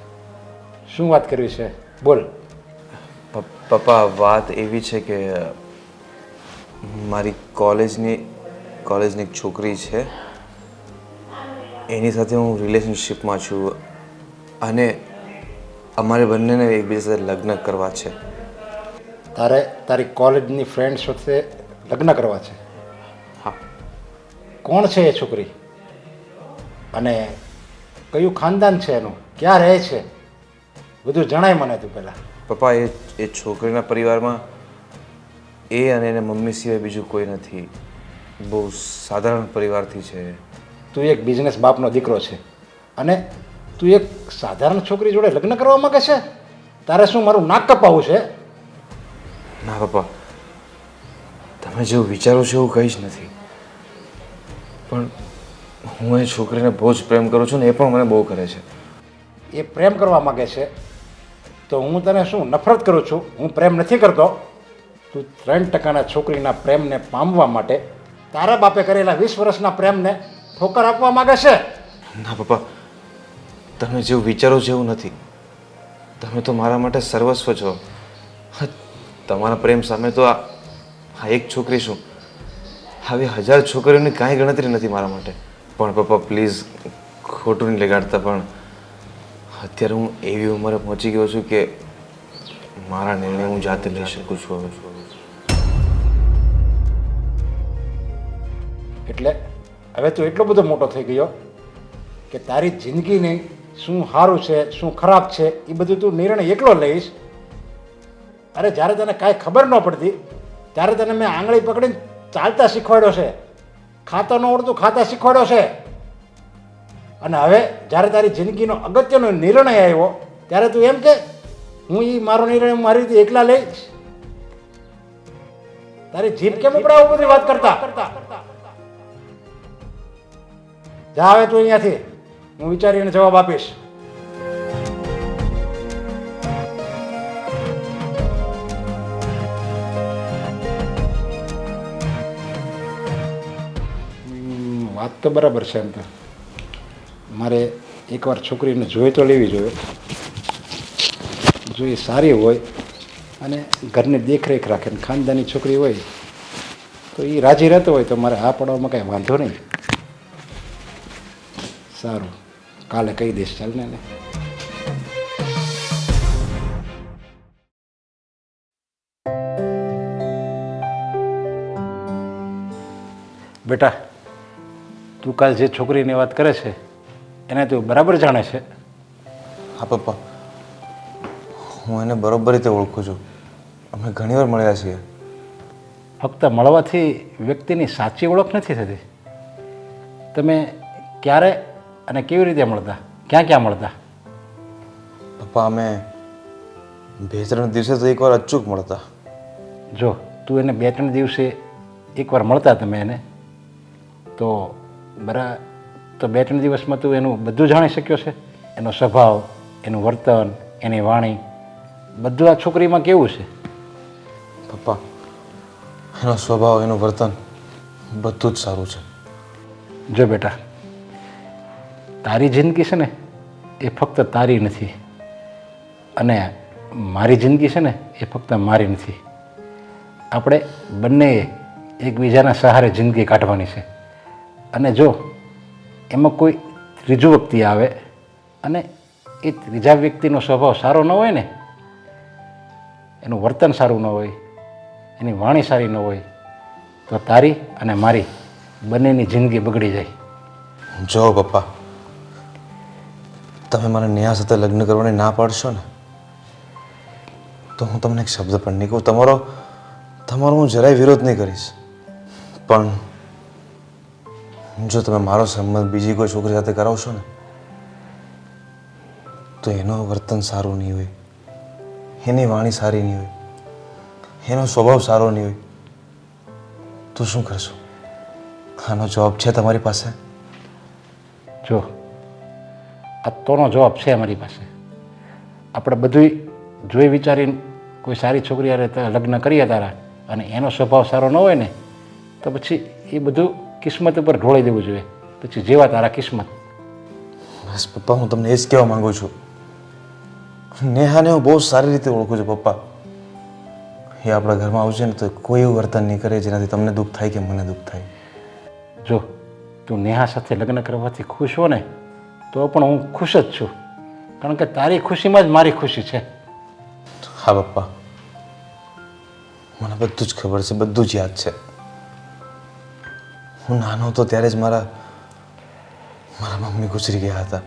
શું વાત કરવી છે? બોલ. પપ્પા, વાત એવી છે કે મારી કોલેજની એક છોકરી છે, એની સાથે હું રિલેશનશિપમાં છું અને અમારે બંનેને એકબીજા સાથે લગ્ન કરવા છે. તારે તારી કોલેજની ફ્રેન્ડ સાથે લગ્ન કરવા છે? હા. કોણ છે એ છોકરી? અને કયું ખાનદાન છે એનું? ક્યાં રહે છે? બધું જણાય મને તું પહેલાં. પપ્પા, એ છોકરીના પરિવારમાં એ અને એના મમ્મી સિવાય બીજું કોઈ નથી. બહુ સાધારણ પરિવારથી છે. તું એક બિઝનેસ બાપનો દીકરો છે અને તું એક સાધારણ છોકરી જોડે લગ્ન કરવા માંગે છે? તારે શું મારું નાક કપાવવું છે? ના પપ્પા, તમે જેવું વિચારો છો એવું કંઈ જ નથી, પણ હું એ છોકરીને બહુ જ પ્રેમ કરું છું ને એ પણ મને બહુ કરે છે. એ પ્રેમ કરવા માંગે છે તો હું તને શું નફરત કરું છું? હું પ્રેમ નથી કરતો. તું 3% છોકરીના પ્રેમને પામવા માટે તારા બાપે કરેલા 20 વર્ષના પ્રેમને ઠોકર આપવા માંગે છે? ના પપ્પા, તમે જેવું વિચારો છો એવું નથી. તમે તો મારા માટે સર્વસ્વ છો. તમારા પ્રેમ સામે તો આ એક છોકરી શું, આવી 1000 છોકરીઓની કાંઈ ગણતરી નથી મારા માટે. પણ પપ્પા પ્લીઝ, ખોટું નહીં લગાડતા, પણ અત્યારે હું એવી ઉંમરે પહોંચી ગયો છું કે મારા નિર્ણય હું જાતે લઈ શકું છું. એટલે હવે તું એટલો બધો મોટો થઈ ગયો કે તારી જિંદગીની શું સારું છે શું ખરાબ છે એ બધું તું નિર્ણય એકલો લઈશ? અરે જ્યારે તને કાંઈ ખબર ન પડતી ત્યારે તને મેં આંગળી પકડીને ચાલતા શીખવાડ્યો છે, ખાતા ન આવડતું ખાતા શીખવાડ્યો છે, અને હવે જ્યારે તારી જિંદગીનો અગત્યનો નિર્ણય આવ્યો ત્યારે તું એમ કે હું એ મારો નિર્ણય મારી રીતે એકલા લઈશ? તારી જીભ કેમ ઉપડાવો બધી વાત કરતા? જા હવે તું અહીંયાથી, હું વિચારીને જવાબ આપીશ. વાત તો બરાબર છે. એમ તો મારે એકવાર છોકરીને જોઈ તો લેવી જોઈએ. જો એ સારી હોય અને ઘરની દેખરેખ રાખે ને ખાનદાની છોકરી હોય તો એ રાજી રહેતો હોય તો મારે હા પડવામાં કાંઈ વાંધો નહીં. સારું, કાલે કહી દઈશ. ચાલ ને. બેટા, તું કાલ જે છોકરીની વાત કરે છે એને તું બરાબર જાણે છે? હા પપ્પા, હું એને બરોબર રીતે ઓળખું છું. અમે ઘણીવાર મળ્યા છીએ. ફક્ત મળવાથી વ્યક્તિની સાચી ઓળખ નથી થતી. તમે ક્યારે અને કેવી રીતે મળતા? ક્યાં ક્યાં મળતા? પપ્પા, અમે 2-3 દિવસે તો એકવાર અચૂક મળતા. જો તું એને 2-3 દિવસે એકવાર મળતા તમે એને, તો 2-3 દિવસમાં તું એનું બધું જાણી શક્યો છે? એનો સ્વભાવ, એનું વર્તન, એની વાણી, બધું આ છોકરીમાં કેવું છે? પપ્પા, એનો સ્વભાવ, એનું વર્તન બધું જ સારું છે. જો બેટા, તારી જિંદગી છે ને એ ફક્ત તારી નથી અને મારી જિંદગી છે ને એ ફક્ત મારી નથી. આપણે બંનેએ એકબીજાના સહારે જિંદગી કાઢવાની છે. અને જો એમાં કોઈ ત્રીજું વ્યક્તિ આવે અને એ ત્રીજા વ્યક્તિનો સ્વભાવ સારો ન હોય ને, એનું વર્તન સારું ન હોય, એની વાણી સારી ન હોય, તો તારી અને મારી બંનેની જિંદગી બગડી જાય. જો પપ્પા, તમે મને નેહા સાથે લગ્ન કરવાની ના પાડશો ને તો હું તમને એક શબ્દ પણ નહીં કહું. તમારો હું જરાય વિરોધ નહીં કરીશ, પણ જો તમે મારો સંબંધ બીજી કોઈ છોકરી સાથે કરાવશો ને તો એનો વર્તન સારું નહીં હોય, એની વાણી સારી નહીં હોય, એનો સ્વભાવ સારો નહીં હોય તો શું કરશો? આનો જવાબ છે તમારી પાસે? જો આ તોનો જવાબ છે અમારી પાસે. આપણે બધુંય જોઈ વિચારીને કોઈ સારી છોકરી હારે લગ્ન કરીએ તારા અને એનો સ્વભાવ સારો ન હોય ને તો પછી એ બધું કિસ્મત ઉપર ઢોળી દેવું જોઈએ. પછી જેવા તારા કિસ્મત. બસ પપ્પા, હું તમને એ જ કહેવા માંગુ છું. નેહાને હું બહુ સારી રીતે ઓળખું છું પપ્પા. એ આપણા ઘરમાં આવશે ને તો કોઈ એવું વર્તન નહીં કરે જેનાથી તમને દુઃખ થાય કે મને દુઃખ થાય. જો તું નેહા સાથે લગ્ન કરવાથી ખુશ હો ને તો પણ હું ખુશ જ છું, કારણ કે તારી ખુશીમાં જ મારી ખુશી છે. હા પપ્પા, મને બધું જ ખબર છે, બધું જ યાદ છે. હું નાનો હતો ત્યારે જ મારા મમ્મી ગુજરી ગયા હતા.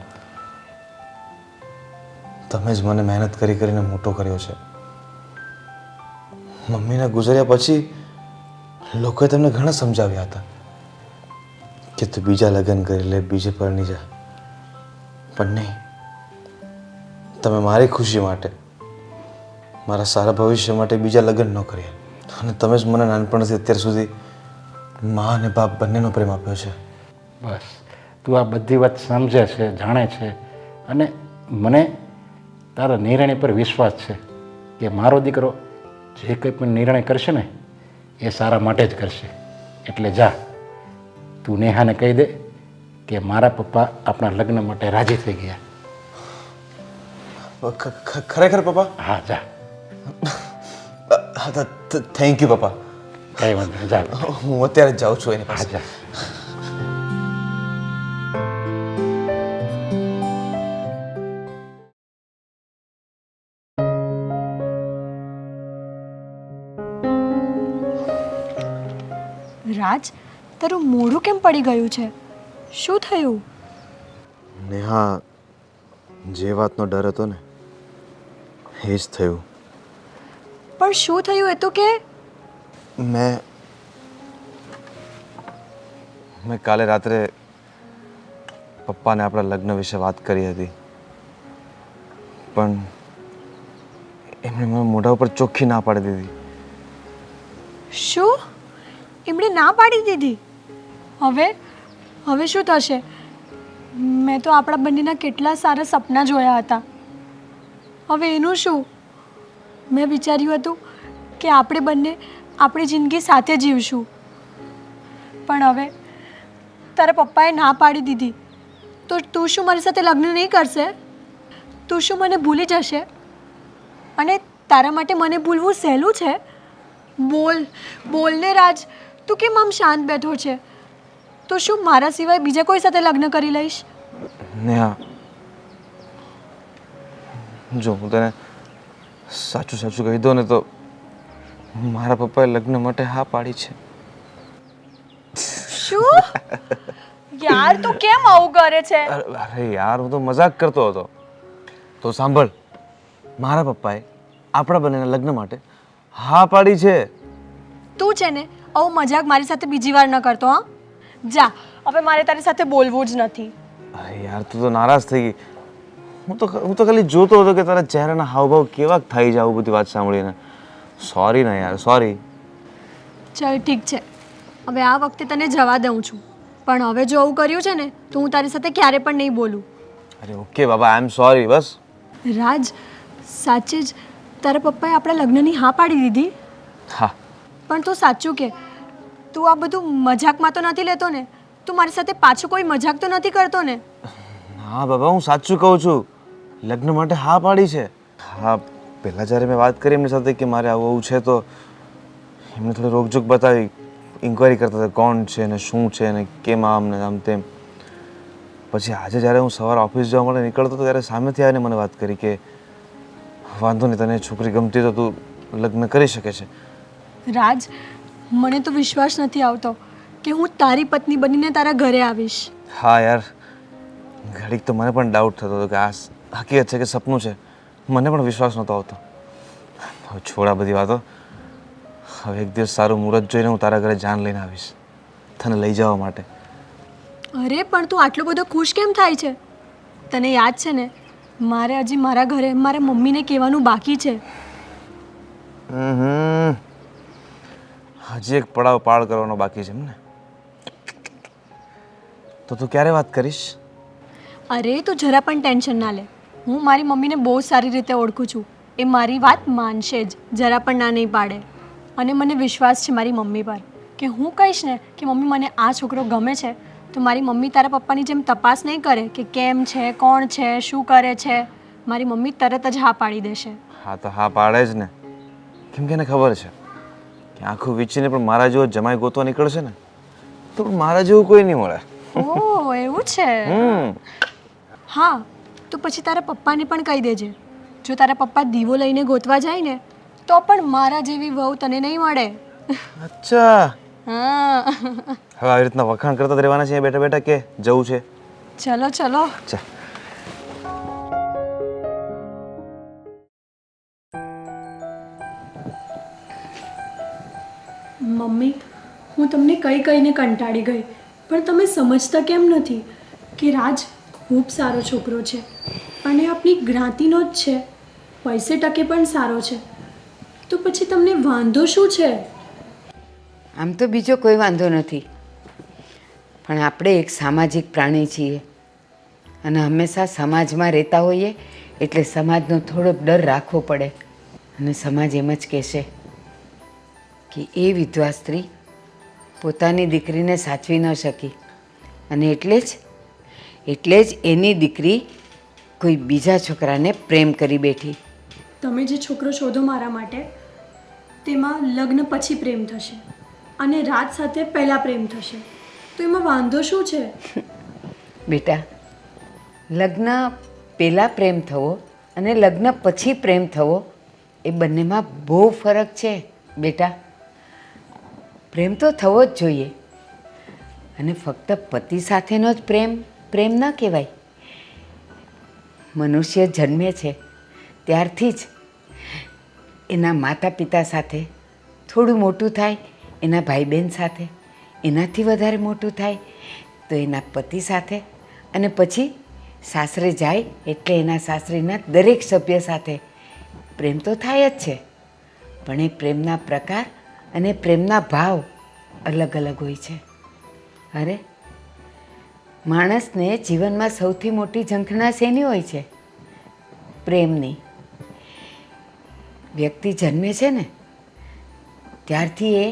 તમે જ મને મહેનત કરી કરીને મોટો કર્યો છે. મમ્મીને ગુજર્યા પછી લોકોએ તમને ઘણા સમજાવ્યા હતા કે તું બીજા લગ્ન કરી લે, બીજે પરણી જા, પણ નહીં. તમે મારી ખુશી માટે, મારા સારા ભવિષ્ય માટે બીજા લગ્ન ન કર્યા. અને તમે જ મને નાનપણથી અત્યાર સુધી મા અને બાપ બંનેનો પ્રેમ આપ્યો છે. બસ તું આ બધી વાત સમજે છે, જાણે છે, અને મને તારા નિર્ણય પર વિશ્વાસ છે કે મારો દીકરો જે કંઈ પણ નિર્ણય કરશે ને એ સારા માટે જ કરશે. એટલે જા, તું નેહાને કહી દે કે મારા પપ્પા આપણા લગ્ન માટે રાજી થઈ ગયા. ખરેખર પપ્પા? હા જા. હા, થેન્ક યુ પપ્પા. કંઈ વાંધો નહીં, જા. હું અત્યારે જ જાઉં છું એની હા પાસે. જા. રાજ, તારું મોઢું કેમ પડી ગયું છે? શું થયું? નેહા, જે વાતનો ડર હતો ને એ જ થયું. પણ શું થયું એ તો કે. મેં કાલે રાત્રે પપ્પાને આપણા લગ્ન વિશે વાત કરી હતી, પણ એમણે મને મોઢા ઉપર ચોખ્ખી ના પાડી દીધી. શું? એમણે ના પાડી દીધી? હવે શું થશે? મેં તો આપણા બંનેના કેટલા સારા સપના જોયા હતા. હવે એનું શું? મેં વિચાર્યું હતું કે આપણે બંને આપણી જિંદગી સાથે જીવશું, પણ હવે તારા પપ્પાએ ના પાડી દીધી તો તું શું મારી સાથે લગ્ન નહીં કરશે? તું શું મને ભૂલી જશે? અને તારા માટે મને ભૂલવું સહેલું છે? બોલ ને રાજ, તું કેમ આમ શાંત બેઠો છે? તો શું મારા સિવાય બીજા કોઈ સાથે લગ્ન કરી લઈશ? નેહા, જો હું તને સાચું સાચું કહી દઉં ને તો મારા પપ્પાએ લગ્ન માટે હા પાડી છે. શું? યાર, તું કેમ આવું કરે છે? અરે યાર, હું તો મજાક કરતો હતો. તો સાંભળ, મારા પપ્પાએ આપણા બંનેના લગ્ન માટે હા પાડી છે. તું છે ને આવું મજાક મારી સાથે બીજી વાર ન કરતો. હા, જા, હવે મારે તારી સાથે બોલવું જ નથી. અરે યાર, તું તો નારાજ થઈ ગઈ. હું તો ખાલી જોતો હતો કે તારા ચહેરાના હાવભાવ કેવા થઈ જાય આવું બધી વાત સાંભળીને. સોરી ને યાર, સોરી. ચાલ ઠીક છે, હવે આ વખતે તને જવા દઉં છું, પણ હવે જો આવું કર્યું છે ને તો હું તારી સાથે ક્યારે પણ નહીં બોલું. અરે okay Baba, I am sorry. બસ રાજ, સાચે જ તારા પપ્પાએ આપણા લગ્નની હા પાડી દીધી? હા. પણ તું સાચું કે, તું આ બધું મજાકમાં તો નથી લેતો ને? તું મારી સાથે પાછું કોઈ મજાક તો નથી કરતો ને? હા બાબા, હું સાચું કહું છું. લગ્ન માટે હા પાડી છે. હા, પહેલાં જ્યારે મેં વાત કરી એમની સાથે કે મારે આવું છે તો એમને થોડી રોકજોક બતાવી, ઇન્ક્વાયરી કરતા હતા કોણ છે ને શું છે ને કેમ આમ ને આમ તેમ. પછી આજે જ્યારે હું સવારે ઓફિસ જવા માટે નીકળતો હતો ત્યારે સામેથી આવીને મને વાત કરી કે વાંધો નહીં, તને છોકરી ગમતી તો તું લગ્ન કરી શકે છે. રાજ, મને તો વિશ્વાસ નથી આવતો કે હું તારી પત્ની બનીને તારા ઘરે આવીશ. હા યાર, ઘડીક તો મને પણ ડાઉટ થતો હતો કે આ હકીકત છે કે સપનું છે. મને પણ વિશ્વાસ નહોતો આવતો. હવે છોડ આ બધી વાતો. હવે એક દિવસ સારું મુહૂર્ત જોઈને હું તારા ઘરે જાન લઈને આવીશ, તને લઈ જવા માટે. અરે પણ તું આટલો બધો ખુશ કેમ થાય છે? તને યાદ છે ને, મારે હજી મારા ઘરે મારા મમ્મીને કહેવાનું બાકી છે. હજી એક પડાવ પાળ કરવાનો બાકી છે એમ ને? તો તું ક્યારે વાત કરીશ? અરે તું જરા પણ ટેન્શન ના લે, હું મારી મમ્મીને બહુ સારી રીતે ઓળખું છું. એ મારી વાત માનશે જ, જરા પણ ના નહીં પાડે. અને મને વિશ્વાસ છે મારી મમ્મી પર કે હું કહીશ ને કે મમ્મી મને આ છોકરો ગમે છે, તો મારી મમ્મી તારા પપ્પાની જેમ તપાસ નહીં કરે કે કેમ છે, કોણ છે, શું કરે છે. મારી મમ્મી તરત જ હા પાડી દેશે. હા તો હા પાડે જ ને, કેમ કે એને ખબર છે કે આખું વીંચીને પણ મારા જેવો જમાઈ ગોતવા નીકળશે ને તો પણ મારા જેવું કોઈ નહીં મળે. ઓહ એવું છે. હા તો પછી તારા પપ્પાને પણ કહી દેજે, જો તારા પપ્પા દીવો લઈને ગોતવા જાય ને તો પણ મારા જેવી વહુ તને નહીં મળે. અચ્છા, હા હવે આવી રીતના વખાણ કરતા જ રહેવાના છે બેઠા બેઠા કે જવું છે? ચલો ચલો. ચા. મમ્મી, હું તમને કહીને કંટાળી ગઈ, પણ તમે સમજતા કેમ નથી કે રાજ ખૂબ સારો છોકરો છે અને આપણી જ્ઞાતિનો જ છે, પૈસે ટકે પણ સારો છે. તો પછી તમને વાંધો શું છે? આમ તો બીજો કોઈ વાંધો નથી, પણ આપણે એક સામાજિક પ્રાણી છીએ અને હંમેશા સમાજમાં રહેતા હોઈએ એટલે સમાજનો થોડોક ડર રાખવો પડે. અને સમાજ એમ જ કહેશે કે એ વિધવા સ્ત્રી પોતાની દીકરીને સાચવી ન શકી અને એટલે જ એની દીકરી કોઈ બીજા છોકરાને પ્રેમ કરી બેઠી. તમે જે છોકરો શોધો મારા માટે, તેમાં લગ્ન પછી પ્રેમ થશે અને રાજ સાથે પહેલાં પ્રેમ થશે, તો એમાં વાંધો શું છે? બેટા, લગ્ન પહેલાં પ્રેમ થવો અને લગ્ન પછી પ્રેમ થવો એ બંનેમાં બહુ ફરક છે બેટા. પ્રેમ તો થવો જ જોઈએ અને ફક્ત પતિ સાથેનો જ પ્રેમ ન કહેવાય. મનુષ્ય જન્મે છે ત્યારથી જ એના માતા પિતા સાથે થોડું મોટું થાય, એના ભાઈ બહેન સાથે એનાથી વધારે મોટું થાય તો એના પતિ સાથે, અને પછી સાસરે જાય એટલે એના સાસરીના દરેક સભ્ય સાથે પ્રેમ તો થાય જ છે. પણ એ પ્રેમના પ્રકાર અને પ્રેમના ભાવ અલગ અલગ હોય છે. અરે માણસને જીવનમાં સૌથી મોટી ઝંખના શેની હોય છે? પ્રેમની. વ્યક્તિ જન્મે છે ને ત્યારથી એ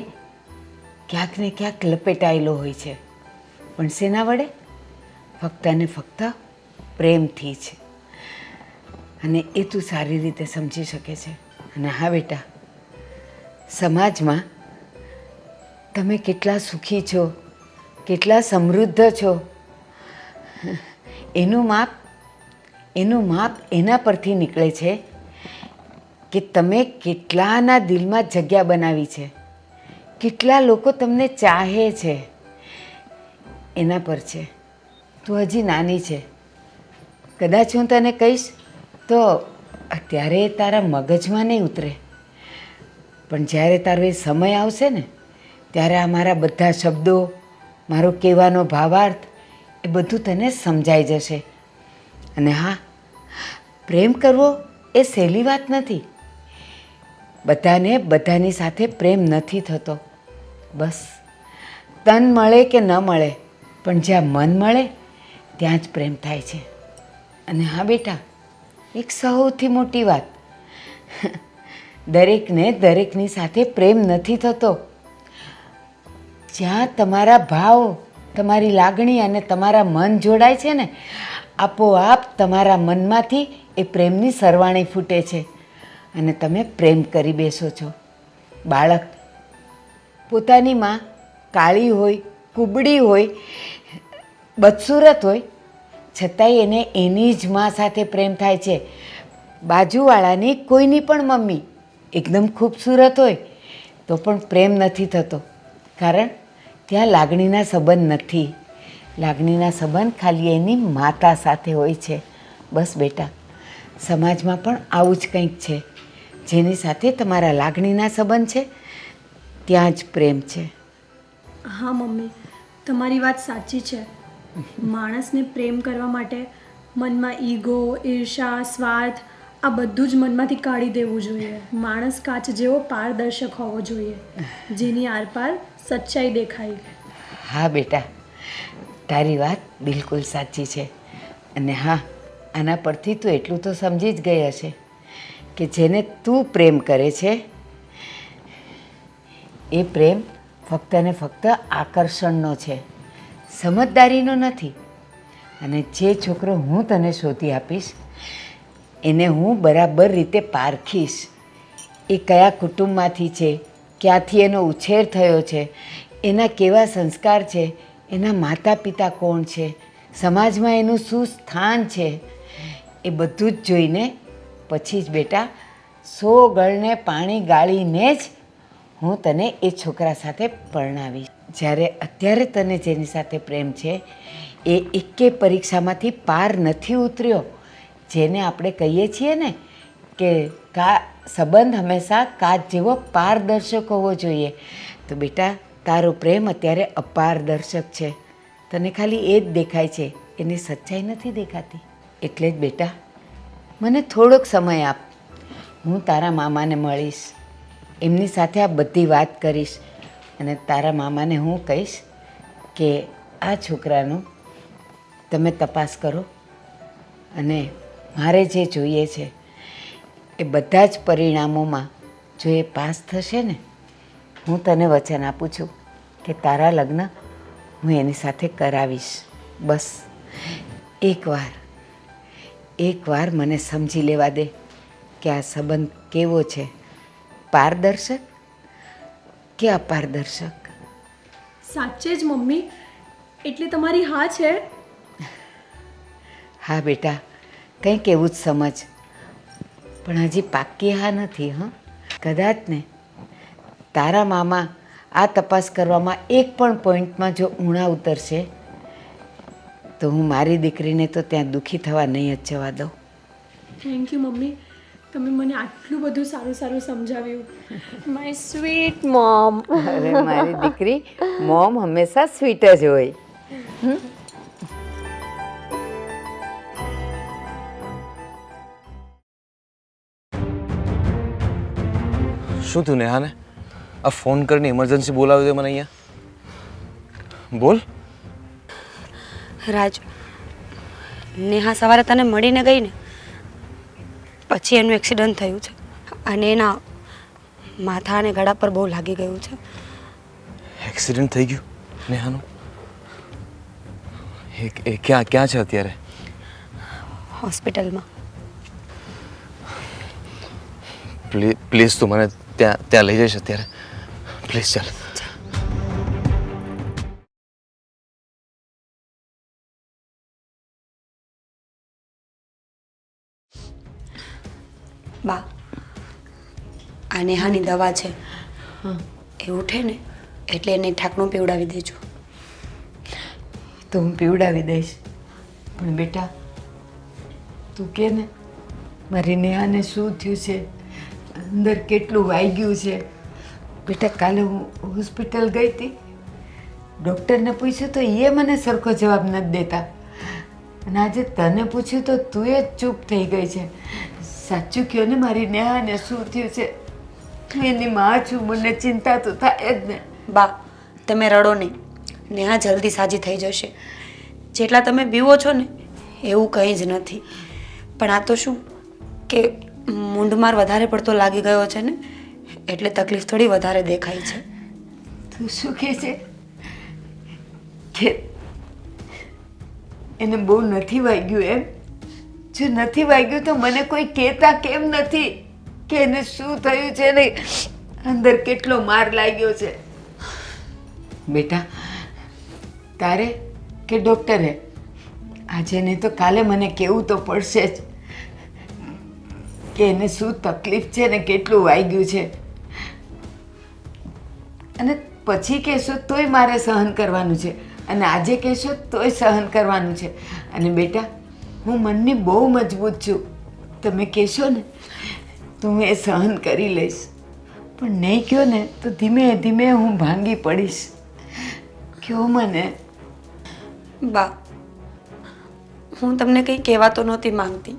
ક્યાંક ને ક્યાંક લપેટાયેલો હોય છે, પણ શેના વડે? ફક્ત અને ફક્ત પ્રેમથી જ. અને એ તું સારી રીતે સમજી શકે છે. અને હા બેટા, સમાજમાં તમે કેટલા સુખી છો, કેટલા સમૃદ્ધ છો, એનું માપ એના પરથી નીકળે છે કે તમે કેટલાના દિલમાં જગ્યા બનાવી છે, કેટલા લોકો તમને ચાહે છે, એના પર છે. તું હજી નાની છે, કદાચ હું તને કહીશ તો અત્યારે તારા મગજમાં નહીં ઉતરે, પણ જ્યારે તારો એ સમય આવશે ને ત્યારે આ મારા બધા શબ્દો, મારો કહેવાનો ભાવાર્થ એ બધું તને સમજાઈ જશે. અને હા, પ્રેમ કરવો એ સહેલી વાત નથી. બધાને બધાની સાથે પ્રેમ નથી થતો. બસ તન મળે કે ન મળે, પણ જ્યાં મન મળે ત્યાં જ પ્રેમ થાય છે. અને હા બેટા, એક સૌથી મોટી વાત, દરેકને દરેકની સાથે પ્રેમ નથી થતો. જ્યાં તમારા ભાવ, તમારી લાગણી અને તમારા મન જોડાય છે ને, આપોઆપ તમારા મનમાંથી એ પ્રેમની સરવાણી ફૂટે છે અને તમે પ્રેમ કરી બેસો છો. બાળક પોતાની માં કાળી હોય, કુબડી હોય, બદસુરત હોય, છતાંય એને એની જ માં સાથે પ્રેમ થાય છે. બાજુવાળાની કોઈની પણ મમ્મી એકદમ ખૂબસૂરત હોય તો પણ પ્રેમ નથી થતો, કારણ ત્યાં લાગણીના સંબંધ નથી. લાગણીના સંબંધ ખાલી એની માતા સાથે હોય છે. બસ બેટા, સમાજમાં પણ આવું જ કંઈક છે. જેની સાથે તમારા લાગણીના સંબંધ છે ત્યાં જ પ્રેમ છે. હા મમ્મી, તમારી વાત સાચી છે. માણસને પ્રેમ કરવા માટે મનમાં ઈગો, ઈર્ષા, સ્વાર્થ આ બધું જ મનમાંથી કાઢી દેવું જોઈએ. માણસ કાચ જેવો પારદર્શક હોવો જોઈએ, જેની આરપાર સચ્ચાઈ દેખાય. હા બેટા, તારી વાત બિલકુલ સાચી છે. અને હા, આના પરથી તું એટલું તો સમજી જ ગઈ હશે કે જેને તું પ્રેમ કરે છે એ પ્રેમ ફક્ત ને ફક્ત આકર્ષણનો છે, સમજદારીનો નથી. અને જે છોકરો હું તને શોધી આપીશ એને હું બરાબર રીતે પારખીશ. એ કયા કુટુંબમાંથી છે, ક્યાંથી એનો ઉછેર થયો છે, એના કેવા સંસ્કાર છે, એના માતા પિતા કોણ છે, સમાજમાં એનું શું સ્થાન છે, એ બધું જ જોઈને પછી જ બેટા 100 ગળને પાણી ગાળીને જ હું તને એ છોકરા સાથે પરણાવીશ. જ્યારે અત્યારે તને જેની સાથે પ્રેમ છે એ એકે પરીક્ષામાંથી પાર નથી ઉતર્યો. જેને આપણે કહીએ છીએ ને કે સંબંધ હંમેશા કાચ જેવો પારદર્શક હોવો જોઈએ. તો બેટા, તારો પ્રેમ અત્યારે અપારદર્શક છે. તને ખાલી એ જ દેખાય છે, એની સચ્ચાઈ નથી દેખાતી. એટલે જ બેટા, મને થોડોક સમય આપ. હું તારા મામાને મળીશ, એમની સાથે આ બધી વાત કરીશ અને તારા મામાને હું કહીશ કે આ છોકરાનું તમે તપાસ કરો અને મારે જે જોઈએ છે એ બધા જ પરિણામોમાં જો એ પાસ થશે ને, હું તને વચન આપું છું કે તારા લગ્ન હું એની સાથે કરાવીશ. બસ એકવાર મને સમજી લેવા દે કે આ સંબંધ કેવો છે, પારદર્શક કે અપારદર્શક. સાચે જ મમ્મી, એટલે તમારી હા છે? હા બેટા, કંઈક એવું જ સમજ, પણ હજી પાક્કી હા નથી. કદાચ ને તારા મામા આ તપાસ કરવામાં એક પણ પોઈન્ટમાં જો ઊણા ઉતરશે તો હું મારી દીકરીને તો ત્યાં દુઃખી થવા નહીં જ જવા દઉં. થેન્ક યુ મમ્મી, તમે મને આટલું બધું સારું સારું સમજાવ્યું. My sweet mom. અરે મારી દીકરી, મોમ હંમેશા સ્વીટ જ હોય. શું થયું નેહાને? આ ફોન કરીને ઇમરજન્સી બોલાવી દે મને અહીંયા. બોલ. રાજ, નેહા સવારે તને મળીને ગઈ ને પછી એનું એક્સિડન્ટ થયું છે અને એના માથા અને ગળા પર બહુ લાગી ગયું છે. એક્સિડન્ટ થઈ ગયું નેહાનું? એ ક્યાં છે અત્યારે? હોસ્પિટલમાં. પ્લીઝ તું મને ત્યાં લઈ જઈશ અત્યારે, પ્લીઝ. ચાલ. બા, આ નેહાની દવા છે, એ ઉઠે ને એટલે એને ઠાકણું પીવડાવી દેજો. તો હું પીવડાવી દઈશ, પણ બેટા તું કે ને મારી નેહાને શું થયું છે, અંદર કેટલું વાગ્યું છે. બેટા, કાલે હું હોસ્પિટલ ગઈ હતી, ડૉક્ટરને પૂછ્યું તો એ મને સરખો જવાબ નથી દેતા, અને આજે તને પૂછ્યું તો તું એ જ ચૂપ થઈ ગઈ છે. સાચું કહો ને, મારી નેહાને શું થયું છે? હું એની માં છું, મને ચિંતા તો થાય જ ને. બા, તમે રડો નહીં, નેહા જલ્દી સાજી થઈ જશે. જેટલા તમે બીવો છો ને એવું કંઈ જ નથી, પણ આ તો શું કે મૂંઢમાર વધારે પડતો લાગી ગયો છે ને એટલે તકલીફ થોડી વધારે દેખાય છે. તું શું કહે છે કે એને બહુ નથી વાગ્યું એમ? જો નથી વાગ્યું તો મને કોઈ કહેતા કેમ નથી કે એને શું થયું છે ને અંદર કેટલો માર લાગ્યો છે? બેટા, તારે કે ડૉક્ટરે? આજે નહીં તો કાલે મને કહેવું તો પડશે જ કે એને શું તકલીફ છે ને કેટલું વાગ્યું છે. અને પછી કહેશો તોય મારે સહન કરવાનું છે અને આજે કહેશો તોય સહન કરવાનું છે. અને બેટા, હું મનની બહુ મજબૂત છું. તમે કહેશો ને તો હું એ સહન કરી લઈશ, પણ નહીં કહો ને તો ધીમે ધીમે હું ભાંગી પડીશ. કહો મને. બા, હું તમને કંઈ કહેવા તો નહોતી માંગતી,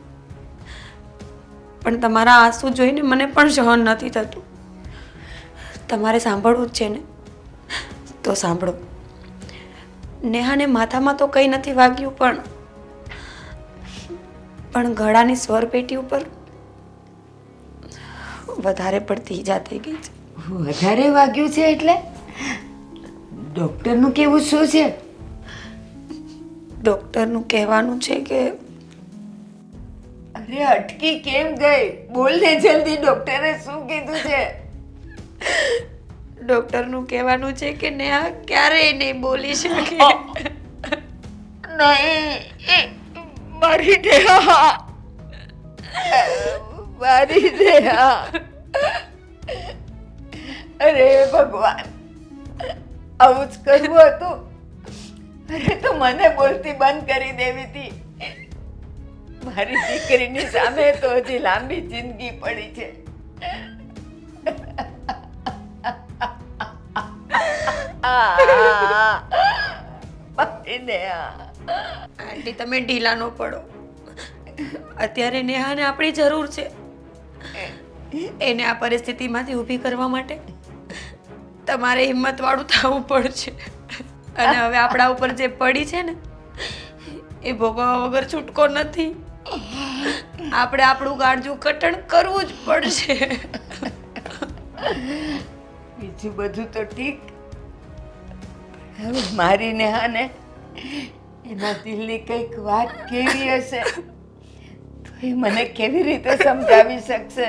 પણ તમારા આંસુ જોઈને મને પણ સહન નથી થતું. તમારે સાંભળવું જ છે ને તો સાંભળો. નેહાને માથામાં તો કંઈ નથી વાગ્યું, પણ ગળાની સ્વર પેટી ઉપર વધારે પડતી ઈજા થઈ ગઈ છે. વધારે વાગ્યું છે એટલે ડૉક્ટરનું કેવું શું છે? ડૉક્ટરનું કહેવાનું છે કે અરે અટકી કેમ ગઈ? બોલ ને જલ્દી. ડૉક્ટરે શું કીધું છે? ડૉક્ટરનું કહેવાનું છે કે નેહા ક્યારેય નહીં બોલી શકે. નહીં, મારી નેહા, મારી નેહા. અરે ભગવાન, આવું જ કરવું હતું? અરે તો મને બોલતી બંધ કરી દેવી હતી. મારી દીકરીની સામે તો હજી લાંબી જિંદગી પડી છે. મારી નેહા. આંટી, તમે ઢીલા ન પડો. અત્યારે નેહાને આપણી જરૂર છે. એને આ પરિસ્થિતિમાંથી ઊભી કરવા માટે તમારે હિંમતવાળું થવું પડશે. અને હવે આપણા ઉપર જે પડી છે ને એ ભોગવવા વગર છૂટકો નથી. આપણે આપણું કાળજું કટણ કરવું જ પડશે. બીજું બધું તો ઠીક, હવે મારી નેહાને એના દિલની કંઈક વાત કેવી હશે તો એ મને કેવી રીતે સમજાવી શકશે?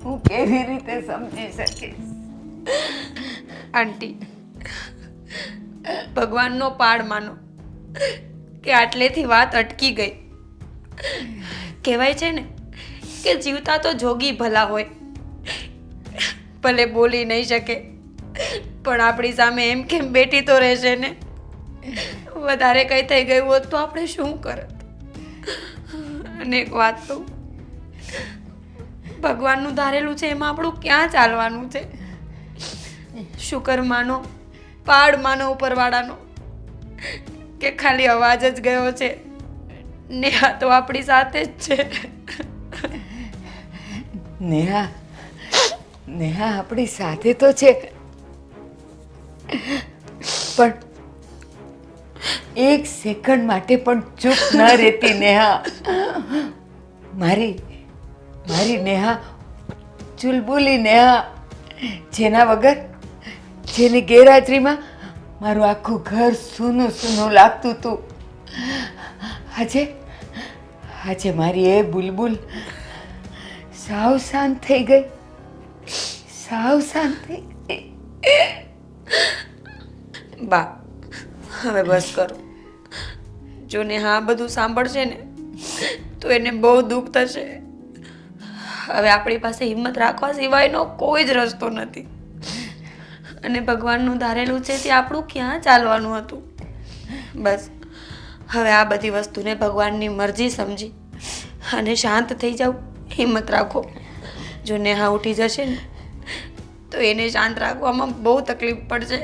હું કેવી રીતે સમજી શકીશ? આંટી, ભગવાનનો પાડ માનો કે આટલેથી વાત અટકી ગઈ. કહેવાય છે ને કે જીવતા તો જોગી ભલા હોય, ભલે બોલી નહીં શકે પણ આપણી સામે એમ કેમ બેઠી તો રહેશે ને. વધારે કંઈ થઈ ગયું હોત તો આપણે શું કરત? અને એક વાત કહું, ભગવાનનું ધારેલું છે એમાં આપણું ક્યાં ચાલવાનું છે? શુકર માનો, પાડ માનો ઉપરવાળાનો કે ખાલી અવાજ જ ગયો છે. નેહા તો આપણી સાથે જ છે. નેહા, નેહા આપણી સાથે તો છે, પણ એક સેકન્ડ માટે પણ ચૂપ ન રહેતી નેહા. મારી નેહા, ચુલબુલી નેહા, જેના વગર, જેની ગેરહાજરીમાં મારું આખું ઘર સૂનું સૂનું લાગતું હતું. આજે મારી એ બુલબુલ સાવ શાંત થઈ ગઈ, સાવ શાંત થઈ ગઈ. બા, હવે બસ કરો. જો ને હા બધું સાંભળશે ને તો એને બહુ દુઃખ થશે. હવે આપણી પાસે હિંમત રાખવા સિવાયનો કોઈ જ રસ્તો નથી. અને ભગવાનનું ધારેલું છે તે આપણું ક્યાં ચાલવાનું હતું? બસ હવે આ બધી વસ્તુને ભગવાનની મરજી સમજી અને શાંત થઈ જાવ. હિંમત રાખો. જો નેહા ઉઠી જશે ને તો એને શાંત રાખવામાં બહુ તકલીફ પડશે.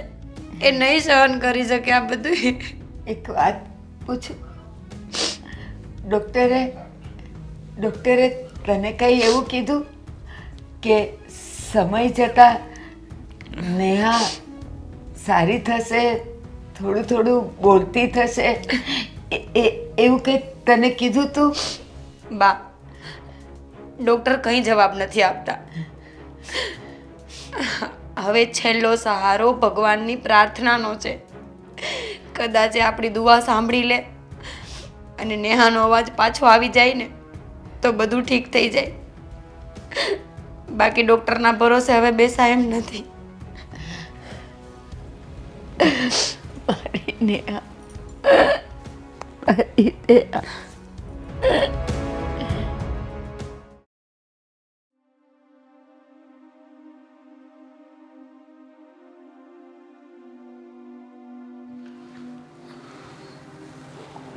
એ નહીં સહન કરી શકે આ બધું. એક વાત પૂછું? ડૉક્ટરે તને કંઈ એવું કીધું કે સમય જતાં નેહા સારી થશે, થોડું થોડું બોલતી થશે, એવું કંઈ તને કીધું તું? બા, ડૉક્ટર કંઈ જવાબ નથી આપતા. હવે છેલ્લો સહારો ભગવાનની પ્રાર્થનાનો છે. કદાચ એ આપણી દુઆ સાંભળી લે અને નેહાનો અવાજ પાછો આવી જાય ને તો બધું ઠીક થઈ જાય. બાકી ડૉક્ટરના ભરોસે હવે બેસાય એમ નથી. મારી નેહા, મારી નેહા.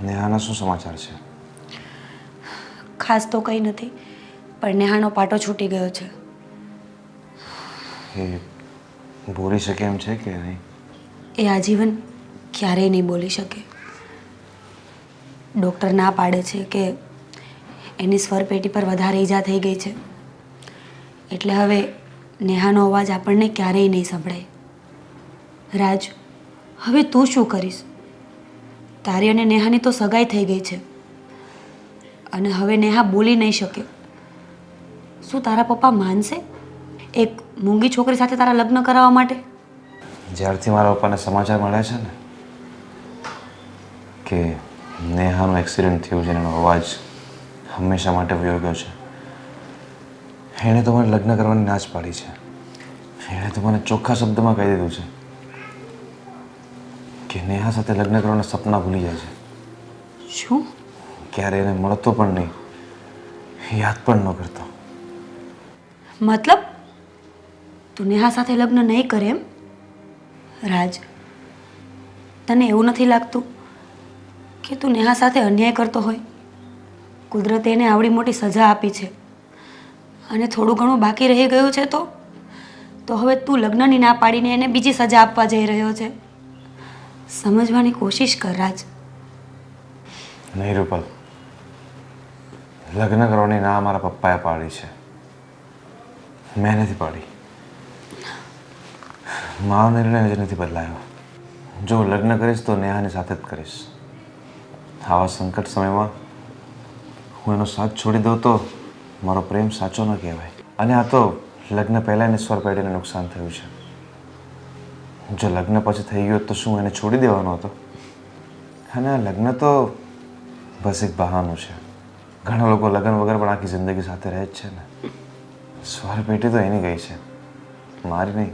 નેહાના શું સમાચાર છે? ખાસ તો કંઈ નથી, પણ નેહાનો પાટો છૂટી ગયો છે. એ બોલી શકે એમ છે કે નહીં? એ આજીવન ક્યારેય નહીં બોલી શકે. ડૉક્ટર ના પાડે છે કે એની સ્વરપેટી પર વધારે ઈજા થઈ ગઈ છે, એટલે હવે નેહાનો અવાજ આપણને ક્યારેય નહીં સંભળાય. રાજ, હવે તું શું કરીશ? તારી અને નેહાની તો સગાઈ થઈ ગઈ છે અને હવે નેહા બોલી નહીં શકે. શું તારા પપ્પા માનશે એક મૂંગી છોકરી સાથે તારા લગ્ન કરાવવા માટે? જ્યારથી મારા પપ્પાને સમાચાર મળ્યા છે ને કે નેહાનું એક્સિડન્ટ થયું છે, એનો અવાજ હંમેશા માટે વયો ગયો છે, એણે તો મને લગ્ન કરવાની ના જ પાડી છે. એણે તો મને ચોખ્ખા શબ્દમાં કહી દીધું છે કે નેહા સાથે લગ્ન કરવાના સપના ભૂલી જાય છે. શું? ક્યારે એને મળતો પણ નહીં, યાદ પણ ન કરતો. મતલબ તું નેહા સાથે લગ્ન નહીં કરે એમ? રાજ, તને એવું નથી લાગતું કે તું નેહા સાથે અન્યાય કરતો હોય? કુદરતે એને આવડી મોટી સજા આપી છે અને થોડું ઘણું બાકી રહી ગયું છે, તો હવે તું લગ્નની ના પાડીને એને બીજી સજા આપવા જઈ રહ્યો છે. સમજવાની કોશિશ કર રાજ. નહીં રૂપલ, લગ્ન કરવાની ના મારા પપ્પાએ પાડી છે, મેં નથી પાડી. મારો નિર્ણય હજી નથી બદલાયો. જો લગ્ન કરીશ તો નેહાની સાથે જ કરીશ. આવા સંકટ સમયમાં હું એનો સાથ છોડી દઉં તો મારો પ્રેમ સાચો ન કહેવાય. અને આ તો લગ્ન પહેલાં એની સ્વર પેઢીને નુકસાન થયું છે. જો લગ્ન પછી થઈ ગયું તો શું એને છોડી દેવાનો હતો? અને આ લગ્ન તો બસ એક બહાનું છે. ઘણા લોકો લગ્ન વગર પણ આખી જિંદગી સાથે રહે જ છે ને. સ્વર પેટી તો એની ગઈ છે, મારી નહીં.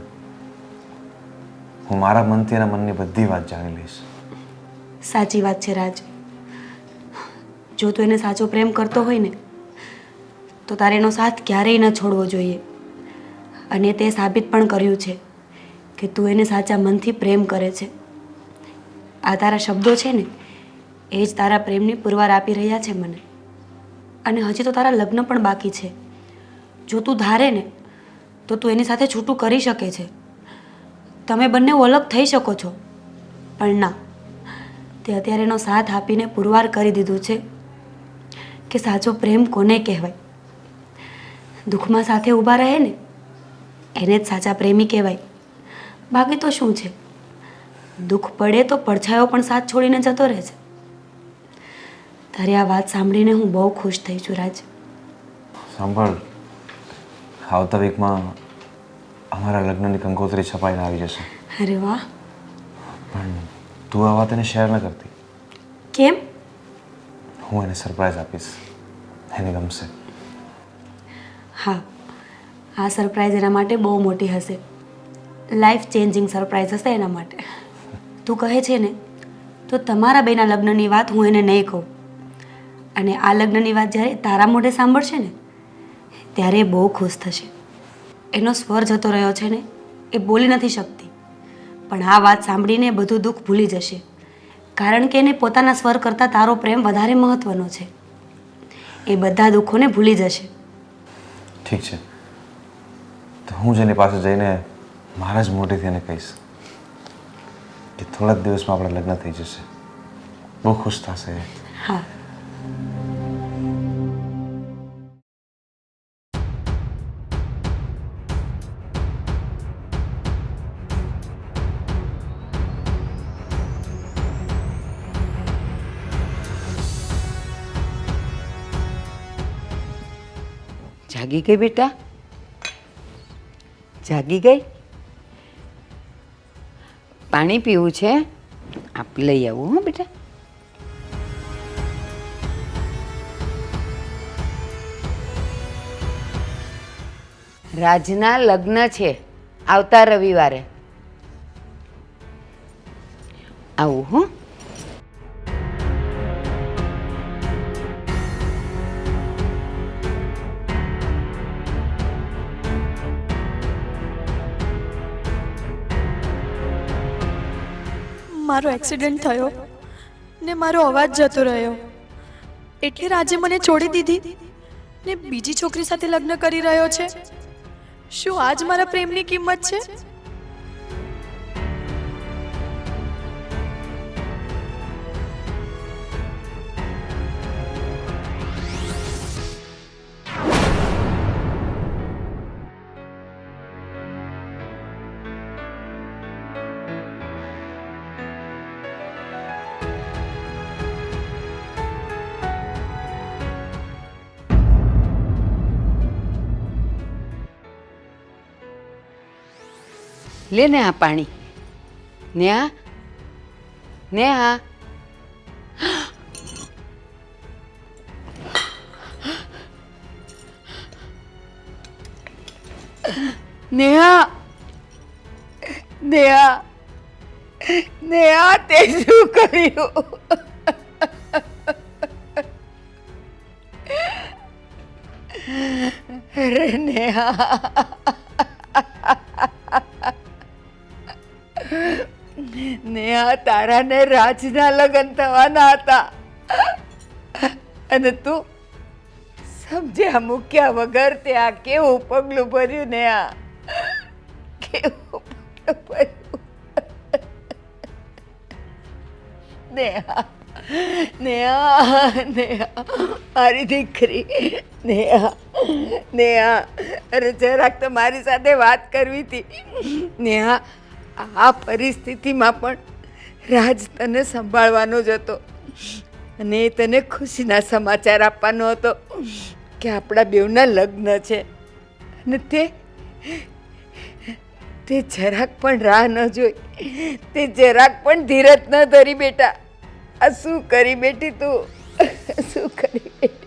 હું મારા મનથી એના મનની બધી વાત જાણી લઈશ. સાચી વાત છે રાજ. જો તું એને સાચો પ્રેમ કરતો હોય ને તો તારે એનો સાથ ક્યારેય ન છોડવો જોઈએ. અને તે સાબિત પણ કર્યું છે કે તું એને સાચા મનથી પ્રેમ કરે છે. આ તારા શબ્દો છે ને એ જ તારા પ્રેમની પુરવાર આપી રહ્યા છે મને. અને હજી તો તારા લગ્ન પણ બાકી છે. જો તું ધારે ને તો તું એની સાથે છૂટું કરી શકે છે. તમે બંને અલગ થઈ શકો છો, પણ ના, તે અત્યારે એનો સાથ આપીને પુરવાર કરી દીધું છે કે સાચો પ્રેમ કોને કહેવાય. દુઃખમાં સાથે ઊભા રહે ને એને જ સાચા પ્રેમી કહેવાય. બાકી તો શું છે, દુઃખ પડે તો પડછાયો પણ સાથ છોડીને જતો રહે છે. તારી આ વાત સાંભળીને હું બહુ ખુશ થઈ છું રાજ. સાંભળ, આવતા વીકમાં અમારા લગ્નની કંકોત્રી છપાઈને આવી જશે. અરે વાહ. પણ તું આ વાત એને શેર ન કરતી. કેમ? હું એને સરપ્રાઈઝ આપીશ, એને ગમશે. હા, આ સરપ્રાઈઝ એના માટે બહુ મોટી હશે. લાઈફ ચેન્જિંગ સરપ્રાઈઝ હશે એના માટે. તું કહે છે ને તો તમારા બેના લગ્નની વાત હું એને નહીં કહું. અને આ લગ્નની વાત જ્યારે તારા મોઢે સાંભળશે ને ત્યારે એ બહુ ખુશ થશે. એનો સ્વર જતો રહ્યો છે ને એ બોલી નથી શકતી, પણ આ વાત સાંભળીને બધું દુઃખ ભૂલી જશે. કારણ કે એને પોતાના સ્વર કરતાં તારો પ્રેમ વધારે મહત્વનો છે. એ બધા દુઃખોને ભૂલી જશે. ઠીક છે, તો હું જ એની પાસે જઈને મારા જ મોઢેથી એને કહીશ કે થોડા જ દિવસમાં આપણા લગ્ન થઈ જશે. બહુ ખુશ થશે. હા. જાગી ગઈ બેટા? જાગી ગઈ? પાણી પીવું છે? આપ લઈ આવું. હો બેટા. રાજના લગ્ન છે આવતા રવિવારે. આવું. હો. મારો એક્સિડન્ટ થયો, ને મારો અવાજ જતો રહ્યો એટલે રાજે મને છોડી દીધી ને બીજી છોકરી સાથે લગ્ન કરી રહ્યો છે. શું આજ મારા પ્રેમની કિંમત છે? લે ને આ પાણી. નેહા, નેહા, નેહા, નેહા, નેહા, તે શું કર્યું? અરે નેહા, નેહા, તારા ને રાજના લગ્ન થવાના હતા અને તું સમજ્યા મૂક્યા વગર તે આ કેવું પગલું ભર્યું નેહા, કેવું પગલું ભર્યું નેહા, નેહા, નેહા, મારી દીકરી નેહા, નેહા, અરે જરાક તો મારી સાથે વાત કરવી હતી નેહા. આ પરિસ્થિતિમાં પણ રાજ તને સંભાળવાનો જ હતો અને એ તને ખુશીના સમાચાર આપવાનો હતો કે આપણા બેવના લગ્ન છે અને તે જરાક પણ રાહ ન જોઈ, તે જરાક પણ ધીરજ ન ધરી બેટા. આ શું કરી બેટી તું, શું કરી બેટી?